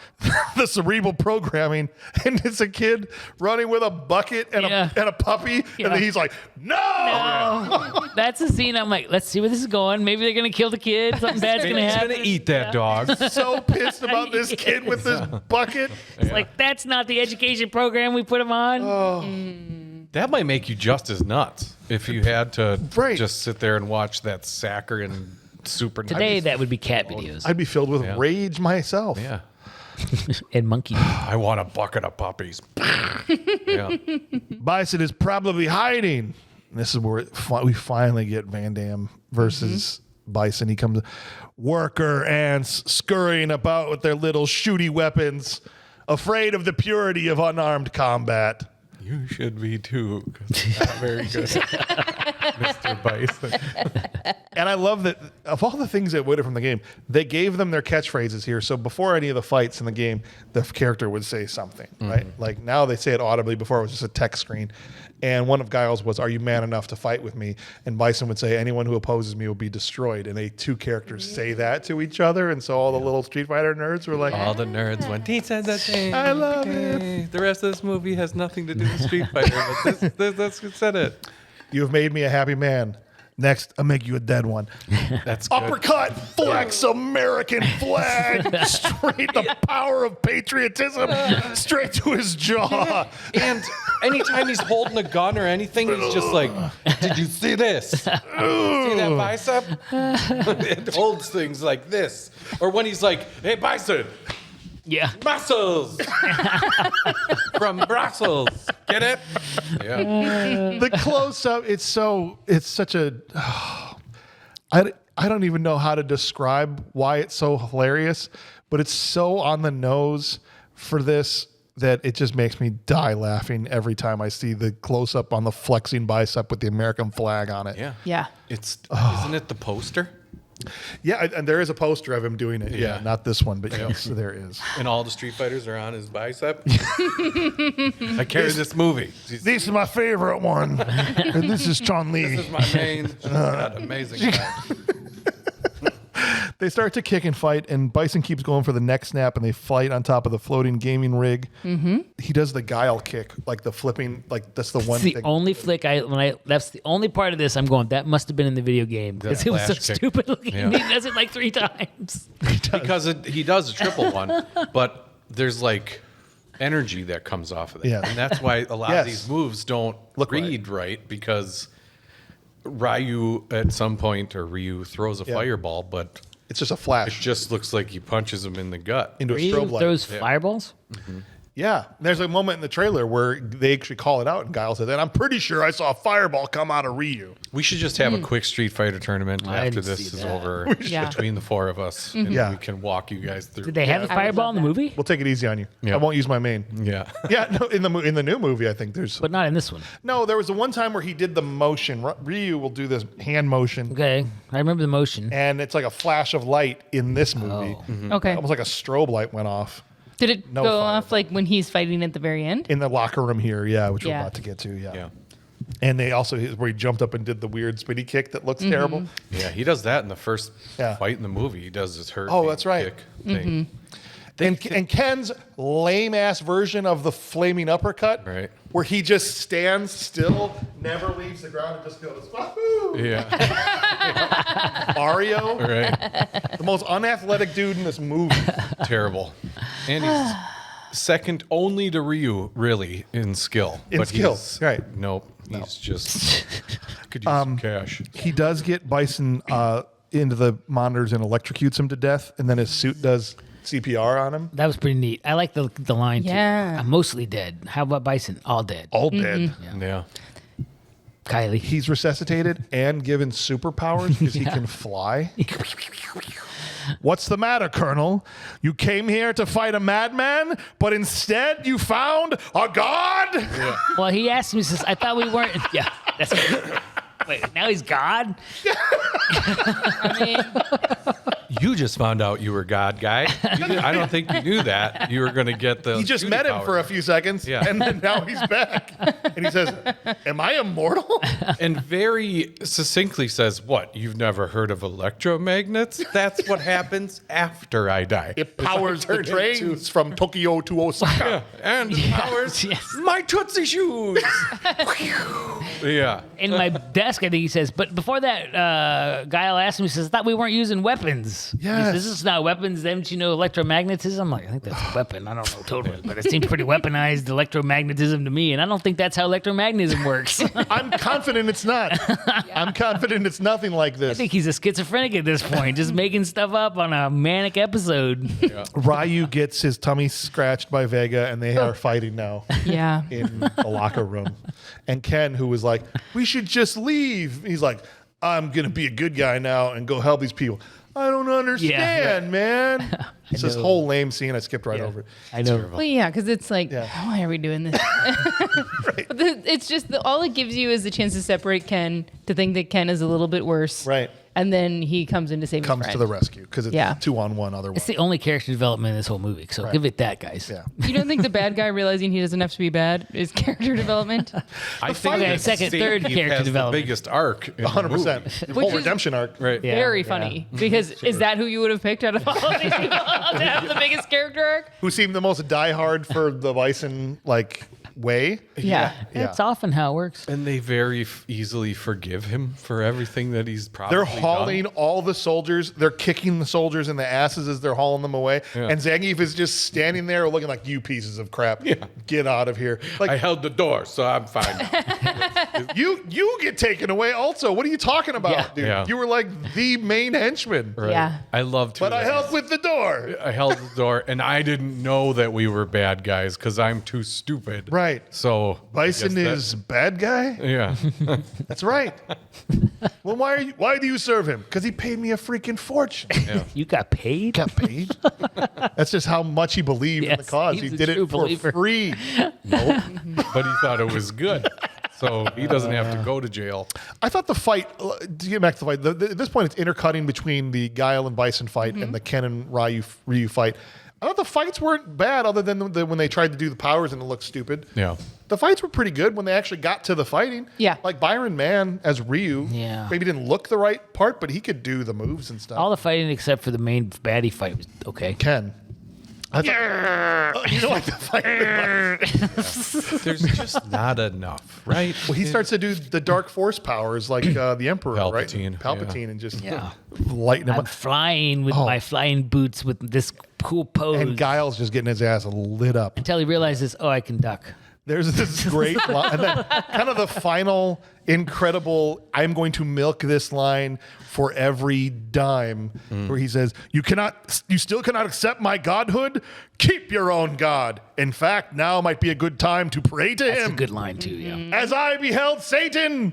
Speaker 6: the cerebral programming, and it's a kid running with a bucket and, a puppy.
Speaker 3: Yeah.
Speaker 6: And then he's like, no!
Speaker 3: That's a scene I'm like, let's see where this is going. Maybe they're going to kill the kid. Something bad's going to
Speaker 5: He's
Speaker 3: happen.
Speaker 5: gonna eat that dog.
Speaker 6: So pissed about this kid with this bucket.
Speaker 3: It's like, that's not the education program we put him on.
Speaker 5: That might make you just as nuts if you had to
Speaker 6: Right.
Speaker 5: just sit there and watch that saccharine super.
Speaker 3: Today, that would be cat videos.
Speaker 6: I'd be filled with rage myself.
Speaker 5: Yeah.
Speaker 3: And monkey.
Speaker 5: I want a bucket of puppies. Yeah.
Speaker 6: Bison is probably hiding. This is where we finally get Van Damme versus Bison. He comes, worker ants scurrying about with their little shooty weapons, afraid of the purity of unarmed combat.
Speaker 5: You should be too. 'Cause it's not very good. Mr. Bison.
Speaker 6: And I love that of all the things that would have from the game, they gave them their catchphrases here. So before any of the fights in the game, the character would say something, right? Like now they say it audibly. Before it was just a text screen. And one of Guile's was, "Are you man enough to fight with me?" And Bison would say, "Anyone who opposes me will be destroyed." And two characters say that to each other. And so all the little Street Fighter nerds were like,
Speaker 5: All the nerds went, he said that thing.
Speaker 6: I love it.
Speaker 5: The rest of this movie has nothing to do with Street Fighter, but that's who said it.
Speaker 6: "You have made me a happy man. Next, I'll make you a dead one."
Speaker 5: That's good.
Speaker 6: Uppercut, flex, American flag, straight the power of patriotism, straight to his jaw.
Speaker 5: And anytime he's holding a gun or anything, he's just like, did you see this? See that bicep? It holds things like this. Or when he's like, hey, Bison,
Speaker 3: Yeah.
Speaker 5: Brussels. From Brussels. Get it? Yeah.
Speaker 6: The close up, it's such a I don't even know how to describe why it's so hilarious, but it's so on the nose for this that it just makes me die laughing every time I see the close up on the flexing bicep with the American flag on it.
Speaker 5: Yeah.
Speaker 4: Yeah.
Speaker 5: Isn't it the poster?
Speaker 6: Yeah, and there is a poster of him doing it. Yeah, not this one, but yes, there is.
Speaker 5: And all the Street Fighters are on his bicep. I carry this movie.
Speaker 6: This is my favorite one. And this is Chun-Li.
Speaker 5: This is my main. That amazing guy.
Speaker 6: They start to kick and fight, and Bison keeps going for the neck snap, and they fight on top of the floating gaming rig. Mm-hmm. He does the Guile kick, like the flipping, like that's the one
Speaker 3: It's the
Speaker 6: thing.
Speaker 3: only flick that's the only part of this I'm going, that must have been in the video game because it was so
Speaker 5: flash kick.
Speaker 3: stupid looking.
Speaker 5: Yeah.
Speaker 3: He does it like 3 times.
Speaker 5: Because he does a triple one, but there's like energy that comes off of it.
Speaker 6: Yeah.
Speaker 5: And that's why a lot
Speaker 6: Yes.
Speaker 5: of these moves don't
Speaker 6: Look
Speaker 5: read right because Ryu at some point, or Ryu throws a fireball, but
Speaker 6: It's just a
Speaker 5: it
Speaker 6: flash
Speaker 5: just looks like he punches him in the gut.
Speaker 6: into a
Speaker 3: Ryu
Speaker 6: strobe light.
Speaker 3: throws fireballs?
Speaker 6: Yeah, there's a moment in the trailer where they actually call it out, and Guile says, "And I'm pretty sure I saw a fireball come out of Ryu."
Speaker 5: We should just have a quick Street Fighter tournament
Speaker 3: I
Speaker 5: after
Speaker 3: didn't
Speaker 5: this
Speaker 3: see
Speaker 5: is
Speaker 3: that.
Speaker 5: over
Speaker 4: Yeah.
Speaker 5: between the 4 of us, and
Speaker 6: Yeah.
Speaker 5: we can walk you guys through.
Speaker 3: Did they have a
Speaker 4: would
Speaker 3: fireball in the
Speaker 4: love that.
Speaker 3: movie?
Speaker 6: We'll take it easy on you.
Speaker 5: Yeah.
Speaker 6: I won't use my main.
Speaker 5: Yeah.
Speaker 6: Yeah, no, in the new movie, I think there's
Speaker 3: But not in this one.
Speaker 6: no. There was the one time where he did the motion. Ryu will do this hand motion,
Speaker 3: Okay. I remember the motion.
Speaker 6: and it's like a flash of light in this movie.
Speaker 3: Oh.
Speaker 4: Okay.
Speaker 6: Almost like a strobe light went off
Speaker 4: Did it
Speaker 6: No
Speaker 4: go
Speaker 6: fireball.
Speaker 4: off like when he's fighting at the very end?
Speaker 6: in the locker room here. Yeah, which we're
Speaker 4: Yeah.
Speaker 6: about to get to. Yeah.
Speaker 5: Yeah.
Speaker 6: And they also where he jumped up and did the weird spinny kick that looks terrible.
Speaker 5: Yeah, he does that in the first
Speaker 6: Yeah.
Speaker 5: fight in the movie. He does his hurt.
Speaker 6: Oh, that's right.
Speaker 5: Kick thing.
Speaker 6: And Ken's lame ass version of the flaming uppercut,
Speaker 5: Right.
Speaker 6: where he just stands still, never leaves the ground, and just goes, "Wahoo!"
Speaker 5: Yeah.
Speaker 6: Mario,
Speaker 5: Right.
Speaker 6: the most unathletic dude in this movie.
Speaker 5: Terrible. And he's second only to Ryu, really, in skill.
Speaker 6: In skill,
Speaker 5: he's-
Speaker 6: right.
Speaker 5: Nope. He's just could use some cash.
Speaker 6: He does get Bison into the monitors and electrocutes him to death, and then his suit does CPR on him.
Speaker 3: That was pretty neat. I like the line
Speaker 4: Yeah.
Speaker 3: too. I'm mostly dead. How about Bison? All dead.
Speaker 6: All dead.
Speaker 5: Yeah.
Speaker 3: Kylie.
Speaker 6: He's resuscitated and given superpowers because he can fly. What's the matter, Colonel? You came here to fight a madman, but instead you found a god?
Speaker 3: Well, he asked me, he says, I thought we weren't. Yeah. That's Wait, now he's God?
Speaker 4: I mean,
Speaker 5: You just found out you were God, guy. I don't think you knew that. You were going to get the.
Speaker 6: He just met him for a few seconds,
Speaker 5: Yeah.
Speaker 6: and then now he's back. And he says, "Am I immortal?"
Speaker 5: And very succinctly says, "What? You've never heard of electromagnets? That's what happens after I die.
Speaker 6: It powers the
Speaker 5: turn
Speaker 6: trains from Tokyo to Osaka.
Speaker 5: and it powers
Speaker 3: yes.
Speaker 5: my Tootsie Shoes." Yeah.
Speaker 3: In my desk, I think he says, but before that, Guile asked me, he says, I thought we weren't using weapons. He
Speaker 6: Yes.
Speaker 3: says, this is not weapons. Don't you know electromagnetism? I'm like, I think that's a weapon. I don't know totally, but it seems pretty weaponized electromagnetism to me, and I don't think that's how electromagnetism works.
Speaker 6: I'm confident it's not. I'm confident it's nothing like
Speaker 3: I
Speaker 6: this.
Speaker 3: think he's a schizophrenic at this point, just making stuff up on a manic episode.
Speaker 6: Ryu gets his tummy scratched by Vega, and they are fighting now
Speaker 4: yeah.
Speaker 6: in the locker room. And Ken, who was like, "We should just leave," he's like, "I'm gonna be a good guy now and go help these people." I don't understand, man. It's this
Speaker 3: know.
Speaker 6: whole lame scene. I skipped right over it.
Speaker 3: I know.
Speaker 4: Well, yeah, because it's like,
Speaker 6: Yeah.
Speaker 4: why are we doing this? But it's just all it gives you is the chance to separate Ken, to think that Ken is a little bit worse,
Speaker 6: Right.
Speaker 4: And then he comes in to save his
Speaker 6: Comes
Speaker 4: friend.
Speaker 6: to the rescue because it's
Speaker 4: Yeah.
Speaker 6: 2-on-1 otherwise.
Speaker 3: It's the only character development in this whole movie, so give it that, guys.
Speaker 6: Yeah.
Speaker 4: You don't think the bad guy realizing he doesn't have to be bad is character development?
Speaker 5: I think
Speaker 3: Okay,
Speaker 5: that
Speaker 3: second,
Speaker 5: Steve
Speaker 3: third character
Speaker 5: has
Speaker 3: development.
Speaker 5: the biggest arc. In
Speaker 6: 100%.
Speaker 5: The
Speaker 6: The
Speaker 4: Which
Speaker 6: whole
Speaker 4: is-
Speaker 6: redemption arc.
Speaker 5: movie. Right.
Speaker 3: Yeah.
Speaker 4: Very funny. Because is that who you would have picked out of all of these people to have the biggest character arc?
Speaker 6: Who seemed the most diehard for the Bison way.
Speaker 4: Yeah.
Speaker 3: That's often how it works.
Speaker 5: And they very easily forgive him for everything that he's probably
Speaker 6: They're hauling
Speaker 5: done.
Speaker 6: all the soldiers. They're kicking the soldiers in the asses as they're hauling them away.
Speaker 5: Yeah.
Speaker 6: And Zangief is just standing there looking like, "You pieces of crap.
Speaker 5: Yeah.
Speaker 6: Get out of here." Like,
Speaker 5: I held the door, so I'm fine.
Speaker 6: You get taken away also. What are you talking about,
Speaker 3: Yeah.
Speaker 6: dude?
Speaker 5: Yeah.
Speaker 6: You were like the main henchman.
Speaker 5: Right.
Speaker 4: Yeah.
Speaker 5: I loved.
Speaker 6: But I helped with the door.
Speaker 5: I held the door, and I didn't know that we were bad guys because I'm too stupid.
Speaker 6: Right.
Speaker 5: So
Speaker 6: Bison
Speaker 5: I guess
Speaker 6: is bad guy.
Speaker 5: Yeah.
Speaker 6: That's right. Well, why do you serve him? Because he paid me a freaking fortune.
Speaker 3: You got paid?
Speaker 6: Got paid. That's just how much he believed in the
Speaker 3: Yes,
Speaker 6: cause.
Speaker 3: he's
Speaker 6: He
Speaker 3: a
Speaker 6: did
Speaker 3: true
Speaker 6: it for
Speaker 3: believer.
Speaker 6: free.
Speaker 5: Nope. But he thought it was good. So he doesn't have to go to jail.
Speaker 6: I thought the fight, to get back to the fight, at this point it's intercutting between the Guile and Bison fight and the Ken and Ryu fight. I thought the fights weren't bad other than when they tried to do the powers and it looked stupid.
Speaker 5: Yeah.
Speaker 6: The fights were pretty good when they actually got to the fighting.
Speaker 4: Yeah.
Speaker 6: Like Byron Mann as Ryu.
Speaker 3: Yeah.
Speaker 6: Maybe didn't look the right part, but he could do the moves and stuff.
Speaker 3: All the fighting except for the main baddie fight was okay.
Speaker 6: Ken. I thought, you know, like the fight.
Speaker 5: There's just not enough, right?
Speaker 6: Well, he starts to do the dark force powers like the Emperor, right?
Speaker 5: Palpatine,
Speaker 6: Palpatine, and just
Speaker 3: Yeah.
Speaker 6: lighten him
Speaker 3: I'm
Speaker 6: up.
Speaker 3: flying with
Speaker 6: Oh.
Speaker 3: my flying boots with this cool pose.
Speaker 6: And Guile's just getting his ass lit up.
Speaker 3: until he realizes, oh, I can duck.
Speaker 6: There's this great line, and then kind of the final incredible, I'm going to milk this line for every dime, where he says, you still cannot accept my godhood? Keep your own God. In fact, now might be a good time to pray to
Speaker 3: That's
Speaker 6: him.
Speaker 3: a good line too. Yeah.
Speaker 6: As I beheld Satan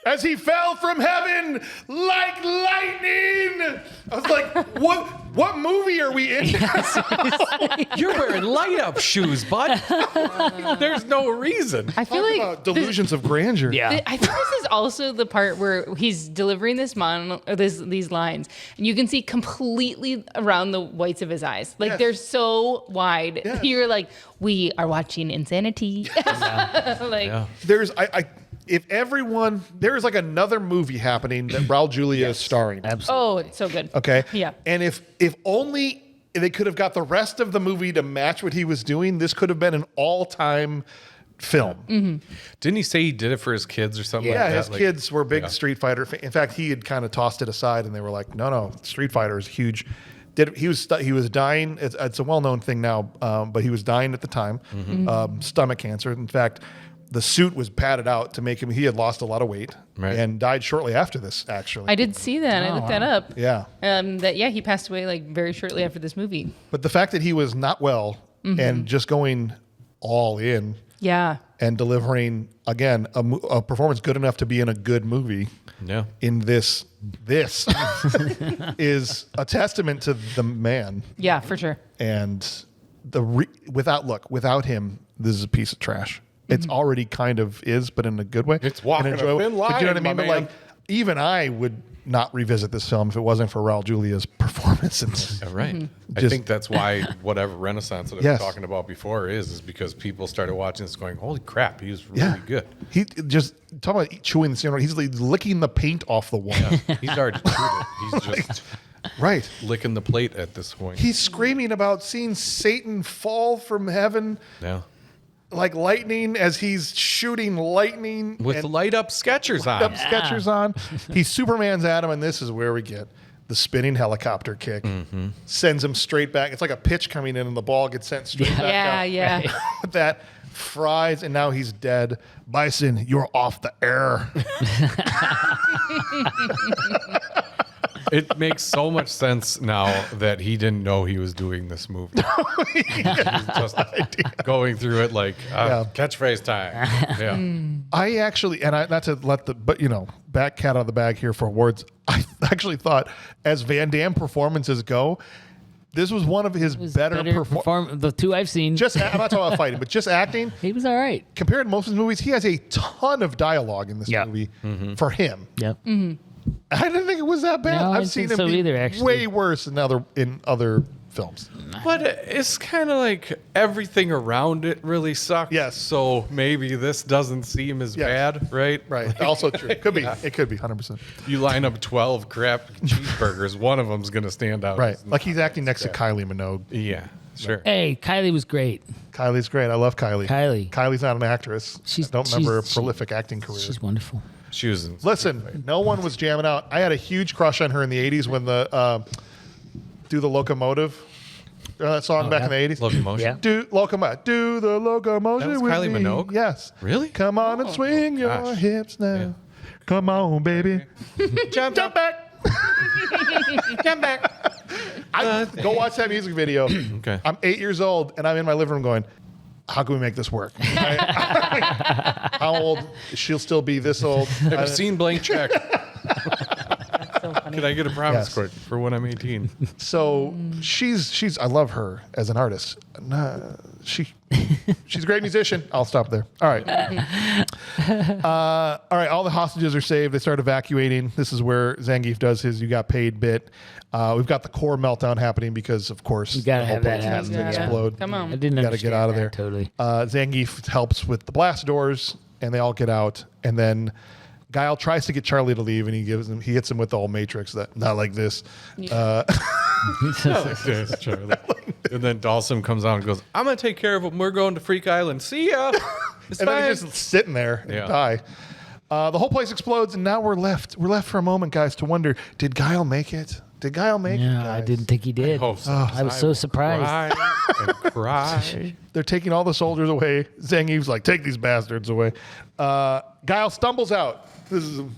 Speaker 6: as he fell from heaven like lightning. I was like, what movie are we in?
Speaker 5: You're wearing light up shoes, bud. There's no reason.
Speaker 4: I feel
Speaker 6: Talk
Speaker 4: like
Speaker 6: about delusions of grandeur.
Speaker 3: Yeah.
Speaker 4: I think this is also the part where he's delivering these lines, and you can see completely around the whites of his eyes. Like
Speaker 6: Yes.
Speaker 4: they're so wide.
Speaker 6: Yes.
Speaker 4: You're like, we are watching Insanity. Like,
Speaker 5: Yeah.
Speaker 6: There's like another movie happening that Raul Julia is starring.
Speaker 3: Absolutely.
Speaker 4: oh, it's so good.
Speaker 6: Okay.
Speaker 4: Yeah.
Speaker 6: And if only they could have got the rest of the movie to match what he was doing, this could have been an all-time film.
Speaker 5: Didn't he say he did it for his kids or something
Speaker 6: Yeah,
Speaker 5: like that?
Speaker 6: his
Speaker 5: Like,
Speaker 6: kids were big
Speaker 5: yeah.
Speaker 6: Street Fighter. In fact, he had kind of tossed it aside, and they were like, "No, Street Fighter is huge." He was dying. It's a well-known thing now, but he was dying at the time, stomach cancer. In fact, the suit was padded out to make him. He had lost a lot of weight
Speaker 5: Right.
Speaker 6: and died shortly after this. Actually,
Speaker 4: I did see that. I looked that up.
Speaker 6: yeah.
Speaker 4: He passed away like very shortly after this movie.
Speaker 6: But the fact that he was not well and just going all in
Speaker 4: Yeah.
Speaker 6: and delivering again a performance good enough to be in a good movie.
Speaker 5: Yeah.
Speaker 6: In this is a testament to the man.
Speaker 4: Yeah, for sure.
Speaker 6: And without him, this is a piece of trash. It's already kind of is, but in a good way.
Speaker 5: It's walking
Speaker 6: And
Speaker 5: a thin
Speaker 6: But you know what I
Speaker 5: line,
Speaker 6: mean?
Speaker 5: my
Speaker 6: But
Speaker 5: man.
Speaker 6: like, even I would not revisit this film if it wasn't for Raul Julia's performance.
Speaker 5: Yeah, right. I
Speaker 6: Just-
Speaker 5: think that's why whatever renaissance that I
Speaker 6: Yes.
Speaker 5: was talking about before is because people started watching this going, holy crap, he was really
Speaker 6: Yeah,
Speaker 5: good.
Speaker 6: He just talk about chewing the scenery. He's like licking the paint off the wall.
Speaker 5: He's already chewed it. He's just
Speaker 6: Right.
Speaker 5: licking the plate at this point.
Speaker 6: He's screaming about seeing Satan fall from heaven
Speaker 5: yeah.
Speaker 6: like lightning as he's shooting lightning
Speaker 5: With
Speaker 6: and
Speaker 5: the light up Skechers
Speaker 6: up
Speaker 5: on.
Speaker 6: Skechers on. He Superman's at him, and this is where we get the spinning helicopter kick. Sends him straight back. It's like a pitch coming in, and the ball gets sent straight back
Speaker 4: Yeah,
Speaker 6: out.
Speaker 4: yeah.
Speaker 6: That fries, and now he's dead. Bison, you're off the air.
Speaker 5: It makes so much sense now that he didn't know he was doing this movie. He was just going through it like catchphrase time. Yeah.
Speaker 6: I actually, and I not to let back cat out of the bag here for words. I actually thought, as Van Damme performances go, this was one of his better performances.
Speaker 3: The two I've seen.
Speaker 6: I'm not talking about fighting, but just acting.
Speaker 3: He was all right.
Speaker 6: Compared to most of his movies, he has a ton of dialogue in this
Speaker 3: Yeah.
Speaker 6: movie for him.
Speaker 3: Yep.
Speaker 6: I didn't think it was that bad.
Speaker 3: No, I
Speaker 6: I've
Speaker 3: didn't
Speaker 6: seen
Speaker 3: think
Speaker 6: him
Speaker 3: so
Speaker 6: be
Speaker 3: either, actually.
Speaker 6: way worse in other films.
Speaker 5: But it's kind of like everything around it really sucks.
Speaker 6: Yes.
Speaker 5: So maybe this doesn't seem as
Speaker 6: Yes.
Speaker 5: bad, right?
Speaker 6: Right. Also true. It could be. It could be 100%.
Speaker 5: You line up 12 crap cheeseburgers, one of them's going to stand out.
Speaker 6: Right.
Speaker 5: as
Speaker 6: Like he's
Speaker 5: not
Speaker 6: acting next to
Speaker 5: bad.
Speaker 6: Kylie Minogue.
Speaker 5: Yeah, sure.
Speaker 3: Hey, Kylie was great.
Speaker 6: Kylie's great. I love Kylie. Kylie's not an actress. I don't remember a prolific acting career.
Speaker 3: She's wonderful.
Speaker 5: She was in
Speaker 6: Listen, no one was jamming out. I had a huge crush on her in the 80s when the do the locomotive. That song back in the 80s?
Speaker 5: Locomotion.
Speaker 3: Yeah.
Speaker 6: Do the locomotion
Speaker 5: That was
Speaker 6: with
Speaker 5: Kylie
Speaker 6: me.
Speaker 5: Minogue?
Speaker 6: Yes.
Speaker 5: Really?
Speaker 6: Come on and swing your
Speaker 5: gosh.
Speaker 6: hips now.
Speaker 5: Yeah.
Speaker 6: Come on, baby.
Speaker 5: Jump
Speaker 6: back.
Speaker 5: Jump back.
Speaker 6: Go watch that music video.
Speaker 5: Okay.
Speaker 6: I'm 8 years old, and I'm in my living room going, how can we make this work? How old? She'll still be this old.
Speaker 5: I've seen Blank Check.
Speaker 4: So funny.
Speaker 5: Can I get a promise
Speaker 6: Yes.
Speaker 5: card for when I'm 18?
Speaker 6: So she's I love her as an artist. She's a great musician. I'll stop there. All right. All right. All the hostages are saved. They start evacuating. This is where Zangief does his "you got paid" bit. We've got the core meltdown happening because, of course,
Speaker 3: You gotta
Speaker 6: the whole
Speaker 3: have that
Speaker 6: place has to
Speaker 3: happen. Yeah.
Speaker 6: explode.
Speaker 4: Come
Speaker 3: I
Speaker 4: on.
Speaker 3: didn't
Speaker 6: Gotta
Speaker 3: understand
Speaker 6: get out of
Speaker 3: that,
Speaker 6: there.
Speaker 3: Totally.
Speaker 6: Zangief helps with the blast doors, and they all get out. And then Guile tries to get Charlie to leave, and he hits him with the whole Matrix. That not like this.
Speaker 5: Yes, Charlie. And then Dawson comes out and goes, I'm going to take care of him. We're going to Freak Island. See ya. It's
Speaker 6: And then
Speaker 5: fine.
Speaker 6: he's just sitting there and
Speaker 5: Yeah.
Speaker 6: die. The whole place explodes, and now we're left. We're left for a moment, guys, to wonder: did Guile make it? Did Guile make it?
Speaker 3: Yeah, I
Speaker 6: guys?
Speaker 3: didn't think he did.
Speaker 5: hope so.
Speaker 3: I was so surprised.
Speaker 5: Cry and cry.
Speaker 6: They're taking all the soldiers away. Zangief's like, take these bastards away. Guile stumbles out. This is a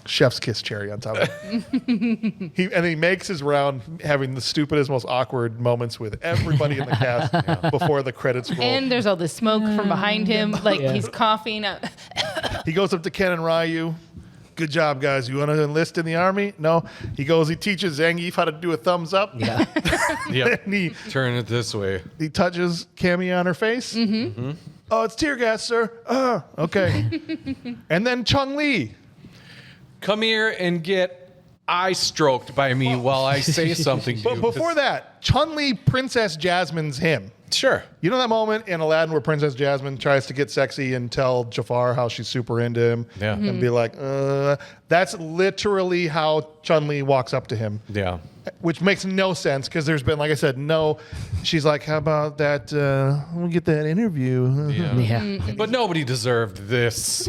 Speaker 6: chef's kiss cherry on top of it. He makes his round, having the stupidest, most awkward moments with everybody in the cast before the credits roll.
Speaker 4: And there's all this smoke from behind him. Like he's coughing.
Speaker 6: He goes up to Ken and Ryu. Good job, guys. You want to enlist in the army? No. He teaches Zangief how to do a thumbs up.
Speaker 3: Yeah.
Speaker 5: Yep.
Speaker 6: And he
Speaker 5: Turn it this way.
Speaker 6: touches Cammy on her face. Mm-hmm. Oh, it's tear gas, sir. Okay. And then Chun-Li.
Speaker 5: Come here and get eye stroked by me while I say something to
Speaker 6: But
Speaker 5: you.
Speaker 6: before that, Chun-Li Princess Jasmine's him.
Speaker 5: Sure.
Speaker 6: You know that moment in Aladdin where Princess Jasmine tries to get sexy and tell Jafar how she's super into him?
Speaker 5: Yeah.
Speaker 6: And be like, that's literally how Chun-Li walks up to him.
Speaker 5: Yeah.
Speaker 6: Which makes no sense because there's been, like I said, no. She's like, how about that? We'll get that interview.
Speaker 3: Yeah.
Speaker 5: But nobody deserved this.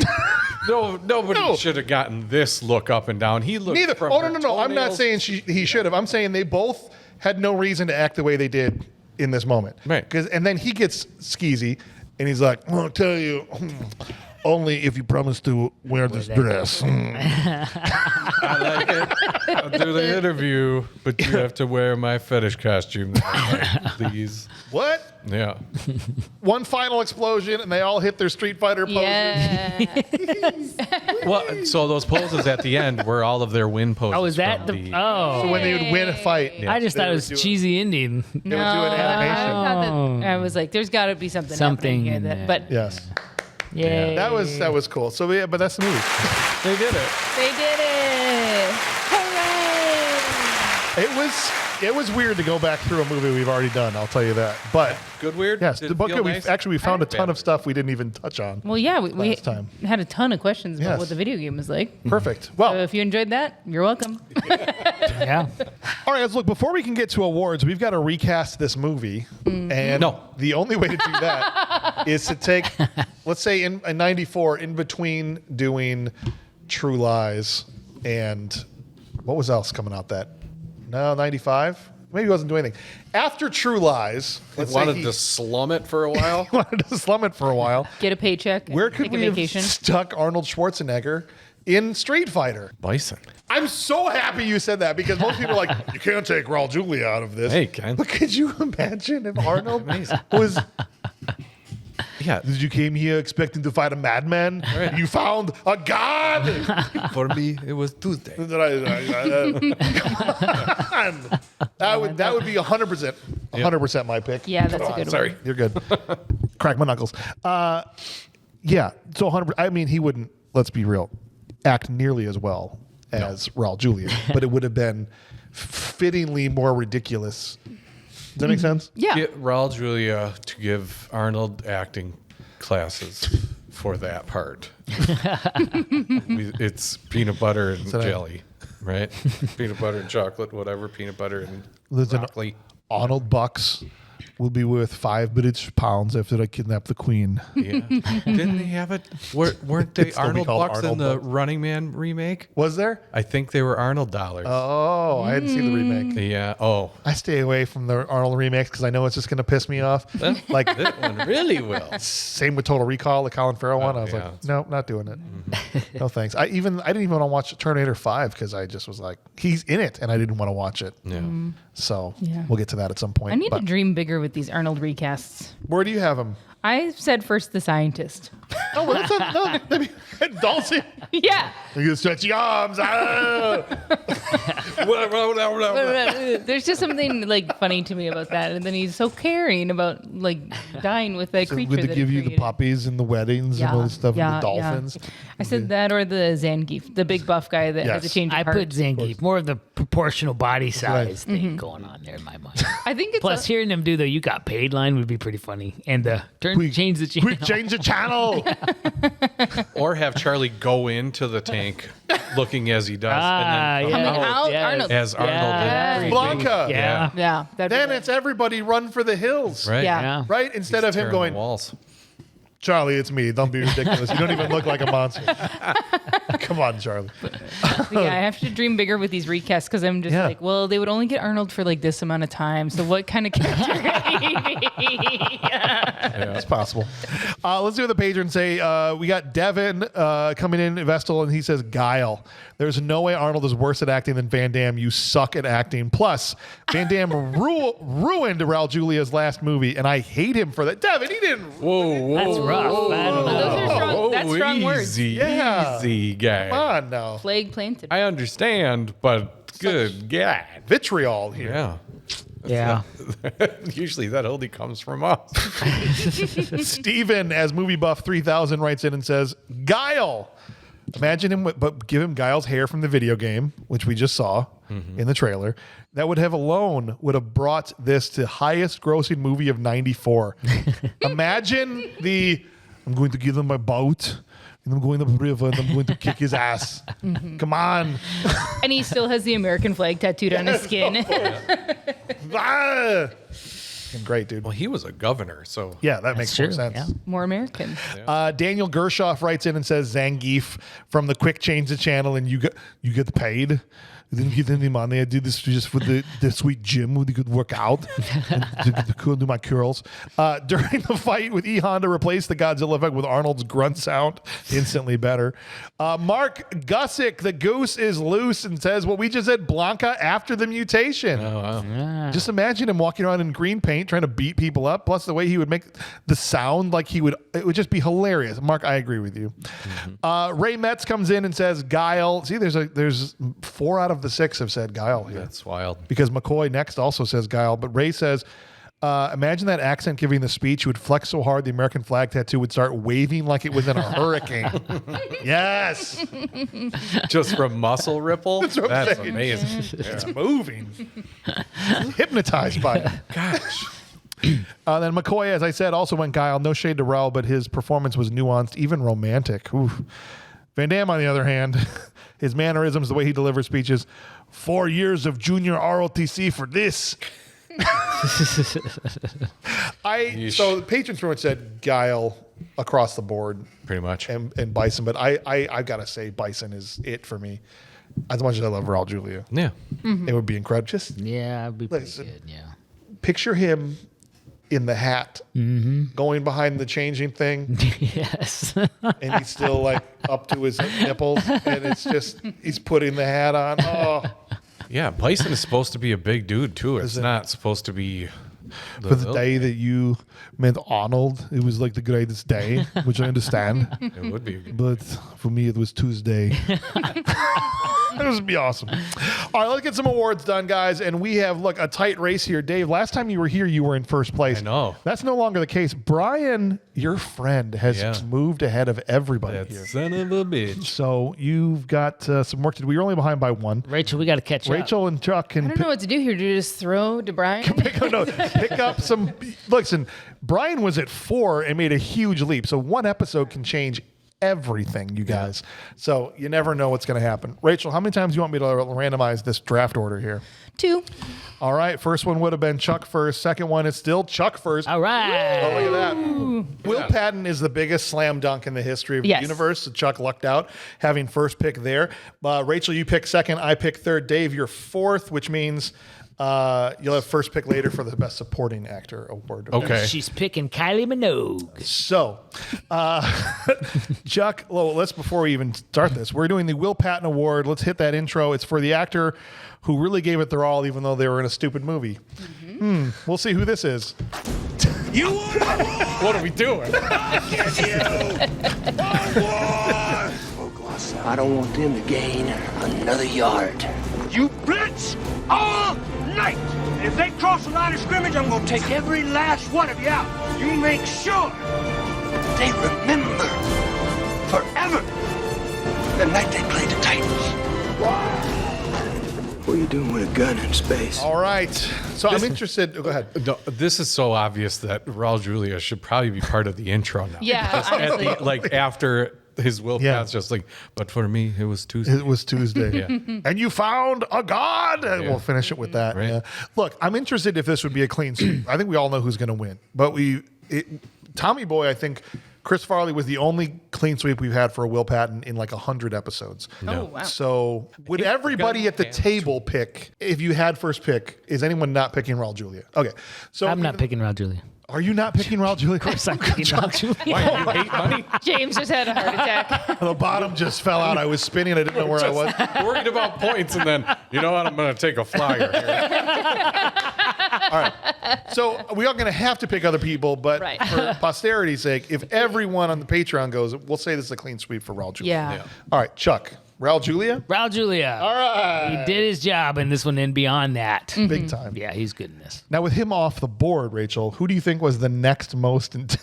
Speaker 5: Nobody should have gotten this look up and down. He looked
Speaker 6: Neither.
Speaker 5: from
Speaker 6: Oh,
Speaker 5: her
Speaker 6: no. I'm not
Speaker 5: toenails-
Speaker 6: saying he should have. I'm saying they both had no reason to act the way they did in this moment.
Speaker 5: Right.
Speaker 6: And then he gets skeezy and he's like, I'll tell you, only if you promise to wear this dress.
Speaker 5: I like it. I'll do the interview, but you have to wear my fetish costume, please.
Speaker 6: What?
Speaker 5: Yeah.
Speaker 6: One final explosion and they all hit their Street Fighter poses.
Speaker 4: Yeah.
Speaker 5: Well, so those poses at the end were all of their win poses.
Speaker 3: Oh, is that
Speaker 5: from
Speaker 3: the? Oh,
Speaker 6: When they would win a fight.
Speaker 3: I just thought it was cheesy ending.
Speaker 6: They would do an animation.
Speaker 4: I thought that, I was like, there's got to be something
Speaker 3: Something
Speaker 4: happening
Speaker 3: in
Speaker 4: here.
Speaker 3: there.
Speaker 4: But
Speaker 6: Yes.
Speaker 3: Yay.
Speaker 6: That was cool. So yeah, but that's the movie.
Speaker 5: They did it.
Speaker 4: they did it. Hooray!
Speaker 6: It was weird to go back through a movie we've already done, I'll tell you that. But
Speaker 5: Good weird?
Speaker 6: yes,
Speaker 5: Did
Speaker 6: the
Speaker 5: it
Speaker 6: book
Speaker 5: feel
Speaker 6: we
Speaker 5: nice?
Speaker 6: found a
Speaker 5: Bad
Speaker 6: ton of
Speaker 5: weird.
Speaker 6: stuff we didn't even touch on.
Speaker 4: Well, yeah, we
Speaker 6: Last time.
Speaker 4: had a ton of questions about
Speaker 6: Yes.
Speaker 4: what the video game was like.
Speaker 6: Perfect.
Speaker 4: So
Speaker 6: Well,
Speaker 4: if you enjoyed that, you're welcome.
Speaker 3: Yeah.
Speaker 6: all right, let's look. Before we can get to awards, we've got to recast this movie. And
Speaker 5: No.
Speaker 6: the only way to do that is to take, let's say in 94, in between doing True Lies and what was else coming out that? No, 95? Maybe he wasn't doing anything. After True Lies, let's say
Speaker 5: Wanted
Speaker 6: he
Speaker 5: to slum it for a while.
Speaker 6: wanted to slum it for a while.
Speaker 4: Get a paycheck.
Speaker 6: Where could
Speaker 4: take
Speaker 6: we
Speaker 4: a vacation.
Speaker 6: have stuck Arnold Schwarzenegger in Street Fighter?
Speaker 5: Bison.
Speaker 6: I'm so happy you said that because most people are like, you can't take Raul Julia out of this.
Speaker 5: Hey, Ken.
Speaker 6: But could you imagine if Arnold was,
Speaker 5: Yeah.
Speaker 6: you came here expecting to fight a madman?
Speaker 5: Right.
Speaker 6: You found a god?
Speaker 5: For me, it was Tuesday.
Speaker 6: Come on. That would be 100% my pick.
Speaker 4: Yeah, that's a good
Speaker 5: Sorry.
Speaker 4: one.
Speaker 6: You're good. Crack my knuckles. Yeah, so 100%. I mean, he wouldn't, let's be real, act nearly as well as Raul Julia, but it would have been fittingly more ridiculous. Does that make sense?
Speaker 4: Yeah.
Speaker 5: Get Raul Julia to give Arnold acting classes for that part. It's peanut butter and jelly, right? Peanut butter and chocolate, whatever. Peanut butter and
Speaker 6: Listen,
Speaker 5: broccoli.
Speaker 6: Arnold Bucks will be worth 5 British pounds after I kidnap the Queen.
Speaker 5: Yeah. Didn't they have it? Weren't they
Speaker 6: It'd still be
Speaker 5: Arnold
Speaker 6: called
Speaker 5: bucks
Speaker 6: Arnold
Speaker 5: in the
Speaker 6: bucks.
Speaker 5: Running Man remake?
Speaker 6: Was there?
Speaker 5: I think they were Arnold dollars.
Speaker 6: Oh, I hadn't seen the remake.
Speaker 5: Yeah. Oh,
Speaker 6: I stay away from the Arnold remakes because I know it's just going to piss me off. Like
Speaker 5: that one really will.
Speaker 6: same with Total Recall, the Colin Farrell one. I was
Speaker 5: yeah.
Speaker 6: like, no, not doing it. No thanks. I didn't even want to watch Terminator 5 because I just was like, he's in it, and I didn't want to watch it.
Speaker 5: Yeah.
Speaker 6: So
Speaker 4: Yeah.
Speaker 6: we'll get to that at some point.
Speaker 4: I need
Speaker 6: But
Speaker 4: to dream bigger with these Arnold recasts.
Speaker 6: where do you have him?
Speaker 4: I said first the scientist.
Speaker 6: Oh, well, that's not, no, maybe Dulcie.
Speaker 4: Yeah.
Speaker 6: You can stretch your arms. Ah.
Speaker 4: There's just something like funny to me about that. And then he's so caring about like dying with that
Speaker 6: So
Speaker 4: creature
Speaker 6: would they
Speaker 4: that
Speaker 6: give
Speaker 4: he
Speaker 6: you the
Speaker 4: created.
Speaker 6: puppies and the weddings and all this stuff and the dolphins?
Speaker 4: I said that or the Zangief, the big buff guy that had to
Speaker 6: Yes.
Speaker 4: change
Speaker 3: I
Speaker 4: heart.
Speaker 3: put Zangief, more of the proportional body size thing going on there in my mind.
Speaker 4: I think it's
Speaker 3: Plus, hearing them do the "you got paid" line would be pretty funny, and the change the channel.
Speaker 6: Quick, change the channel.
Speaker 5: Or have Charlie go into the tank looking as he does,
Speaker 3: Ah,
Speaker 5: and then
Speaker 3: yeah.
Speaker 5: come
Speaker 4: Coming out,
Speaker 3: yes.
Speaker 4: Arnold.
Speaker 5: as Arnold.
Speaker 3: Yeah.
Speaker 5: in 3D.
Speaker 6: Blanca.
Speaker 3: Yeah.
Speaker 4: Yeah. that'd be
Speaker 6: Then
Speaker 4: good.
Speaker 6: it's everybody run for the hills.
Speaker 5: Right.
Speaker 4: Yeah.
Speaker 3: Yeah.
Speaker 6: Right? Instead of him
Speaker 5: Tearing
Speaker 6: going,
Speaker 5: the walls.
Speaker 6: Charlie, it's me. Don't be ridiculous. You don't even look like a monster. Come on, Charlie.
Speaker 4: Yeah, I have to dream bigger with these recasts because I'm just
Speaker 6: Yeah.
Speaker 4: like, well, they would only get Arnold for like this amount of time. So what kind of character could he be?
Speaker 6: It's possible. Let's do the pager and say we got Devin coming in, Vestal, and he says, Guile. There's no way Arnold is worse at acting than Van Damme. You suck at acting. Plus, Van Damme ruined Raul Julia's last movie, and I hate him for that. Devin, he didn't.
Speaker 5: Whoa,
Speaker 3: That's rough. I don't know.
Speaker 4: Those are strong, that's strong words.
Speaker 5: Easy,
Speaker 6: Yeah.
Speaker 5: easy guy.
Speaker 6: Come on now.
Speaker 4: Flag planted.
Speaker 5: I understand, but good God.
Speaker 6: Vitriol here.
Speaker 5: Yeah.
Speaker 3: Yeah.
Speaker 5: Usually that only comes from us.
Speaker 6: Steven, as Movie Buff 3000, writes in and says, Guile. Imagine him, but give him Guile's hair from the video game, which we just saw in the trailer. That would have brought this to highest grossing movie of 94. Imagine I'm going to give him my boat, and I'm going up the river, and I'm going to kick his ass. Come on.
Speaker 4: And he still has the American flag tattooed on his skin.
Speaker 6: Ah! Great, dude.
Speaker 5: Well, he was a governor, so
Speaker 6: Yeah, that makes more
Speaker 3: true,
Speaker 6: sense.
Speaker 3: yeah.
Speaker 4: More American.
Speaker 6: Daniel Gershoff writes in and says Zangief from the Quick Change the Channel, and you get paid. I didn't get any money. I did this just for the sweet gym where they could work out and to do my curls. During the fight with E Honda, replaced the Godzilla effect with Arnold's grunt sound. Instantly better. Mark Gusick, the goose is loose, and says what we just said, Blanca after the mutation. Just imagine him walking around in green paint trying to beat people up. Plus the way he would make the sound like it would just be hilarious. Mark, I agree with you. Ray Metz comes in and says Guile. See, there's 4 out of the 6 have said Guile here.
Speaker 5: that's wild.
Speaker 6: Because McCoy next also says Guile, but Ray says, imagine that accent giving the speech. He would flex so hard the American flag tattoo would start waving like it was in a hurricane. Yes.
Speaker 5: Just from muscle ripple? That's
Speaker 6: saying.
Speaker 5: amazing.
Speaker 6: It's moving. Hypnotized by it.
Speaker 5: Gosh.
Speaker 6: Then McCoy, as I said, also went Guile. No shade to Raul, but his performance was nuanced, even romantic. Oof. Van Damme, on the other hand, his mannerisms, the way he delivers speeches, 4 years of junior ROTC for this. So the patrons pretty much said Guile across the board,
Speaker 5: Pretty much.
Speaker 6: and Bison, but I've got to say Bison is it for me. As much as I love Raul Julia,
Speaker 5: Yeah.
Speaker 6: it would be incredible. Just
Speaker 3: Yeah, it'd be pretty
Speaker 6: Listen.
Speaker 3: good. Yeah.
Speaker 6: picture him in the hat, going behind the changing thing,
Speaker 3: Yes.
Speaker 6: and he's still like up to his nipples, and it's just he's putting the hat on. Oh,
Speaker 5: Yeah, Bison is supposed to be a big dude, too. It's
Speaker 6: Is it?
Speaker 5: not supposed to be...
Speaker 6: for the day that you met Arnold, it was like the greatest day, which I understand.
Speaker 5: It would be.
Speaker 6: But for me, it was Tuesday. It would be awesome. All right, let's get some awards done, guys. And we have, look, a tight race here. Dave, last time you were here, you were in first place.
Speaker 5: I know.
Speaker 6: That's no longer the case. Brian, your friend, has moved ahead of everybody
Speaker 5: That
Speaker 6: here.
Speaker 5: son of a bitch.
Speaker 6: So you've got some work to do. You're only behind by 1.
Speaker 3: Rachel, we got to catch up.
Speaker 6: Rachel and Chuck can
Speaker 4: I don't know what to do here. Do you just throw to Brian?
Speaker 6: pick up some. Listen, Brian was at 4 and made a huge leap. So one episode can change everything, you guys. So you never know what's going to happen. Rachel, how many times do you want me to randomize this draft order here?
Speaker 4: 2.
Speaker 6: All right. First one would have been Chuck first. Second one is still Chuck first.
Speaker 3: All right.
Speaker 6: Oh, look at that. Will Patton is the biggest slam dunk in the history of the universe. So Chuck lucked out having first pick there. Rachel, you pick second. I pick third. Dave, you're fourth, which means you'll have first pick later for the best supporting actor award.
Speaker 5: Okay.
Speaker 3: She's picking Kylie Minogue.
Speaker 6: So, Chuck, well, before we even start this, we're doing the Will Patton Award. Let's hit that intro. It's for the actor who really gave it their all, even though they were in a stupid movie. We'll see who this is.
Speaker 1: You want a war?
Speaker 5: What are we doing?
Speaker 7: I don't want them to gain another yard.
Speaker 8: You blitz all night. And if they cross the line of scrimmage, I'm gonna take every last one of you out. You make sure
Speaker 7: They remember forever the night they played the Titans. What are you doing with a gun in space?
Speaker 6: All right. So I'm interested. Go ahead.
Speaker 5: No, this is so obvious that Raul Julia should probably be part of the intro now.
Speaker 4: Yeah, honestly.
Speaker 5: Like after his Will Patton's just like, but for me, it was Tuesday.
Speaker 6: It was Tuesday.
Speaker 5: Yeah.
Speaker 6: And you found a god. And we'll finish it with that.
Speaker 5: Right.
Speaker 6: Yeah. Look, I'm interested if this would be a clean sweep. I think we all know who's going to win. But Tommy Boy, I think Chris Farley was the only clean sweep we've had for a Will Patton in like 100 episodes.
Speaker 4: Oh, wow.
Speaker 6: So would everybody at the table pick, if you had first pick, is anyone not picking Raul Julia? Okay. So
Speaker 3: I'm not picking Raul Julia.
Speaker 6: Are you not picking Raul Julia? Of course
Speaker 3: I'm picking Raul Julia.
Speaker 5: Why, you hate money?
Speaker 4: James just had a heart attack.
Speaker 6: The bottom just fell out. I was spinning. I didn't know where I was.
Speaker 5: Worried about points, and then, you know what, I'm going to take a flyer here.
Speaker 6: All right. So we are going to have to pick other people, but
Speaker 4: Right.
Speaker 6: for posterity's sake, if everyone on the Patreon goes, we'll say this is a clean sweep for Raul Julia.
Speaker 4: Yeah.
Speaker 6: All right, Chuck. Raul Julia?
Speaker 3: Raul Julia.
Speaker 6: All right.
Speaker 3: He did his job in this one and beyond that.
Speaker 6: Big time.
Speaker 3: Yeah, he's good in this.
Speaker 6: Now, with him off the board, Rachel, who do you think was the next most intense?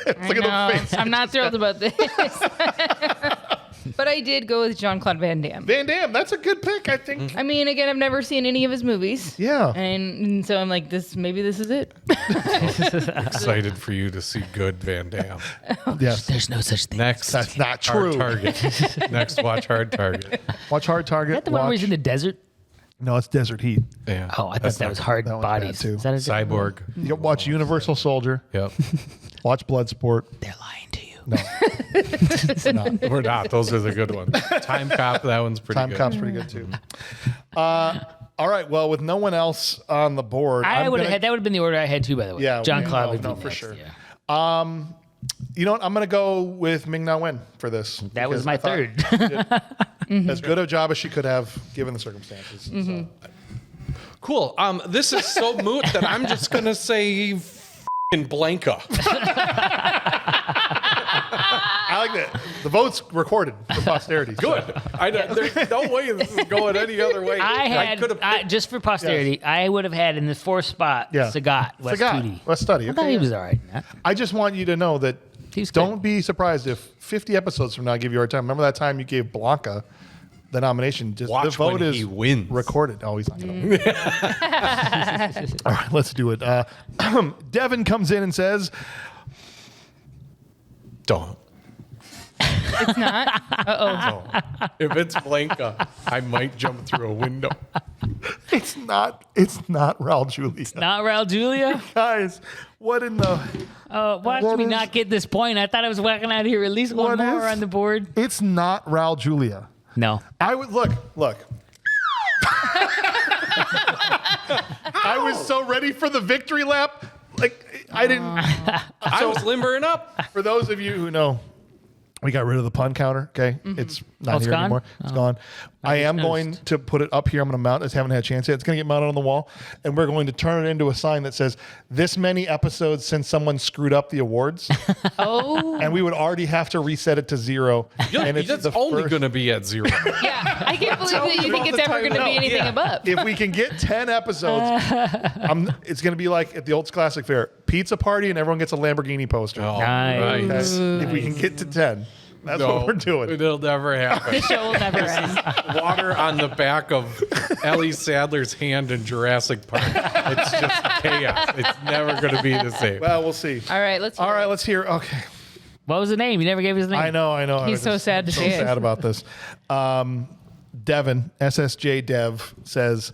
Speaker 6: Look at the face.
Speaker 4: I'm not thrilled about this. But I did go with Jean-Claude Van Damme.
Speaker 6: Van Damme, that's a good pick, I think.
Speaker 4: I mean, again, I've never seen any of his movies.
Speaker 6: Yeah.
Speaker 4: And so I'm like, maybe this is it.
Speaker 5: Excited for you to see good Van Damme.
Speaker 6: Yes.
Speaker 3: There's no such thing.
Speaker 5: Next,
Speaker 6: That's not
Speaker 5: Hard
Speaker 6: true.
Speaker 5: Target. Next, watch Hard Target.
Speaker 6: Watch Hard Target.
Speaker 3: Is that the one where he's in the desert?
Speaker 6: No, it's Desert Heat.
Speaker 5: Yeah.
Speaker 3: Oh, I thought that was Hard
Speaker 6: that one's bad,
Speaker 3: Bodies.
Speaker 6: too.
Speaker 3: Is that a different one?
Speaker 5: Cyborg.
Speaker 6: You watch Universal Soldier.
Speaker 5: Yep.
Speaker 6: Watch Bloodsport.
Speaker 3: They're lying to you.
Speaker 6: No, it's not.
Speaker 5: We're not. Those are the good ones. Time Cop, that one's pretty
Speaker 6: Time
Speaker 5: good.
Speaker 6: Cop's pretty good, too. All right, well, with no one else on the board,
Speaker 3: I would have had that would have been the order I had too, by the way.
Speaker 6: Yeah,
Speaker 3: John
Speaker 6: no,
Speaker 3: Claude would
Speaker 6: no,
Speaker 3: be
Speaker 6: for
Speaker 3: next,
Speaker 6: sure.
Speaker 3: yeah.
Speaker 6: You know what? I'm going to go with Ming-Na Wen for this.
Speaker 3: That was
Speaker 6: because
Speaker 3: my
Speaker 6: I thought
Speaker 3: third.
Speaker 6: she did as good a job as she could have given the circumstances. So.
Speaker 5: Cool. This is so moot that I'm just going to say f***ing Blanca.
Speaker 6: I like that. The vote's recorded for posterity.
Speaker 5: Good. There's no way this is going any other way.
Speaker 3: I
Speaker 5: could have
Speaker 3: had just for posterity, I would have had in the fourth spot
Speaker 6: Yeah.
Speaker 3: Sagat, West
Speaker 6: Sagat,
Speaker 3: Tootie.
Speaker 6: West Study.
Speaker 3: I thought
Speaker 6: Okay.
Speaker 3: he was all right in that.
Speaker 6: I just want you to know that
Speaker 3: He's good.
Speaker 6: don't be surprised if 50 episodes from now I give you a hard time. Remember that time you gave Blanca the nomination? Just
Speaker 5: Watch
Speaker 6: the vote
Speaker 5: when
Speaker 6: is
Speaker 5: he wins.
Speaker 6: recorded. Oh, he's not going to. All right, let's do it. Devin comes in and says,
Speaker 5: Don't.
Speaker 4: It's not? Uh-oh.
Speaker 5: If it's Blanca, I might jump through a window.
Speaker 6: It's not Raul Julia.
Speaker 3: Not Raul Julia?
Speaker 6: Guys, what in the...
Speaker 3: Watch
Speaker 6: What
Speaker 3: me
Speaker 6: is-
Speaker 3: not get this point. I thought I was walking out of here at least one
Speaker 6: What
Speaker 3: more
Speaker 6: is-
Speaker 3: on the board.
Speaker 6: It's not Raul Julia.
Speaker 3: No.
Speaker 6: I would look. I was so ready for the victory lap. Like I didn't.
Speaker 5: I was limbering up.
Speaker 6: For those of you who know, we got rid of the pun counter. Okay, it's not
Speaker 3: it's
Speaker 6: here
Speaker 3: gone?
Speaker 6: anymore. It's gone. I am
Speaker 3: just
Speaker 6: going
Speaker 3: noticed.
Speaker 6: to put it up here. I'm going to mount it. I just haven't had a chance yet. It's going to get mounted on the wall, and we're going to turn it into a sign that says "This many episodes since someone screwed up the awards,"
Speaker 4: Oh.
Speaker 6: and we would already have to reset it to 0. And it's
Speaker 5: That's
Speaker 6: the
Speaker 5: only
Speaker 6: first-
Speaker 5: going to be at 0.
Speaker 4: Yeah. I can't believe that you think it's ever going to be anything above.
Speaker 6: If we can get 10 episodes, it's going to be like at the old classic fair, pizza party, and everyone gets a Lamborghini poster.
Speaker 5: Oh,
Speaker 3: Nice.
Speaker 5: right.
Speaker 6: If we can get to 10, that's what we're doing.
Speaker 5: It'll never happen.
Speaker 4: The show will never end.
Speaker 5: Water on the back of Ellie Sadler's hand in Jurassic Park. It's just chaos. It's never going to be the same.
Speaker 6: Well, we'll see.
Speaker 4: All right, let's hear
Speaker 6: All right,
Speaker 4: it.
Speaker 6: let's hear. Okay.
Speaker 3: What was the name? You never gave his name.
Speaker 6: I know.
Speaker 4: He's so sad to
Speaker 6: so
Speaker 4: say it.
Speaker 6: sad about this. Devin, SSJ Dev, says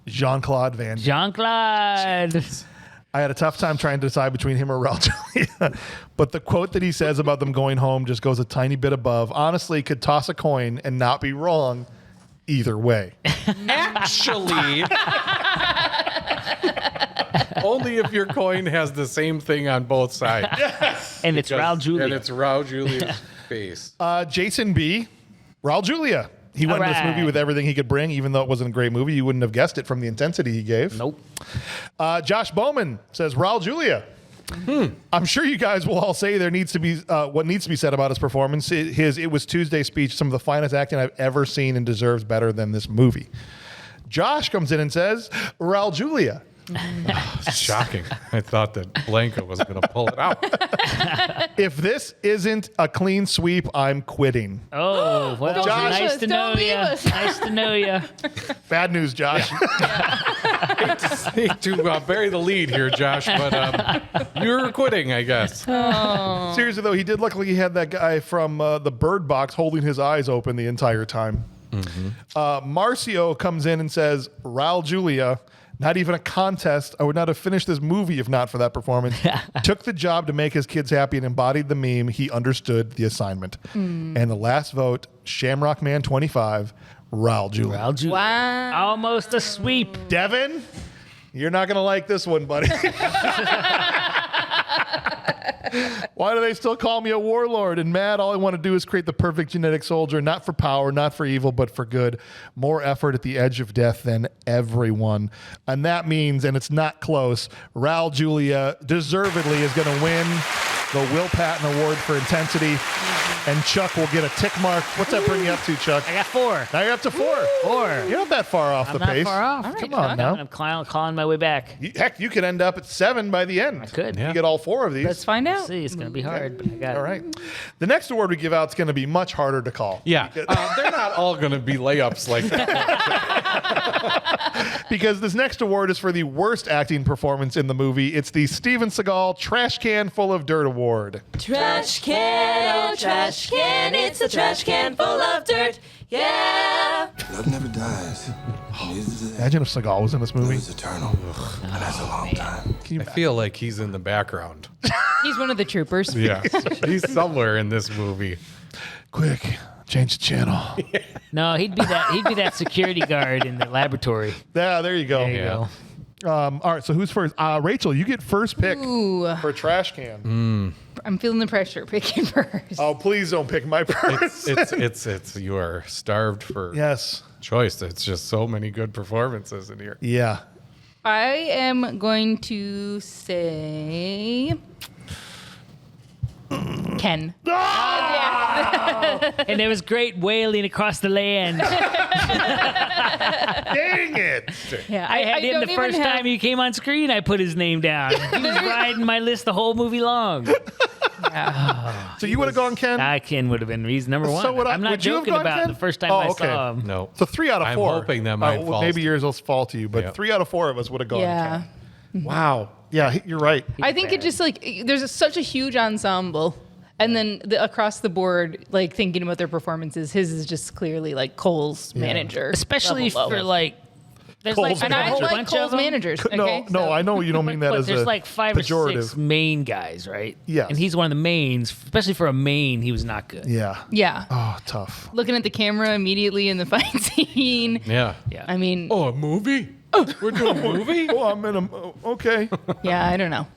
Speaker 6: Jean-Claude Van Damme.
Speaker 3: Jean-Claude.
Speaker 6: I had a tough time trying to decide between him or Raul Julia, but the quote that he says about them going home just goes a tiny bit above. Honestly, could toss a coin and not be wrong either way.
Speaker 5: Actually, only if your coin has the same thing on both sides.
Speaker 3: And it's Raul Julia.
Speaker 5: And it's Raul Julia's face.
Speaker 6: Jason B, Raul Julia. He went into this movie with everything he could bring, even though it wasn't a great movie. You wouldn't have guessed it from the intensity he gave.
Speaker 3: Nope.
Speaker 6: Josh Bowman says Raul Julia. I'm sure you guys will all say there needs to be what needs to be said about his performance. It was Tuesday speech, some of the finest acting I've ever seen, and deserves better than this movie. Josh comes in and says Raul Julia.
Speaker 5: Shocking. I thought that Blanca was going to pull it out.
Speaker 6: If this isn't a clean sweep, I'm quitting.
Speaker 3: Oh, well,
Speaker 6: Josh,
Speaker 3: nice to know you. Nice to know you.
Speaker 6: Bad news, Josh.
Speaker 5: Hate to bury the lead here, Josh, but you're quitting, I guess.
Speaker 6: Seriously, though, he did look like he had that guy from the Bird Box holding his eyes open the entire time. Marcio comes in and says, Raul Julia, not even a contest. I would not have finished this movie if not for that performance. Took the job to make his kids happy and embodied the meme. He understood the assignment. And the last vote, Shamrock Man 25, Raul Julia.
Speaker 3: Raul Julia.
Speaker 4: Wow.
Speaker 3: Almost a sweep.
Speaker 6: Devin, you're not going to like this one, buddy. Why do they still call me a warlord? And Matt, all I want to do is create the perfect genetic soldier, not for power, not for evil, but for good. More effort at the edge of death than everyone. And that means, and it's not close, Raul Julia deservedly is going to win the Will Patton Award for intensity. And Chuck will get a tick mark. What's that bring you up to, Chuck?
Speaker 3: I got 4.
Speaker 6: Now you're up to 4.
Speaker 3: 4.
Speaker 6: You're not that far off
Speaker 3: I'm
Speaker 6: the
Speaker 3: not
Speaker 6: pace.
Speaker 3: far off.
Speaker 6: Come on now.
Speaker 3: I'm clawing my way back.
Speaker 6: Heck, you could end up at 7 by the end. I
Speaker 3: could.
Speaker 6: You get all 4 of these.
Speaker 4: Let's find out.
Speaker 3: See, it's going to be hard, but I got it.
Speaker 6: All right. The next award we give out is going to be much harder to call.
Speaker 5: Yeah, they're not all going to be layups like that.
Speaker 6: Because this next award is for the worst acting performance in the movie. It's the Steven Seagal Trash Can Full of Dirt Award.
Speaker 9: Trash can, oh trash can, it's a trash can full of dirt, yeah.
Speaker 10: Love never dies.
Speaker 6: Imagine if Seagal was in this movie.
Speaker 10: It's eternal. And that's a long time.
Speaker 5: I feel like he's in the background.
Speaker 4: He's one of the troopers.
Speaker 5: Yeah, he's somewhere in this movie.
Speaker 6: Quick, change the channel.
Speaker 3: No, he'd be that security guard in the laboratory.
Speaker 6: Yeah, there you go.
Speaker 3: There you go.
Speaker 6: All right, so who's first? Rachel, you get first pick for Trash Can.
Speaker 4: I'm feeling the pressure picking first.
Speaker 6: Oh, please don't pick my first.
Speaker 5: It's you are starved for choice. It's just so many good performances in here.
Speaker 6: Yeah.
Speaker 4: I am going to say Ken.
Speaker 3: And there was great wailing across the land.
Speaker 6: Dang it.
Speaker 4: Yeah,
Speaker 3: I had him
Speaker 4: don't
Speaker 3: the
Speaker 4: even
Speaker 3: first time he came on screen. I put his name down. He was riding my list the whole movie long.
Speaker 6: So you would have gone Ken?
Speaker 3: Ken would have been reason number 1.
Speaker 6: So would I.
Speaker 3: I'm not
Speaker 6: Would you have
Speaker 3: joking
Speaker 6: gone
Speaker 3: about
Speaker 6: Ken?
Speaker 3: the first time
Speaker 6: Oh,
Speaker 3: I
Speaker 6: okay.
Speaker 3: saw him.
Speaker 5: No.
Speaker 6: So 3 out of 4.
Speaker 5: I'm hoping that mine falls
Speaker 6: maybe
Speaker 5: to
Speaker 6: yours will fall to you, but 3 out of 4 of us would have gone
Speaker 4: Yeah.
Speaker 6: Ken. Wow. Yeah, you're right.
Speaker 4: I think it just there's such a huge ensemble. And then across the board, like thinking about their performances, his is just clearly like Cole's manager.
Speaker 3: Especially
Speaker 4: level
Speaker 3: for
Speaker 4: low.
Speaker 3: like, there's
Speaker 6: Cole's
Speaker 3: like
Speaker 4: And I
Speaker 3: a whole
Speaker 4: like
Speaker 3: bunch of
Speaker 4: Cole's
Speaker 3: them.
Speaker 4: managers.
Speaker 6: No,
Speaker 4: Okay?
Speaker 6: no, I know you don't mean that
Speaker 3: But
Speaker 6: as
Speaker 3: there's
Speaker 6: a
Speaker 3: like 5 or 6
Speaker 6: pejorative.
Speaker 3: main guys, right?
Speaker 6: Yes.
Speaker 3: And he's one of the mains, especially for a main, he was not good.
Speaker 6: Yeah.
Speaker 4: Yeah.
Speaker 6: Oh, tough.
Speaker 4: Looking at the camera immediately in the fight scene.
Speaker 5: Yeah.
Speaker 4: I mean,
Speaker 5: Oh, a movie? We're doing a movie?
Speaker 6: Oh, I'm in a. Okay.
Speaker 4: yeah, I don't know.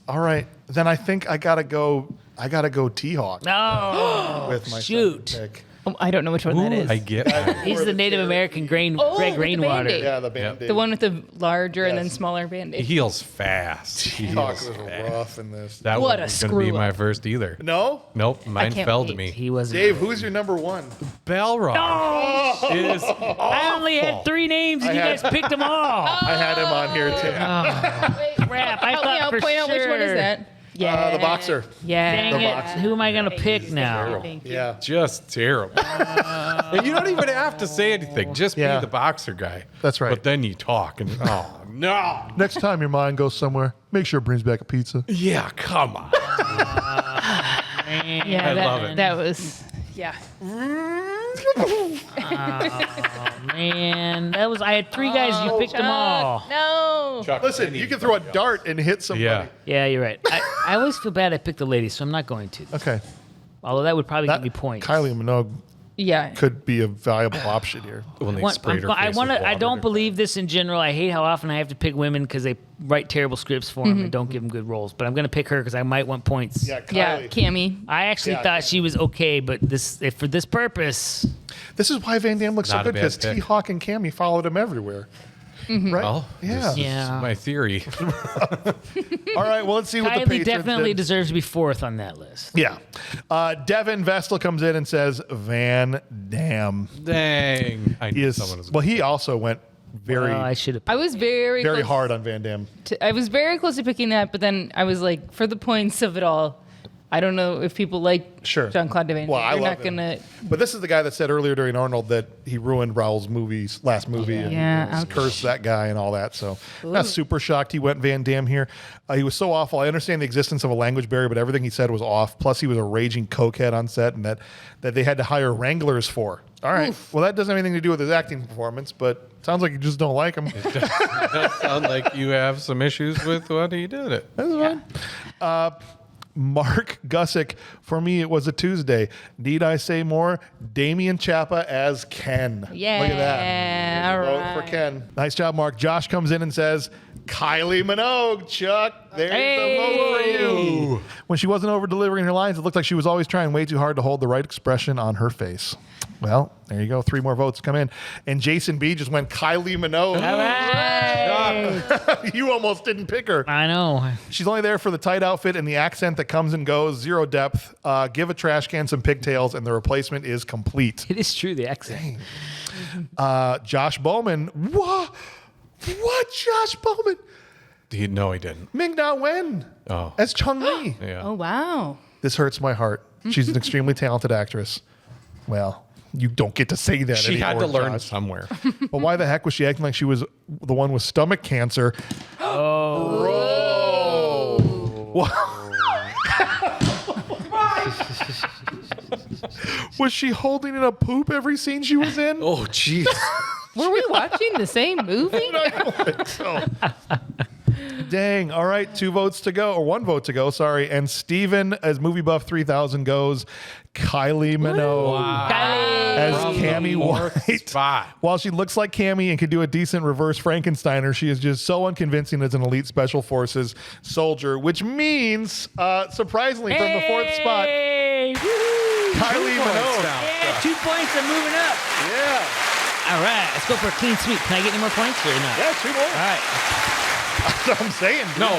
Speaker 6: All right. Then I think I gotta go T-Hawk
Speaker 3: No.
Speaker 6: with my
Speaker 3: shoot.
Speaker 6: second pick.
Speaker 4: Oh, I don't know which one that is.
Speaker 5: I get that.
Speaker 3: He's the Native American Greg
Speaker 4: with the
Speaker 3: Rainwater.
Speaker 4: Band-Aid.
Speaker 6: Yeah, the Band-Aid.
Speaker 4: The one with the larger and then
Speaker 6: Yes.
Speaker 4: smaller
Speaker 5: He
Speaker 4: band-aid.
Speaker 5: heals fast.
Speaker 6: T-Hawk was rough in this.
Speaker 5: That
Speaker 4: What a
Speaker 5: wasn't going to be
Speaker 4: screw
Speaker 5: my
Speaker 4: up.
Speaker 5: first either.
Speaker 6: No?
Speaker 5: Nope, mine
Speaker 4: can't
Speaker 5: fell to
Speaker 4: wait.
Speaker 5: me.
Speaker 3: He was
Speaker 6: Dave, who's your number 1?
Speaker 5: Balrog is
Speaker 3: I only had 3 names and you guys picked them all.
Speaker 6: I had him on here too.
Speaker 3: Crap. I
Speaker 4: Help me
Speaker 3: thought
Speaker 4: out,
Speaker 3: for
Speaker 4: point out which one is
Speaker 3: sure.
Speaker 4: that. Yeah.
Speaker 6: The boxer.
Speaker 4: Yeah.
Speaker 3: Dang it. Who am I going to pick now?
Speaker 4: Thank you.
Speaker 6: Yeah.
Speaker 5: just terrible. And you don't even have to say anything. Just
Speaker 6: Yeah.
Speaker 5: be the boxer guy.
Speaker 6: That's right.
Speaker 5: But then you talk and, oh, no.
Speaker 6: Next time your mind goes somewhere, make sure it brings back a pizza.
Speaker 5: Yeah, come on.
Speaker 4: Yeah,
Speaker 5: I love it.
Speaker 4: That was, yeah.
Speaker 3: Man, that was. I had 3 guys. You picked them all.
Speaker 4: No.
Speaker 6: Listen, you can throw a dart and hit somebody.
Speaker 5: Yeah.
Speaker 3: Yeah, you're right. I always feel bad I picked the ladies, so I'm not going to.
Speaker 6: Okay.
Speaker 3: Although that would probably give me points.
Speaker 6: Kylie Minogue
Speaker 4: Yeah.
Speaker 6: could be a valuable option here.
Speaker 5: When they
Speaker 3: What-
Speaker 5: sprayed her face with
Speaker 3: I
Speaker 5: water.
Speaker 3: don't believe this in general. I hate how often I have to pick women because they write terrible scripts for them and don't give them good roles. But I'm going to pick her because I might want points.
Speaker 6: Yeah, Kylie.
Speaker 4: Yeah, Cammy.
Speaker 3: I actually
Speaker 6: Yeah,
Speaker 3: thought she was okay, but for this purpose,
Speaker 6: This is why Van Damme looks so
Speaker 5: Not a
Speaker 6: good, because
Speaker 5: bad pick.
Speaker 6: T-Hawk and Cammy followed him everywhere. Right?
Speaker 5: Well,
Speaker 6: Yeah.
Speaker 5: this is
Speaker 3: Yeah.
Speaker 5: my theory.
Speaker 6: All right, well, let's see what the
Speaker 3: Kylie
Speaker 6: Patriots
Speaker 3: definitely
Speaker 6: did.
Speaker 3: deserves to be 4th on that list.
Speaker 6: Yeah. Devin Vestal comes in and says, Van Damme.
Speaker 5: Dang. I
Speaker 6: He
Speaker 5: knew
Speaker 6: is,
Speaker 5: someone was
Speaker 6: well, he also went very,
Speaker 3: I should have.
Speaker 4: I was very
Speaker 6: very
Speaker 4: close
Speaker 6: hard on Van Damme.
Speaker 4: I was very close to picking that, but then I was like, for the points of it all, I don't know if people like
Speaker 6: Sure.
Speaker 4: Jean-Claude Van Damme.
Speaker 6: Well, I
Speaker 4: They're
Speaker 6: love
Speaker 4: not
Speaker 6: him.
Speaker 4: gonna.
Speaker 6: But this is the guy that said earlier during Arnold that he ruined Raul's last movie and
Speaker 4: Yeah, ouch.
Speaker 6: cursed that guy and all that. So not super shocked he went Van Damme here. He was so awful. I understand the existence of a language barrier, but everything he said was off. Plus, he was a raging cokehead on set, and that they had to hire wranglers for. All right. Well, that doesn't have anything to do with his acting performance, but sounds like you just don't like him.
Speaker 5: That sound like you have some issues with what he did it.
Speaker 6: That's fine. Mark Gusick, for me, it was a Tuesday. Need I say more? Damian Chapa as Ken.
Speaker 4: Yeah,
Speaker 6: Look at that.
Speaker 4: all
Speaker 6: Vote
Speaker 4: right.
Speaker 6: for Ken. Nice job, Mark. Josh comes in and says, Kylie Minogue, Chuck. There's the vote for you. When she wasn't over delivering her lines, it looked like she was always trying way too hard to hold the right expression on her face. Well, there you go. 3 more votes come in. And Jason B just went Kylie Minogue.
Speaker 3: All right.
Speaker 6: You almost didn't pick her.
Speaker 3: I know.
Speaker 6: She's only there for the tight outfit and the accent that comes and goes, 0 depth. Give a trash can some pigtails, and the replacement is complete.
Speaker 3: It is true, the accent.
Speaker 6: Josh Bowman. What? Josh Bowman?
Speaker 5: No, he didn't.
Speaker 6: Ming Na Wen
Speaker 5: Oh.
Speaker 6: as Chun-Li.
Speaker 5: Yeah.
Speaker 4: Oh wow.
Speaker 6: This hurts my heart. She's an extremely talented actress. Well, you don't get to say that
Speaker 5: She
Speaker 6: anymore,
Speaker 5: had to learn
Speaker 6: Josh.
Speaker 5: somewhere.
Speaker 6: But why the heck was she acting like she was the one with stomach cancer? Was she holding in a poop every scene she was in?
Speaker 5: Oh, jeez.
Speaker 4: Were we watching the same movie?
Speaker 6: Dang. All right. 2 votes to go, or 1 vote to go. Sorry. And Steven, as Movie Buff 3000 goes, Kylie Minogue as
Speaker 5: From
Speaker 6: Cammy
Speaker 5: the fourth
Speaker 6: White.
Speaker 5: spot.
Speaker 6: While she looks like Cammy and can do a decent reverse Frankensteiner, she is just so unconvincing as an elite special forces soldier, which means, surprisingly, from the 4th spot,
Speaker 3: Hey! Woo!
Speaker 6: Kylie Minogue.
Speaker 3: Yeah, 2 points. I'm moving up.
Speaker 6: Yeah.
Speaker 3: All right, let's go for a clean sweep. Can I get any more points or not?
Speaker 6: Yeah, 2 more.
Speaker 3: All right.
Speaker 6: That's what I'm saying. Dude.
Speaker 5: No,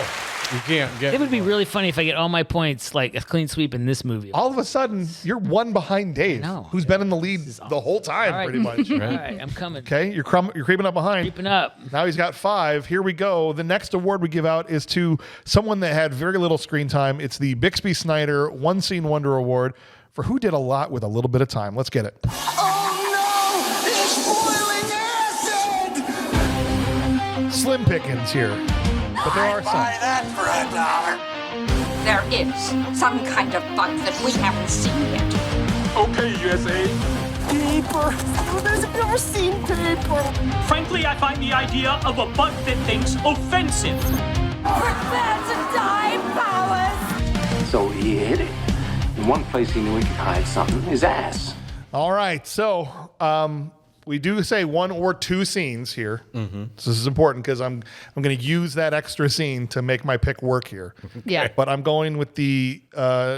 Speaker 5: you can't get.
Speaker 3: It would be really funny if I get all my points like a clean sweep in this movie.
Speaker 6: All of a sudden, you're 1 behind Dave,
Speaker 3: know.
Speaker 6: who's been in the lead the whole time,
Speaker 3: All right.
Speaker 6: pretty much.
Speaker 3: All right, I'm coming.
Speaker 6: Okay, you're creeping up behind.
Speaker 3: Creeping up.
Speaker 6: Now he's got 5. Here we go. The next award we give out is to someone that had very little screen time. It's the Bixby Snyder One Scene Wonder Award for who did a lot with a little bit of time. Let's get it.
Speaker 1: Oh no! It's boiling acid!
Speaker 6: Slim pickings here, but there are some.
Speaker 7: Buy that for $1.
Speaker 11: There is some kind of bug that we haven't seen yet.
Speaker 8: Okay, USA.
Speaker 1: Paper! I've never seen paper!
Speaker 8: Frankly, I find the idea of a bug that thinks offensive.
Speaker 11: Prepare to die, powers!
Speaker 10: So he hid it. In one place he knew he could hide something, his ass.
Speaker 6: All right, so we do say 1 or 2 scenes here. So this is important because I'm going to use that extra scene to make my pick work here.
Speaker 4: Yeah.
Speaker 6: But I'm going with the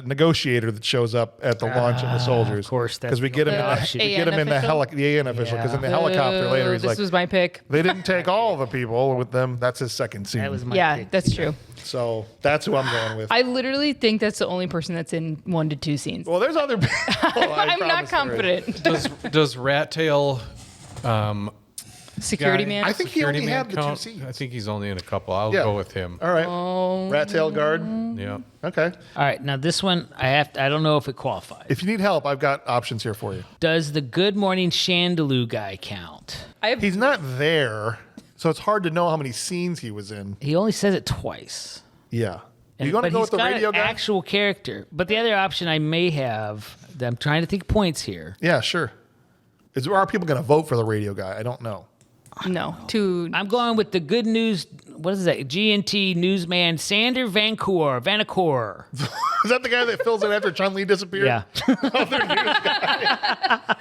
Speaker 6: negotiator that shows up at the launch of the soldiers.
Speaker 3: of course, that's
Speaker 6: because we get him
Speaker 3: the
Speaker 6: in the AN official. Because in the helicopter later, he's
Speaker 4: this
Speaker 6: like,
Speaker 4: was my pick.
Speaker 6: they didn't take all the people with them. That's his second scene.
Speaker 3: That was my
Speaker 4: Yeah,
Speaker 3: pick.
Speaker 4: that's true.
Speaker 6: So that's who I'm going with.
Speaker 4: I literally think that's the only person that's in 1 to 2 scenes.
Speaker 6: Well, there's other people.
Speaker 4: I'm not confident.
Speaker 5: Does Rat Tail
Speaker 4: Security
Speaker 5: guy-
Speaker 4: man.
Speaker 6: I think he
Speaker 5: Security
Speaker 6: only
Speaker 5: man
Speaker 6: had the 2
Speaker 5: count?
Speaker 6: scenes.
Speaker 5: I think he's only in a couple. I'll
Speaker 6: Yeah.
Speaker 5: go with him.
Speaker 6: All right. Rat tail guard.
Speaker 5: Yeah.
Speaker 6: Okay.
Speaker 3: All right, now this one I don't know if it qualifies.
Speaker 6: If you need help, I've got options here for you.
Speaker 3: Does the Good Morning Chandelier guy count?
Speaker 6: He's not there, so it's hard to know how many scenes he was in.
Speaker 3: He only says it twice.
Speaker 6: Yeah. You want to go with the radio guy?
Speaker 3: Actual character. But the other option I may have, that I'm trying to think points here.
Speaker 6: Yeah, sure. Are people going to vote for the radio guy? I don't know.
Speaker 4: No.
Speaker 3: I'm going with the good news. What is that? GNT newsman Sander Vanacore.
Speaker 6: Is that the guy that fills in after Chun-Li disappeared?
Speaker 3: Yeah.
Speaker 6: Other news guy.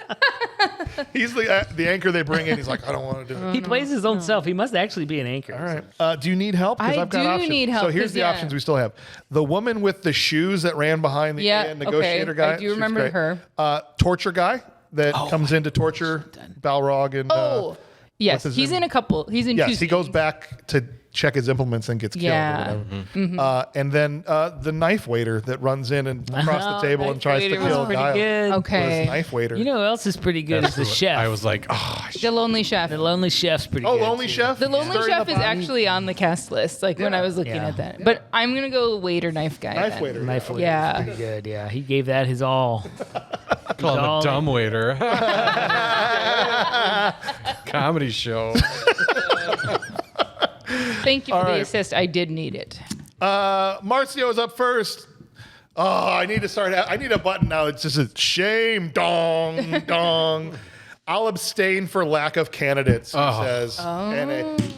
Speaker 6: He's the anchor they bring in. He's like, I don't want to do it.
Speaker 3: He plays his own self. He must actually be an anchor.
Speaker 6: All right. Do you need help?
Speaker 4: I
Speaker 6: I've got
Speaker 4: do
Speaker 6: options.
Speaker 4: need help,
Speaker 6: So here's
Speaker 4: 'cause,
Speaker 6: the
Speaker 4: yeah.
Speaker 6: options we still have. The woman with the shoes that ran behind the negotiator guy.
Speaker 4: I do
Speaker 6: she's
Speaker 4: remember
Speaker 6: great.
Speaker 4: her.
Speaker 6: Torture guy that comes in to torture Balrog and.
Speaker 4: Yes,
Speaker 6: his
Speaker 4: he's
Speaker 6: name?
Speaker 4: in a couple. He's in two.
Speaker 6: Yes, he goes
Speaker 4: scenes.
Speaker 6: back to check his implements and gets killed.
Speaker 4: Yeah.
Speaker 6: Or whatever. And then the knife waiter that runs in and across the table and tries to kill Guile.
Speaker 3: Good.
Speaker 4: Okay.
Speaker 6: Knife waiter.
Speaker 3: You know who else is pretty good is the chef.
Speaker 5: I was like, oh,
Speaker 4: The Lonely Chef.
Speaker 3: The Lonely Chef's pretty
Speaker 6: Oh,
Speaker 3: good.
Speaker 6: Lonely
Speaker 3: too.
Speaker 6: Chef.
Speaker 4: The Lonely
Speaker 6: Stirring
Speaker 4: Chef
Speaker 6: the
Speaker 4: is
Speaker 6: pot.
Speaker 4: actually on the cast list. Like when I was looking
Speaker 3: Yeah.
Speaker 4: at that, but I'm gonna go waiter knife guy.
Speaker 6: Knife
Speaker 4: then.
Speaker 6: waiter.
Speaker 3: Knife waiter.
Speaker 4: Yeah.
Speaker 3: Pretty good. Yeah. He gave that his all.
Speaker 5: call him
Speaker 3: all
Speaker 5: a dumb waiter. Comedy show.
Speaker 4: Thank you for
Speaker 6: All
Speaker 4: the
Speaker 6: right.
Speaker 4: assist. I did need it.
Speaker 6: Marcio's up first. Oh, I need a button now. It's just a shame. Dong, dong. I'll abstain for lack of candidates, he says.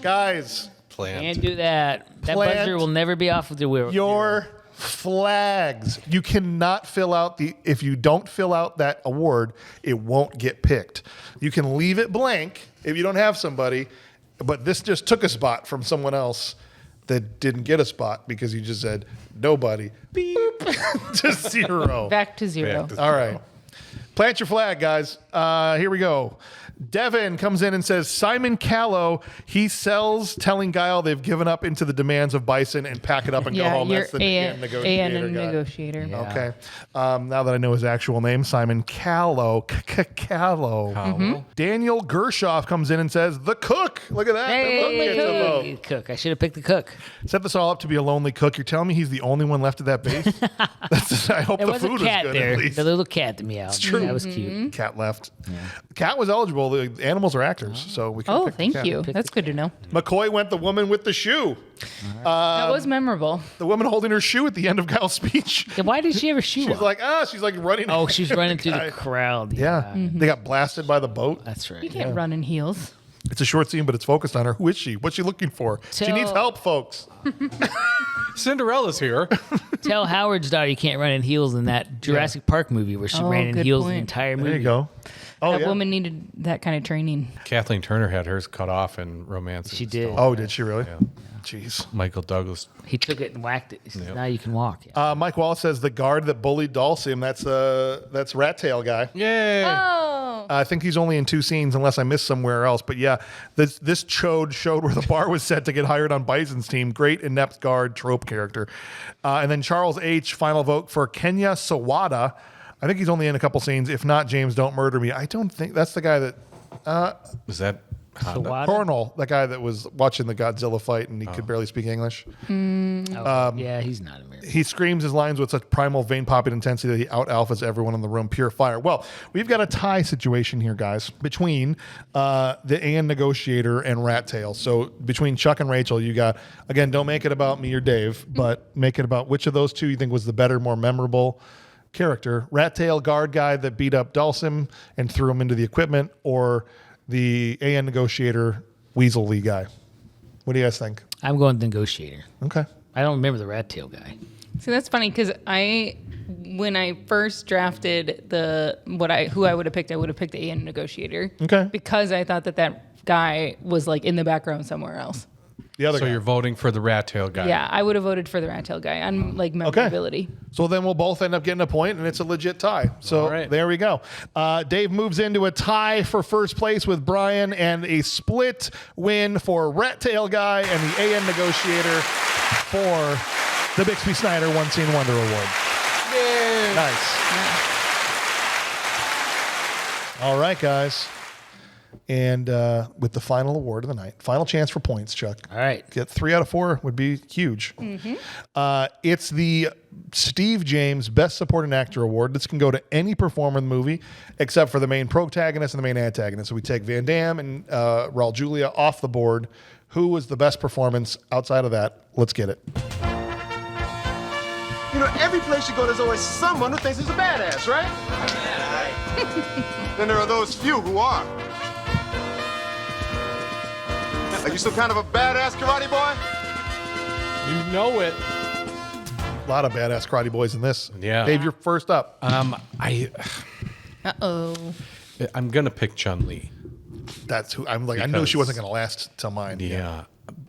Speaker 6: Guys,
Speaker 3: Can't do that. That
Speaker 6: Plant
Speaker 3: buzzer will never be off of the wheel.
Speaker 6: your flags. You cannot fill out if you don't fill out that award, it won't get picked. You can leave it blank if you don't have somebody, but this just took a spot from someone else that didn't get a spot because you just said nobody. Beep. Just 0.
Speaker 4: Back to 0.
Speaker 6: All right. Plant your flag, guys. Here we go. Devin comes in and says, Simon Callow, he sells telling Guile they've given up into the demands of Bison and pack it up and go home.
Speaker 4: You're
Speaker 6: That's the
Speaker 4: AN
Speaker 6: negotiator guy.
Speaker 4: negotiator.
Speaker 3: Yeah.
Speaker 6: Okay. Now that I know his actual name, Simon Callow. Callow. Daniel Gershoff comes in and says, the cook. Look at that. The cook gets a vote.
Speaker 3: Cook. I should have picked the cook.
Speaker 6: Set this all up to be a lonely cook. You're telling me he's the only one left at that base? I hope
Speaker 3: There
Speaker 6: the
Speaker 3: was
Speaker 6: food
Speaker 3: a cat
Speaker 6: was good
Speaker 3: there.
Speaker 6: at least.
Speaker 3: The little cat that meowed. It's
Speaker 6: true.
Speaker 3: That was cute.
Speaker 6: Cat left. Cat was eligible. The animals are actors, so we can
Speaker 4: Oh,
Speaker 6: pick the
Speaker 4: thank
Speaker 6: cat.
Speaker 4: you. That's good to know.
Speaker 6: McCoy went the woman with the shoe.
Speaker 4: That was memorable.
Speaker 6: The woman holding her shoe at the end of Guile's speech.
Speaker 3: Yeah, why did she have her shoe
Speaker 6: She's
Speaker 3: on?
Speaker 6: like, she's like running.
Speaker 3: Oh, she's running through
Speaker 6: guy.
Speaker 3: the crowd.
Speaker 6: Yeah. They got blasted by the boat.
Speaker 3: That's right.
Speaker 4: You can't run in heels.
Speaker 6: It's a short scene, but it's focused on her. Who is she? What's she looking for? She needs help, folks.
Speaker 5: Cinderella's here.
Speaker 3: Tell Howard's daughter you can't run in heels in that Jurassic Park movie where she
Speaker 4: Oh,
Speaker 3: ran in
Speaker 4: good
Speaker 3: heels the
Speaker 4: point.
Speaker 3: entire movie.
Speaker 6: There you go. Oh,
Speaker 4: That
Speaker 6: yeah.
Speaker 4: woman needed that kind of training.
Speaker 5: Kathleen Turner had hers cut off in Romance.
Speaker 3: She did.
Speaker 6: Oh, did she really? Jeez.
Speaker 5: Michael Douglas.
Speaker 3: He took it and whacked it. He said, now you can walk. Yeah.
Speaker 6: Mike Wallace says the guard that bullied Dalsim, that's Rat Tail guy.
Speaker 5: Yay.
Speaker 4: Oh.
Speaker 6: I think he's only in 2 scenes unless I missed somewhere else. But yeah, this chode showed where the bar was set to get hired on Bison's team. Great inept guard trope character. And then Charles H. final vote for Kenya Sawada. I think he's only in a couple scenes. If not, James, don't murder me. I don't think that's the guy that
Speaker 5: Was that Honda?
Speaker 3: Sawada?
Speaker 6: Cornell, that guy that was watching the Godzilla fight and he could barely speak English.
Speaker 3: Yeah, he's not American.
Speaker 6: He screams his lines with such primal vein popping intensity that he out alphas everyone in the room. Pure fire. Well, we've got a tie situation here, guys, between the AN negotiator and Rat Tail. So between Chuck and Rachel, you got, again, don't make it about me or Dave, but make it about which of those two you think was the better, more memorable character. Rat Tail guard guy that beat up Dalsim and threw him into the equipment, or the AN negotiator Weasel Lee guy. What do you guys think?
Speaker 3: I'm going negotiator.
Speaker 6: Okay.
Speaker 3: I don't remember the rat tail guy.
Speaker 4: So that's funny because when I first drafted who I would have picked the AN negotiator.
Speaker 6: Okay.
Speaker 4: Because I thought that guy was like in the background somewhere else.
Speaker 6: The other
Speaker 5: So
Speaker 6: guy.
Speaker 5: you're voting for the rat tail guy.
Speaker 4: Yeah, I would have voted for the rat tail guy on like memorability.
Speaker 6: So then we'll both end up getting a point, and it's a legit tie. So
Speaker 5: All right.
Speaker 6: there we go. Dave moves into a tie for first place with Brian, and a split win for Rat Tail Guy and the AN Negotiator for the Bixby Snyder One Scene Wonder Award. Nice. All right, guys. And with the final award of the night, final chance for points, Chuck.
Speaker 3: All right.
Speaker 6: Get 3 out of 4 would be huge. It's the Steve James Best Supporting Actor Award. This can go to any performer in the movie except for the main protagonist and the main antagonist. So we take Van Damme and Raul Julia off the board. Who was the best performance outside of that? Let's get it.
Speaker 8: You know, every place you go, there's always someone who thinks he's a badass, right? Then there are those few who are. Are you some kind of a badass karate boy?
Speaker 5: You know it.
Speaker 6: A lot of badass karate boys in this.
Speaker 5: Yeah.
Speaker 6: Dave, you're first up.
Speaker 5: I'm gonna pick Chun-Li.
Speaker 6: That's who I'm like. I knew she wasn't gonna last till mine.
Speaker 5: Yeah.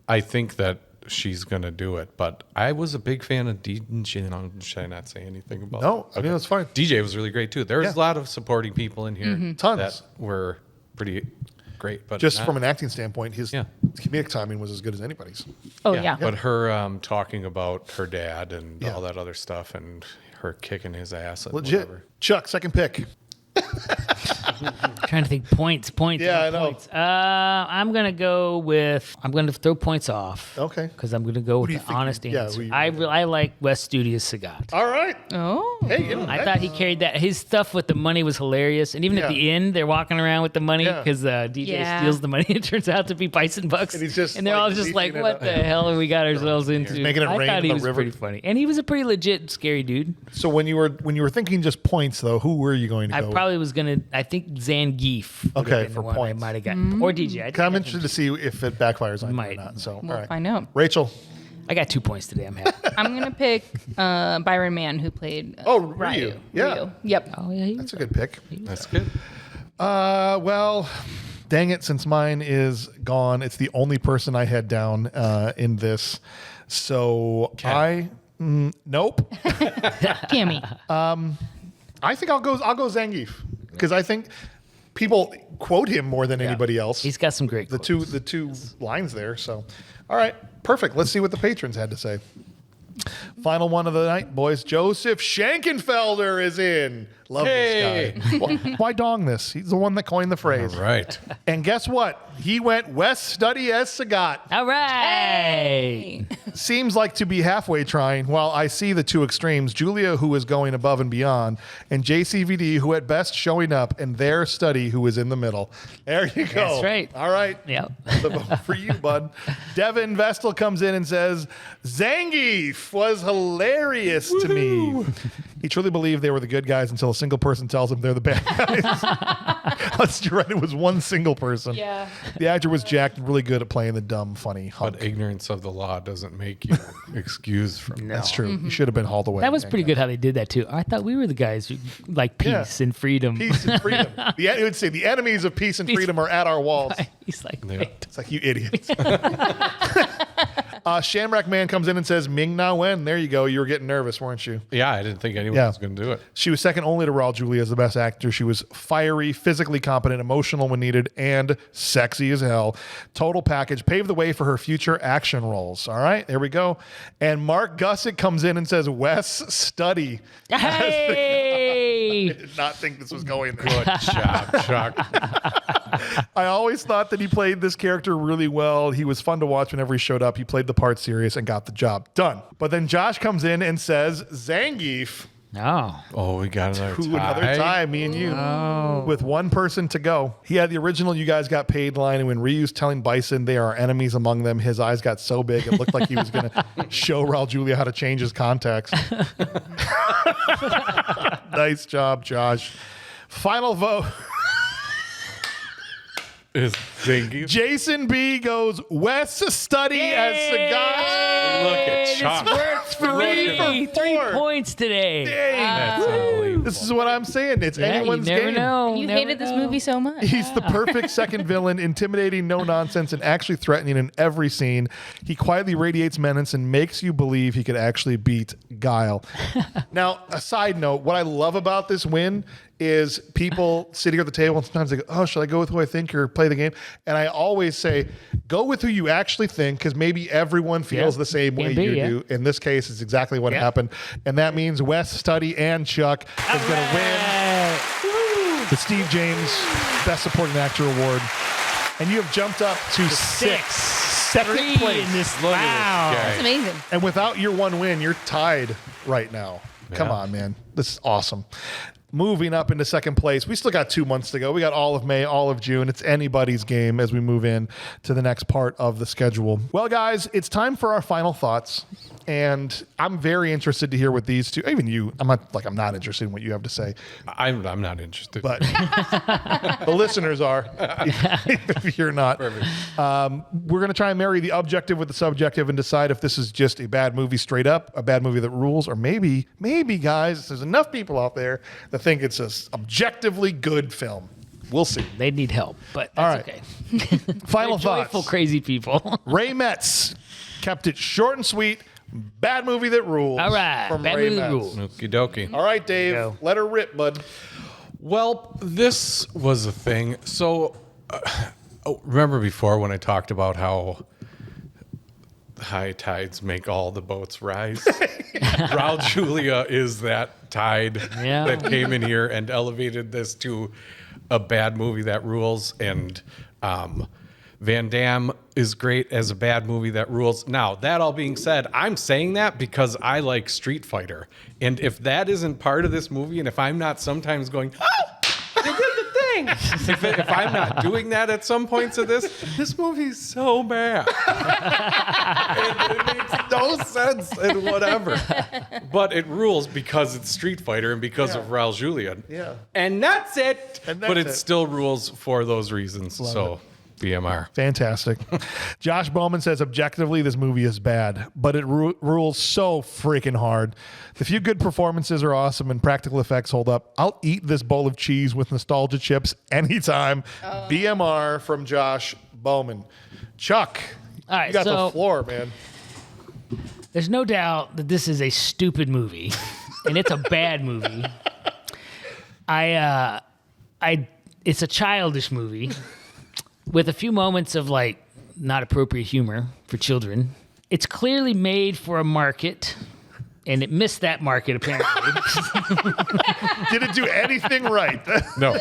Speaker 5: I think that she's gonna do it, but I was a big fan of DJ. Should I not say anything about?
Speaker 6: No, I mean that's fine.
Speaker 5: DJ was really great too. There was a lot of supporting people in here
Speaker 6: Tons.
Speaker 5: that were pretty great. But
Speaker 6: Just from an acting standpoint, his comedic timing was as good as anybody's.
Speaker 4: Oh yeah.
Speaker 5: But her talking about her dad and all that other stuff, and her kicking his ass. And
Speaker 6: Legit.
Speaker 5: whatever.
Speaker 6: Chuck, second pick.
Speaker 3: Trying to think points.
Speaker 6: Yeah, I know.
Speaker 3: Points. I'm gonna go with. I'm gonna throw points off.
Speaker 6: Okay.
Speaker 3: Because I'm gonna go with
Speaker 6: do you
Speaker 3: the
Speaker 6: think
Speaker 3: honest
Speaker 6: you- yeah,
Speaker 3: answer.
Speaker 6: who you-
Speaker 3: I like Wes Studios' Sagat.
Speaker 6: All right.
Speaker 4: Oh.
Speaker 6: Hey, you know,
Speaker 3: I thought he carried that. His stuff with the money was hilarious, and even at the end, they're walking around with the money
Speaker 6: Yeah.
Speaker 3: because DJ steals the money. It turns out to be Bison bucks,
Speaker 6: And he's just,
Speaker 3: they're
Speaker 6: like,
Speaker 3: all just like,
Speaker 6: leaping it
Speaker 3: "What
Speaker 6: up."
Speaker 3: the hell have we got ourselves into?"
Speaker 6: making it
Speaker 3: I
Speaker 6: rain
Speaker 3: thought
Speaker 6: in
Speaker 3: he
Speaker 6: the
Speaker 3: was
Speaker 6: river.
Speaker 3: pretty funny, and he was a pretty legit scary dude.
Speaker 6: So when you were thinking just points though, who were you going to
Speaker 3: I
Speaker 6: go?
Speaker 3: probably was gonna. I think Zangief. would have
Speaker 6: Okay,
Speaker 3: been
Speaker 6: for
Speaker 3: the one
Speaker 6: points.
Speaker 3: I might have gotten, or DJ. I think
Speaker 6: I'm
Speaker 3: I
Speaker 6: interested to see if it backfires on you or
Speaker 3: Might.
Speaker 6: not. So,
Speaker 4: We'll
Speaker 6: all right.
Speaker 4: find out.
Speaker 6: Rachel.
Speaker 3: I got 2 points today. I'm happy.
Speaker 4: I'm gonna pick Byron Mann, who played
Speaker 6: Ryu. Yeah.
Speaker 4: Ryu. Yep.
Speaker 3: Oh yeah,
Speaker 6: That's a good pick.
Speaker 5: That's good.
Speaker 6: Well, dang it, since mine is gone, it's the only person I had down in this. So nope.
Speaker 4: Cammy.
Speaker 6: I think I'll go Zangief because I think people quote him more than anybody else.
Speaker 3: He's got some great.
Speaker 6: the two lines there. So, all right, perfect. Let's see what the patrons had to say. Final one of the night, boys. Joseph Schenkenfelder is in. Love this guy. Why dong this? He's the one that coined the phrase.
Speaker 5: All right.
Speaker 6: And guess what? He went West Study as Sagat.
Speaker 3: All right.
Speaker 6: Seems like to be halfway trying, while I see the two extremes, Julia, who is going above and beyond, and JCVD, who at best showing up, and their study, who is in the middle. There you go.
Speaker 3: That's right.
Speaker 6: All right.
Speaker 3: Yep.
Speaker 6: The vote for you, bud. Devin Vestal comes in and says, Zangief was hilarious to me. He truly believed they were the good guys until a single person tells him they're the bad guys. You're right. It was one single person.
Speaker 4: Yeah.
Speaker 6: The actor was jacked and really good at playing the dumb, funny hunk.
Speaker 5: But ignorance of the law doesn't make you excused from
Speaker 6: That's true. You should have been hauled away.
Speaker 3: That was pretty good how they did that too. I thought we were the guys who like peace and freedom.
Speaker 6: Peace and freedom. It would say the enemies of peace and freedom are at our walls.
Speaker 3: He's like,
Speaker 6: It's like, you idiots. Shamrock Man comes in and says, Ming Na Wen. There you go. You were getting nervous, weren't you?
Speaker 5: Yeah, I didn't think anyone was going to do it.
Speaker 6: She was second only to Raul Julia as the best actor. She was fiery, physically competent, emotional when needed, and sexy as hell. Total package. Paved the way for her future action roles. All right, there we go. And Mark Gussick comes in and says, Wes Study.
Speaker 3: Hey!
Speaker 6: I did not think this was going there.
Speaker 5: Good job, Chuck.
Speaker 6: I always thought that he played this character really well. He was fun to watch whenever he showed up. He played the part serious and got the job done. But then Josh comes in and says, Zangief.
Speaker 5: Oh, we got another tie.
Speaker 6: Another tie, me and you, with one person to go. He had the original "You guys got paid" line, and when Ryu's telling Bison they are enemies among them, his eyes got so big it looked like he was going to show Raul Julia how to change his contacts. Nice job, Josh. Final vote.
Speaker 5: Is Zangief.
Speaker 6: Jason B goes Wes Study as Sagat.
Speaker 5: Look at
Speaker 3: This
Speaker 5: Chuck.
Speaker 3: works for me. 3 points today.
Speaker 6: Dang.
Speaker 5: That's unbelievable.
Speaker 6: This is what I'm saying. It's
Speaker 3: Yeah,
Speaker 6: anyone's
Speaker 3: you never
Speaker 6: game.
Speaker 3: know.
Speaker 4: You
Speaker 3: never
Speaker 4: hated this
Speaker 3: know.
Speaker 4: movie so much.
Speaker 6: He's the perfect second villain, intimidating, no nonsense, and actually threatening in every scene. He quietly radiates menace and makes you believe he could actually beat Guile. Now, a side note, what I love about this win is people sitting at the table and sometimes they go, oh, should I go with who I think or play the game? And I always say, go with who you actually think, because maybe everyone feels the same way you do. In this case, it's exactly what happened. And that means Wes Study and Chuck is going to win the Steve James Best Supporting Actor Award. And you have jumped up to second place
Speaker 3: in this. Wow.
Speaker 4: That's amazing.
Speaker 6: And without your one win, you're tied right now. Come on, man. This is awesome. Moving up into second place. We still got 2 months to go. We got all of May, all of June. It's anybody's game as we move in to the next part of the schedule. Well, guys, it's time for our final thoughts. And I'm very interested to hear what these two, even you, I'm not interested in what you have to say.
Speaker 5: I'm not interested.
Speaker 6: But the listeners are, if you're not. We're going to try and marry the objective with the subjective and decide if this is just a bad movie straight up, a bad movie that rules, or maybe, guys, there's enough people out there that think it's an objectively good film. We'll see.
Speaker 3: They need help, but that's okay.
Speaker 6: Final thoughts.
Speaker 3: Joyful, crazy people.
Speaker 6: Ray Metz kept it short and sweet. Bad movie that rules.
Speaker 3: All right.
Speaker 6: From
Speaker 3: Bad
Speaker 6: Ray
Speaker 3: movie that
Speaker 6: Metz.
Speaker 3: rules.
Speaker 5: Okie dokie.
Speaker 6: All right, Dave. Let her rip, bud.
Speaker 5: Well, this was a thing. So, remember before when I talked about how high tides make all the boats rise? Raul Julia is that tide that came in here and elevated this to a bad movie that rules. And Van Damme is great as a bad movie that rules. Now, that all being said, I'm saying that because I like Street Fighter. And if that isn't part of this movie, and if I'm not sometimes going, oh, they did the thing. If I'm not doing that at some points of this movie's so bad. It makes no sense and whatever. But it rules because it's Street Fighter and because of Raul Julia.
Speaker 6: Yeah.
Speaker 5: And that's it. But it
Speaker 6: it.
Speaker 5: Still rules for those reasons.
Speaker 6: Love it.
Speaker 5: BMR.
Speaker 6: Fantastic. Josh Bowman says, objectively, this movie is bad, but it rules so freaking hard. The few good performances are awesome and practical effects hold up. I'll eat this bowl of cheese with nostalgia chips anytime. BMR from Josh Bowman. Chuck,
Speaker 3: All right,
Speaker 6: you got the floor, man.
Speaker 3: There's no doubt that this is a stupid movie, and it's a bad movie. It's a childish movie with a few moments of like not appropriate humor for children. It's clearly made for a market, and it missed that market apparently.
Speaker 6: Didn't do anything right.
Speaker 5: No.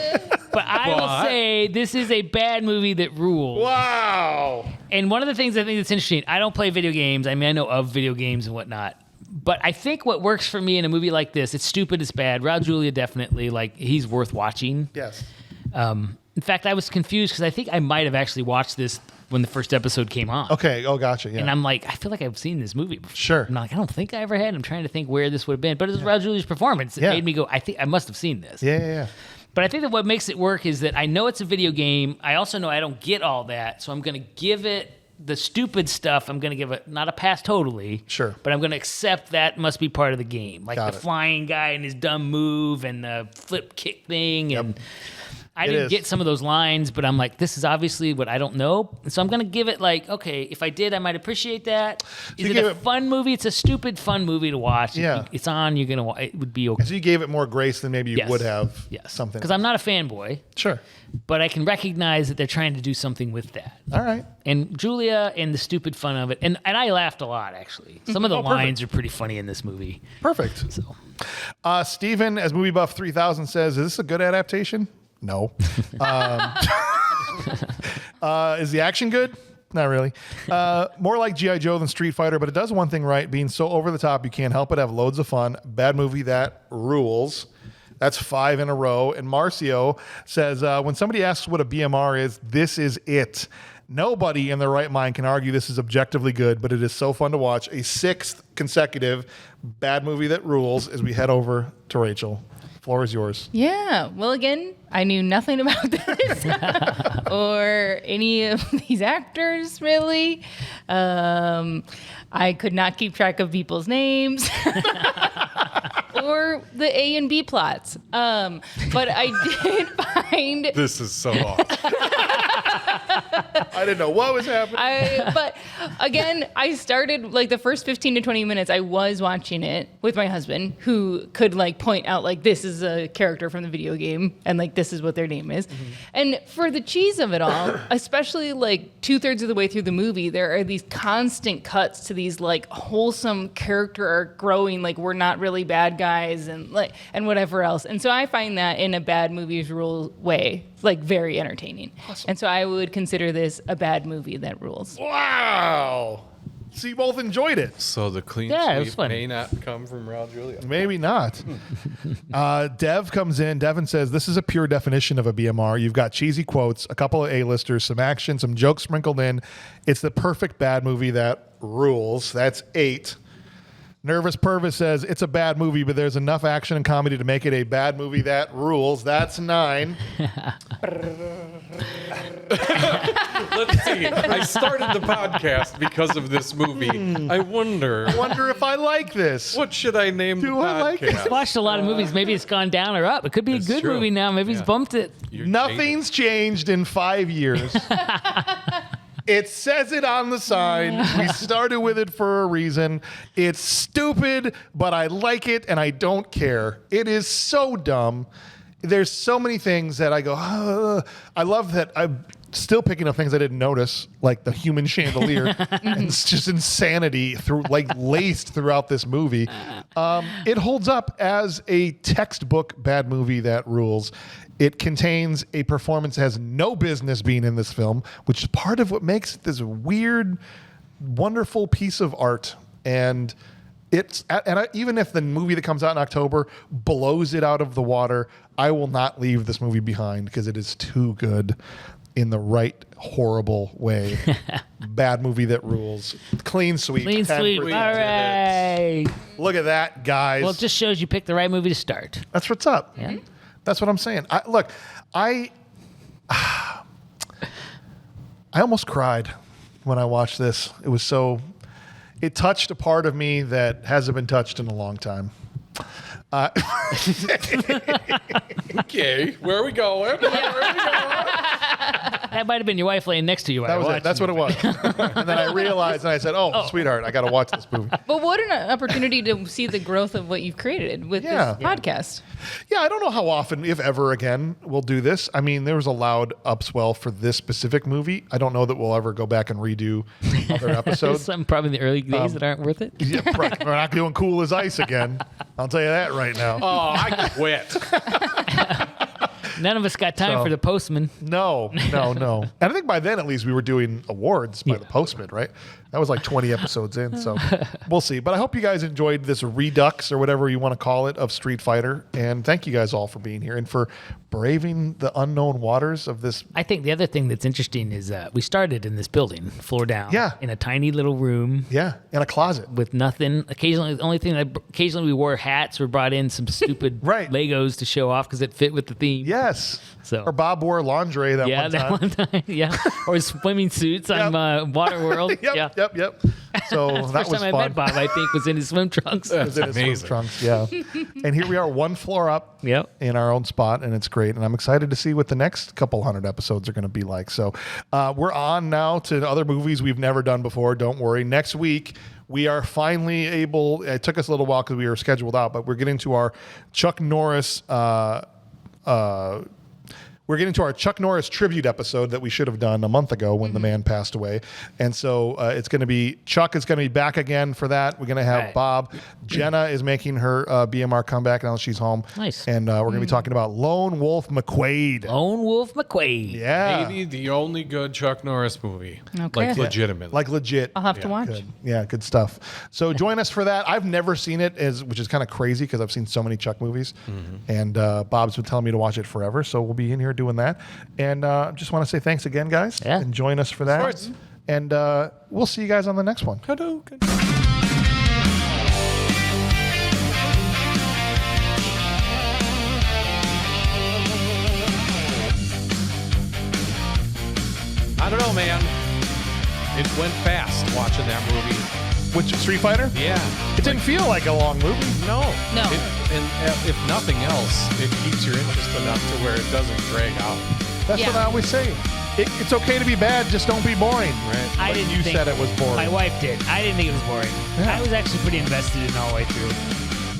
Speaker 3: But I will say this is a bad movie that rules.
Speaker 6: Wow.
Speaker 3: And one of the things I think that's interesting, I don't play video games. I mean, I know of video games and whatnot. But I think what works for me in a movie like this, it's stupid, it's bad. Raul Julia definitely, like, he's worth watching.
Speaker 6: Yes.
Speaker 3: In fact, I was confused because I think I might have actually watched this when the first episode came on.
Speaker 6: Okay. Oh, gotcha. Yeah.
Speaker 3: And I'm like, I feel like I've seen this movie before.
Speaker 6: Sure.
Speaker 3: I'm like, I don't think I ever had. I'm trying to think where this would have been. But it was Raul Julia's performance. It made me go, I think I must have seen this.
Speaker 6: Yeah.
Speaker 3: But I think that what makes it work is that I know it's a video game. I also know I don't get all that. So I'm going to give it the stupid stuff. I'm going to give it not a pass totally.
Speaker 6: Sure.
Speaker 3: But I'm going to accept that must be part of the game. Like the flying guy and his dumb move and the flip kick thing. And I didn't get some of those lines, but I'm like, this is obviously what I don't know. So I'm going to give it like, okay, if I did, I might appreciate that. Is it a fun movie? It's a stupid fun movie to watch.
Speaker 6: Yeah.
Speaker 3: It's on, you're going to it would be okay.
Speaker 6: So you gave it more grace than maybe you would have something.
Speaker 3: Because I'm not a fanboy.
Speaker 6: Sure.
Speaker 3: But I can recognize that they're trying to do something with that.
Speaker 6: All right.
Speaker 3: And Julia and the stupid fun of it. And I laughed a lot, actually. Some of the lines are pretty funny in this movie.
Speaker 6: Perfect.
Speaker 3: So,
Speaker 6: Steven, as Movie Buff 3000 says, is this a good adaptation? No. Is the action good? Not really. More like G.I. Joe than Street Fighter, but it does one thing right, being so over the top you can't help but have loads of fun. Bad movie that rules. That's 5 in a row. And Marcio says, when somebody asks what a BMR is, this is it. Nobody in their right mind can argue this is objectively good, but it is so fun to watch. A 6th consecutive bad movie that rules as we head over to Rachel. Floor is yours.
Speaker 4: Yeah. Well, again, I knew nothing about this or any of these actors, really. I could not keep track of people's names or the A and B plots. But I did find...
Speaker 5: This is so awesome.
Speaker 6: I didn't know what was happening.
Speaker 4: But again, I started like the first 15 to 20 minutes, I was watching it with my husband who could like point out like this is a character from the video game and like this is what their name is. And for the cheese of it all, especially like 2/3 of the way through the movie, there are these constant cuts to these like wholesome character arc growing, like we're not really bad guys and like and whatever else. And so I find that in a bad movie's rule way, like very entertaining. Awesome. And so I would consider this a bad movie that rules.
Speaker 6: Wow. So you both enjoyed it.
Speaker 5: So the clean
Speaker 3: it was
Speaker 5: sweep
Speaker 3: fun.
Speaker 5: may not come from Raul Julia.
Speaker 6: Maybe not. Dev comes in. Devin says, this is a pure definition of a BMR. You've got cheesy quotes, a couple of A-listers, some action, some jokes sprinkled in. It's the perfect bad movie that rules. That's 8. Nervous Purvis says, it's a bad movie, but there's enough action and comedy to make it a bad movie that rules. That's 9.
Speaker 5: Let's see. I started the podcast because of this movie. I wonder
Speaker 6: if I like this.
Speaker 5: What should I name the
Speaker 6: Do I like
Speaker 5: podcast?
Speaker 3: He's watched a lot of movies. Maybe it's gone down or up. It could be a
Speaker 5: That's
Speaker 3: good
Speaker 5: true.
Speaker 3: movie now. Maybe he's bumped it.
Speaker 6: Nothing's changed in 5 years. It says it on the sign. We started with it for a reason. It's stupid, but I like it and I don't care. It is so dumb. There's so many things that I go, I love that I'm still picking up things I didn't notice, like the human chandelier. And it's just insanity laced throughout this movie. It holds up as a textbook bad movie that rules. It contains a performance that has no business being in this film, which is part of what makes it this weird, wonderful piece of art. And even if the movie that comes out in October blows it out of the water, I will not leave this movie behind because it is too good in the right horrible way. Bad movie that rules. Clean sweep.
Speaker 3: Clean sweep.
Speaker 6: 10%.
Speaker 3: All right.
Speaker 6: Look at that, guys.
Speaker 3: Well, it just shows you picked the right movie to start.
Speaker 6: That's what's up.
Speaker 3: Yeah.
Speaker 6: That's what I'm saying. I almost cried when I watched this. It touched a part of me that hasn't been touched in a long time.
Speaker 5: Okay, where are we going?
Speaker 3: That might have been your wife laying next to you.
Speaker 6: That was it. That's what it was. And then I realized, and I said, "Oh, sweetheart, I got to watch this movie."
Speaker 4: But what an opportunity to see the growth of what you've created with this podcast.
Speaker 6: Yeah, I don't know how often, if ever again, we'll do this. I mean, there was a loud upswell for this specific movie. I don't know that we'll ever go back and redo other episodes.
Speaker 3: Some probably in the early days that aren't worth it.
Speaker 6: Yeah, right. We're not doing Cool as Ice again. I'll tell you that right now.
Speaker 5: Oh, I quit.
Speaker 3: None of us got time for the Postman.
Speaker 6: No. And I think by then, at least, we were doing awards by the Postman, right? That was like 20 episodes in, so we'll see. But I hope you guys enjoyed this redux or whatever you want to call it of Street Fighter. And thank you guys all for being here and for braving the unknown waters of this.
Speaker 3: I think the other thing that's interesting is we started in this building, floor down.
Speaker 6: Yeah.
Speaker 3: In a tiny little room.
Speaker 6: Yeah, in a closet.
Speaker 3: With nothing. Occasionally we wore hats or brought in some stupid Legos to show off because it fit with the theme.
Speaker 6: Yes.
Speaker 3: So.
Speaker 6: Or Bob wore lingerie that one time.
Speaker 3: Yeah. Or swimming suits on Waterworld.
Speaker 6: Yep. So
Speaker 3: That's the
Speaker 6: that
Speaker 3: first
Speaker 6: was
Speaker 3: time
Speaker 6: fun.
Speaker 3: I met Bob, I think, was in his swim trunks.
Speaker 6: Was in his swim trunks, yeah. And here we are, one floor up in our own spot, and it's great. And I'm excited to see what the next couple hundred episodes are going to be like. So we're on now to other movies we've never done before. Don't worry. Next week, we are finally able, it took us a little while because we were scheduled out, but we're getting to our Chuck Norris tribute episode that we should have done a month ago when the man passed away. And so it's going to be, Chuck is going to be back again for that. We're going to have Bob. Jenna is making her BMR comeback now that she's home.
Speaker 3: Nice.
Speaker 6: And we're going to be talking about Lone Wolf McQuade.
Speaker 3: Lone Wolf McQuade.
Speaker 6: Yeah.
Speaker 5: Maybe the only good Chuck Norris movie.
Speaker 4: Okay.
Speaker 5: Like legitimate.
Speaker 6: Like legit.
Speaker 4: I'll have to watch.
Speaker 6: Good. Yeah, good stuff. So join us for that. I've never seen it, which is kind of crazy because I've seen so many Chuck movies. And Bob's been telling me to watch it forever. So we'll be in here doing that. And just want to say thanks again, guys.
Speaker 3: Yeah.
Speaker 6: And join us for that.
Speaker 5: Of course.
Speaker 6: And we'll see you guys on the next one.
Speaker 5: Hadouken. I don't know, man. It went fast watching that movie.
Speaker 6: Which, Street Fighter?
Speaker 5: Yeah.
Speaker 6: It didn't feel like a long movie.
Speaker 5: No.
Speaker 4: No.
Speaker 5: And if nothing else, it keeps your interest enough to where it doesn't drag out.
Speaker 6: That's
Speaker 4: Yeah.
Speaker 6: what I always say. It's okay to be bad, just don't be boring.
Speaker 5: Right.
Speaker 3: I
Speaker 6: But
Speaker 3: didn't
Speaker 6: you
Speaker 3: think,
Speaker 6: said it was boring.
Speaker 3: My wife did. I didn't think it was boring.
Speaker 6: Yeah.
Speaker 3: I was actually pretty invested in all the way through.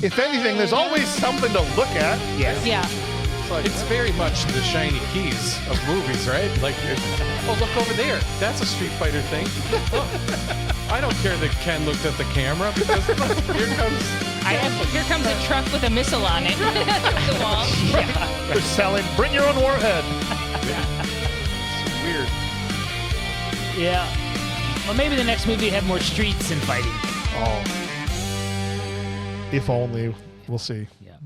Speaker 6: If anything, there's always something to look at.
Speaker 3: Yes.
Speaker 4: Yeah.
Speaker 5: It's very much the shiny keys of movies, right? Like, oh, look over there. That's a Street Fighter thing. Look. I don't care that Ken looked at the camera because look, here
Speaker 4: comes a truck with a missile on it. The wall.
Speaker 6: They're selling, bring your own warhead.
Speaker 5: It's weird.
Speaker 3: Yeah. Well, maybe the next movie had more streets and fighting.
Speaker 6: Oh. If only. We'll see.
Speaker 3: Yeah.